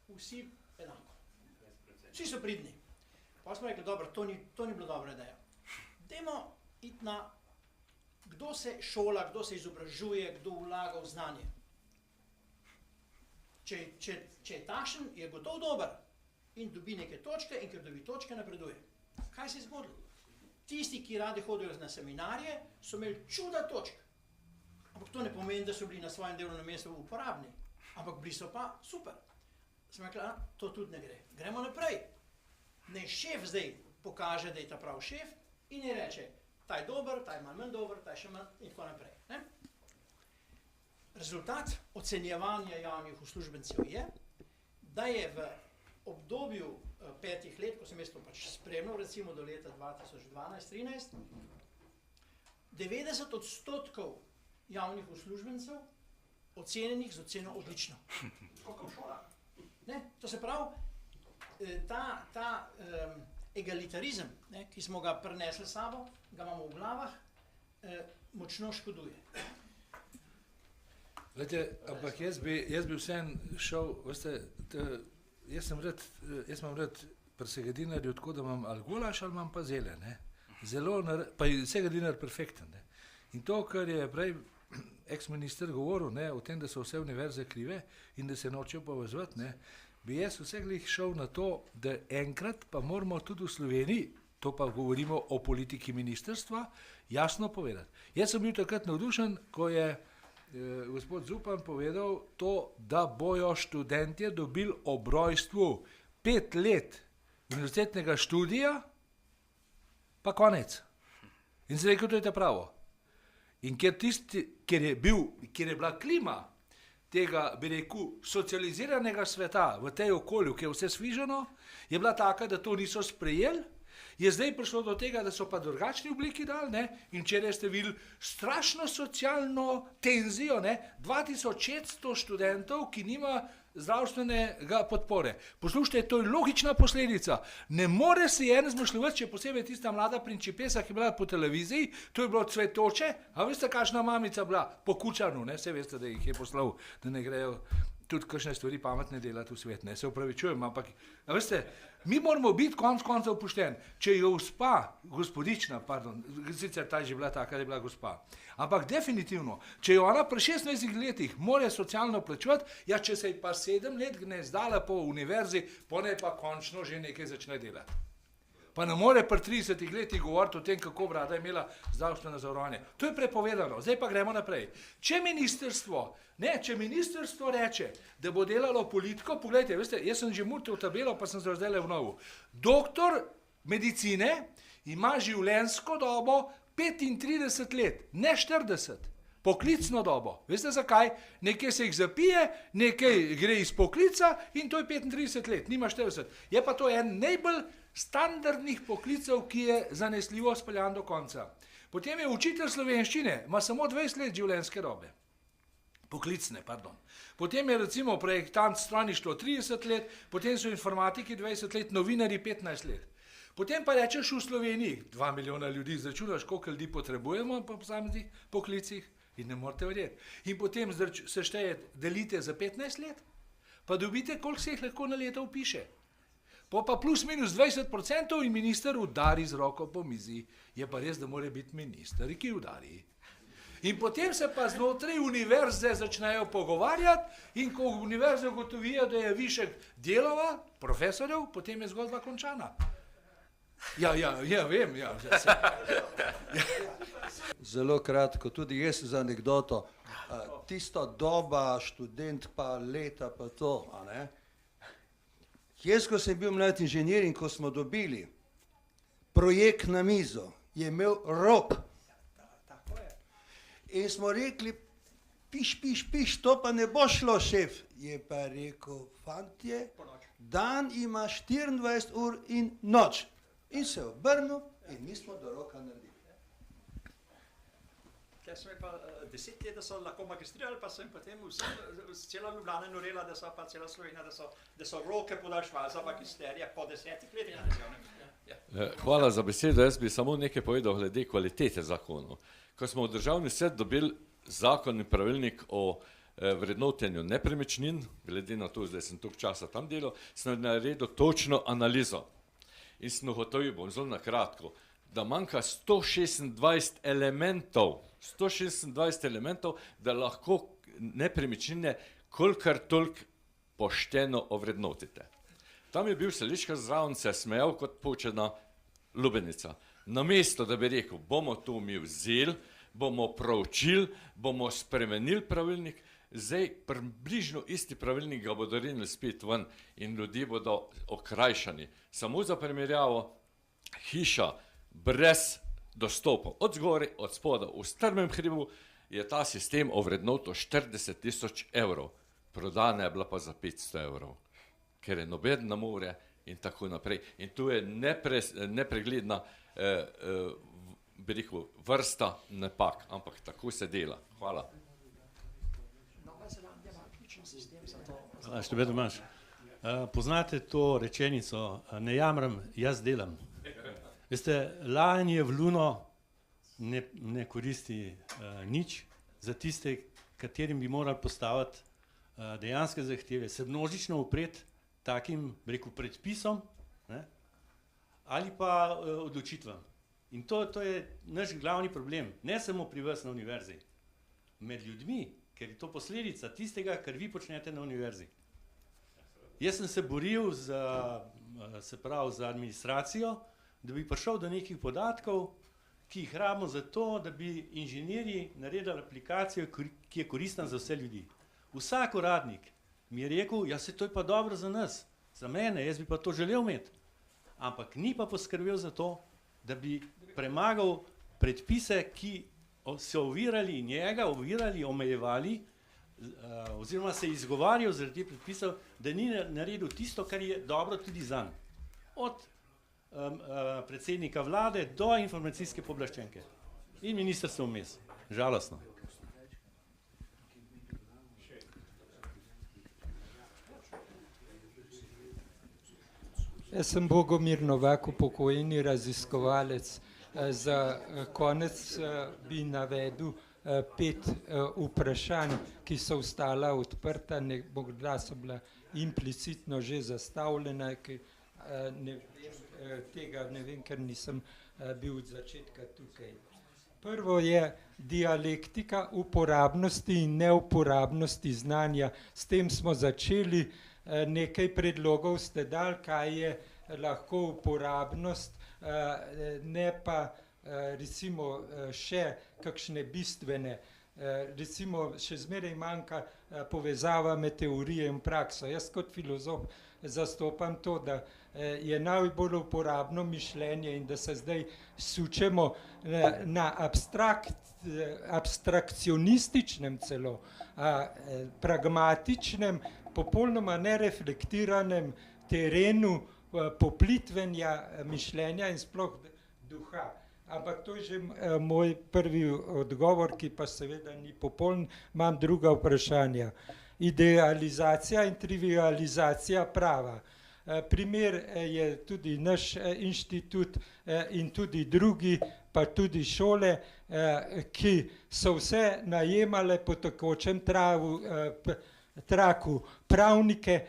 Vsi enako. Vsi so pridni. Pa smo rekli, dobro, to ni bilo dobra ideja. Dajmo iti na, kdo se šola, kdo se izobražuje, kdo vlaga v znanje. Če je takšen, je gotov dober in dobi neke točke in ker dobi točke, napreduje. Kaj se je zgodilo? Tisti, ki radi hodijo na seminarje, so imeli čuda točk. Ampak to ne pomeni, da so bili na svojem delovnem mestu uporabni. Ampak bili so pa super. Sem rekla, to tudi ne gre. Gremo naprej. Ne šef zdaj pokaže, da je ta prav šef in ne reče, ta je dober, ta je manj dober, ta je še manj in tako naprej. Ne? Rezultat ocenjevanja javnih uslužbencev je, da je v obdobju 5 let, ko sem jaz to pač spremljal, recimo do leta 2012-2013, 90% javnih uslužbencev ocenjenih z oceno odlično. Kako v šolah? Ne? To se pravi, ta egalitarizem, ne, ki smo ga prinesli s sabo, ga imamo v glavah, močno škoduje. Glede, ampak jaz bi vseeno šel, veste, jaz imam rad pri Segadinarju tako, da imam ali gulaš ali imam pa zele, ne. Zelo, pa je Segadinar perfekten, ne. In to, kar je prej ex-minister govoril, ne, o tem, da so vse univerze krive in da se nočejo povezovati, ne, bi jaz vseglih šel na to, da enkrat pa moramo tudi v Sloveniji, to pa govorimo o politiki ministrstva, jasno povedati. Jaz sem bil takrat navdušen, ko je gospod Zupan povedal to, da bojo študentje dobili ob rojstvu 5 let univerzitetnega študija, pa konec. In se rekel, to je ta pravo. In ker je bila klima tega, bi rekel, socializiranega sveta v tej okolju, ki je vse sviženo, je bila taka, da to niso sprejeli, je zdaj prišlo do tega, da so pa drugačni obliki dali, ne, in včeraj ste videli strašno socialno tenzijo, ne, 2600 študentov, ki nima zdravstvenega podpore. Poslušajte, to je logična posledica. Ne more si en izmišljati, če posebej tista mlada principesa, ki je bila po televiziji, to je bilo cvetoče, a veste, kakšna mamica bila po Kučanu, ne, vse veste, da jih je poslal, da ne grejo tudi kakšne stvari pametne delati v svet, ne, se upravičujem, ampak, a veste, mi moramo biti konec koncev pošteni. Če je gospa, gospodična, pardon, sicer ta je že bila taka, da je bila gospa, ampak definitivno, če je ona pri 16 letih more socialno plačevati, ja, če se je pa 7 let ne zdala po univerzi, ponaj pa končno že nekaj začne delati. Pa ne more pri 30 letih govoriti o tem, kako brada je imela zdravstveno zavarovanje. To je prepovedano. Zdaj pa gremo naprej. Če ministrstvo reče, da bo delalo politiko, pogledajte, veste, jaz sem že murtil tabelo, pa sem se zdaj le vnovil. Doktor medicine ima življenjsko dobo 35 let, ne 40. Poklicno dobo. Veste zakaj? Nekaj se jih zapije, nekaj gre iz poklica in to je 35 let, nima 40. Je pa to en najbolj standardnih poklicev, ki je zanesljivo speljan do konca. Potem je učitelj slovenščine, ima samo 20 let življenjske dobe. Poklicne, pardon. Potem je recimo projektant strojništvo 30 let, potem so informatiki 20 let, novinarji 15 let. Potem pa rečeš v Sloveniji, 2 milijona ljudi, izračunaš, koliko ljudi potrebujemo po posameznih poklicih in ne morete verjeti. In potem seštejete, delite za 15 let, pa dobite, koliko se jih lahko na leto vpiše. Pa plus minus 20% in minister udari z roko po mizi. Je pa res, da mora biti minister, ki udari. In potem se pa znotraj univerze začnejo pogovarjati in ko univerze ugotovijo, da je višek delova, profesorjev, potem je zgodba končana. Ja, vem, ja. Zelo kratko, tudi jaz za anekdoto. Tista doba, študent pa leta pa to, a ne? Jaz, ko sem bil mlad inženir in ko smo dobili projekt na mizo, je imel rok. In smo rekli, piš, to pa ne bo šlo, šef. Je pa rekel, fantje, dan ima 24 ur in noč. In se obrnil in mi smo do roka naredili. Ker smo pa 10 let, da so lahko magistrirali, pa sem potem cela Ljubljana norela, da so pa cela Slovenija, da so roke podaljšvali za magisterije po 10 letih. Hvala za besedo. Jaz bi samo nekaj povedal glede kvalitete zakonov. Ko smo v državni svet dobili zakon in pravilnik o vrednotenju nepremičnin, glede na to, da sem toliko časa tam delal, sem naredil točno analizo. In sem ugotovil, bom zelo na kratko, da manjka 126 elementov, da lahko nepremičnine kolikor toliko pošteno ovrednotite. Tam je bil Seliškar zraven, se smejal kot poučena lubenica. Namesto, da bi rekel, bomo to mi vzeli, bomo proučili, bomo spremenili pravilnik, zdaj približno isti pravilnik ga bodo rinili spet ven in ljudje bodo okrajšani. Samo za primerjavo, hiša brez dostopov od zgoraj, od spoda, v strmem hribu je ta sistem ovrednotil 40 000 evrov. Prodana je bila pa za 500 evrov, ker je noben na more in tako naprej. In tu je nepregledna bi rekel, vrsta napak, ampak tako se dela. Hvala. Poznate to rečenico, ne jamram, jaz delam. Veste, lajanje v luno ne koristi nič za tiste, katerim bi morali postaviti dejanske zahteve, se množično upreti takim, rekel, predpisom, ne, ali pa odločitvam. In to je naš glavni problem, ne samo pri vas na univerzi, med ljudmi, ker je to posledica tistega, kar vi počnete na univerzi. Jaz sem se boril za administracijo, da bi prišel do nekih podatkov, ki jih rabimo za to, da bi inženirji naredili aplikacijo, ki je koristna za vse ljudi. Vsak uradnik mi je rekel, ja, se to je pa dobro za nas, za mene, jaz bi pa to želel imeti. Ampak ni pa poskrbel za to, da bi premagal predpise, ki so ovirali njega, omejevali, oziroma se izgovarjal zaradi predpisov, da ni naredil tisto, kar je dobro tudi zanj. Od predsednika vlade do informacijske pooblaščenke in ministrstvo vmes. Žalostno. Jaz sem Bogomir Novak, upokojeni raziskovalec. Za konec bi navedel 5 vprašanj, ki so ostala odprta, morda so bila implicitno že zastavljena, tega ne vem, ker nisem bil od začetka tukaj. Prvo je dialektika uporabnosti in neuporabnosti znanja. S tem smo začeli, nekaj predlogov ste dali, kaj je lahko uporabnost, ne pa recimo še kakšne bistvene. Recimo še zmeraj manjka povezava med teorijo in prakso. Jaz kot filozof zastopam to, da je najbolj uporabno mišljenje in da se zdaj sučemo na abstrakcionističnem celo, pragmatičnem, popolnoma nereflektiranem terenu poplitvenja mišljenja in sploh duha. Ampak to je že moj prvi odgovor, ki pa seveda ni popoln, imam druga vprašanja. Idealizacija in trivializacija prava. Primer je tudi naš inštitut in tudi drugi, pa tudi šole, ki so vse najemale po tekočem traku pravnike,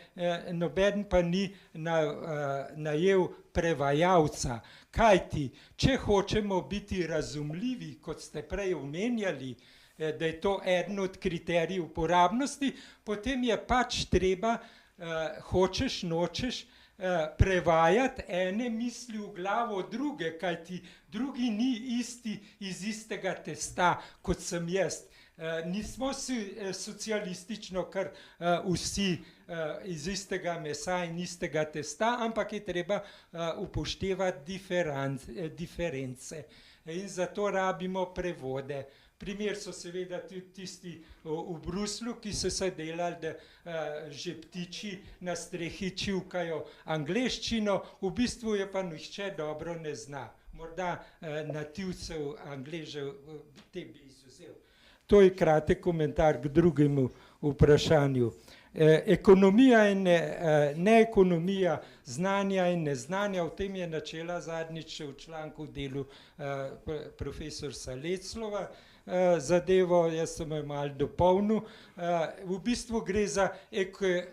noben pa ni najel prevajalca. Kajti, če hočemo biti razumljivi, kot ste prej omenjali, da je to eden od kriterijev uporabnosti, potem je pač treba, hočeš, nočeš, prevajati ene misli v glavo druge, kajti drugi ni isti iz istega testa, kot sem jaz. Nismo socialistično, kar vsi iz istega mesa in istega testa, ampak je treba upoštevati diference. In zato rabimo prevode. Primer so seveda tudi tisti v Bruslju, ki so se delali, da že ptiči na strehi čivkajo angleščino, v bistvu je pa nihče dobro ne zna. Morda nativcev Angležev te bi izvzel. To je kratek komentar k drugemu vprašanju. Ekonomija in neekonomija, znanja in neznanja, o tem je načela zadnjič v članku v delu profesor Saleclova zadevo, jaz sem jo malo dopolnil. V bistvu gre za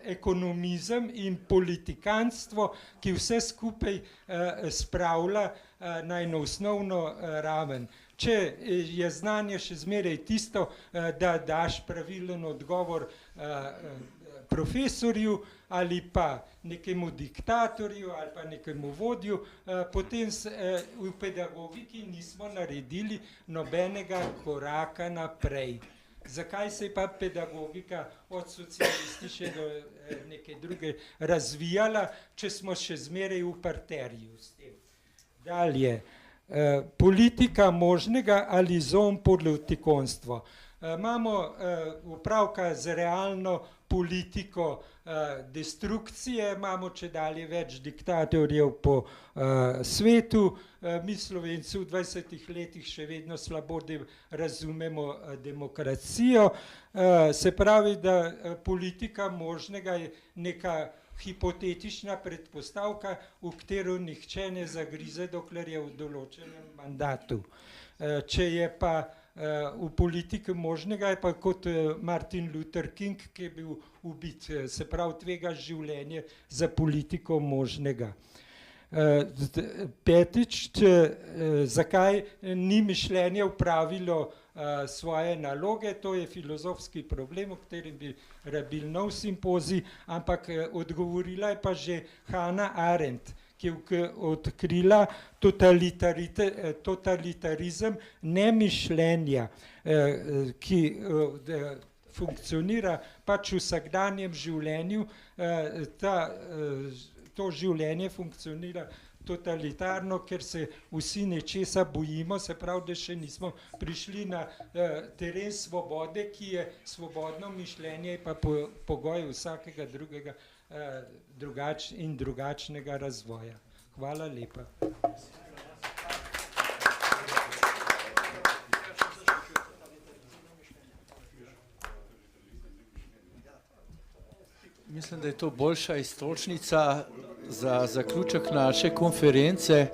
ekonomizem in politikanstvo, ki vse skupaj spravlja na eno osnovno raven. Če je znanje še zmeraj tisto, da daš pravilen odgovor profesorju ali pa nekemu diktatorju ali pa nekemu vodju, potem v pedagogiki nismo naredili nobenega koraka naprej. Zakaj se je pa pedagogika od socialistične do neke druge razvijala, če smo še zmeraj v parterju s tem? Dalje. Politika možnega ali zoompolitikonstvo. Imamo upravka z realno politiko destrukcije, imamo čedalje več diktatorjev po svetu, mi Slovenci v 20 letih še vedno slabo razumemo demokracijo, se pravi, da politika možnega je neka hipotetična predpostavka, v katero nihče ne zagrize, dokler je v določenem mandatu. Če je pa v politiki možnega, je pa kot Martin Luther King, ki je bil ubit, se pravi tvega življenje za politiko možnega. Petič, zakaj ni mišljenje opravilo svoje naloge, to je filozofski problem, o katerem bi rabili nov simpozij, ampak odgovorila je pa že Hannah Arendt, ki je odkrila totalitarizem nemišljenja, ki funkcionira pač v vsakdanjem življenju, to življenje funkcionira totalitarno, ker se vsi nečesa bojimo, se pravi, da še nismo prišli na teren svobode, ki je svobodno mišljenje, pa pogoj vsakega drugega in drugačnega razvoja. Hvala lepa. Mislim, da je to boljša iztočnica za zaključek naše konference.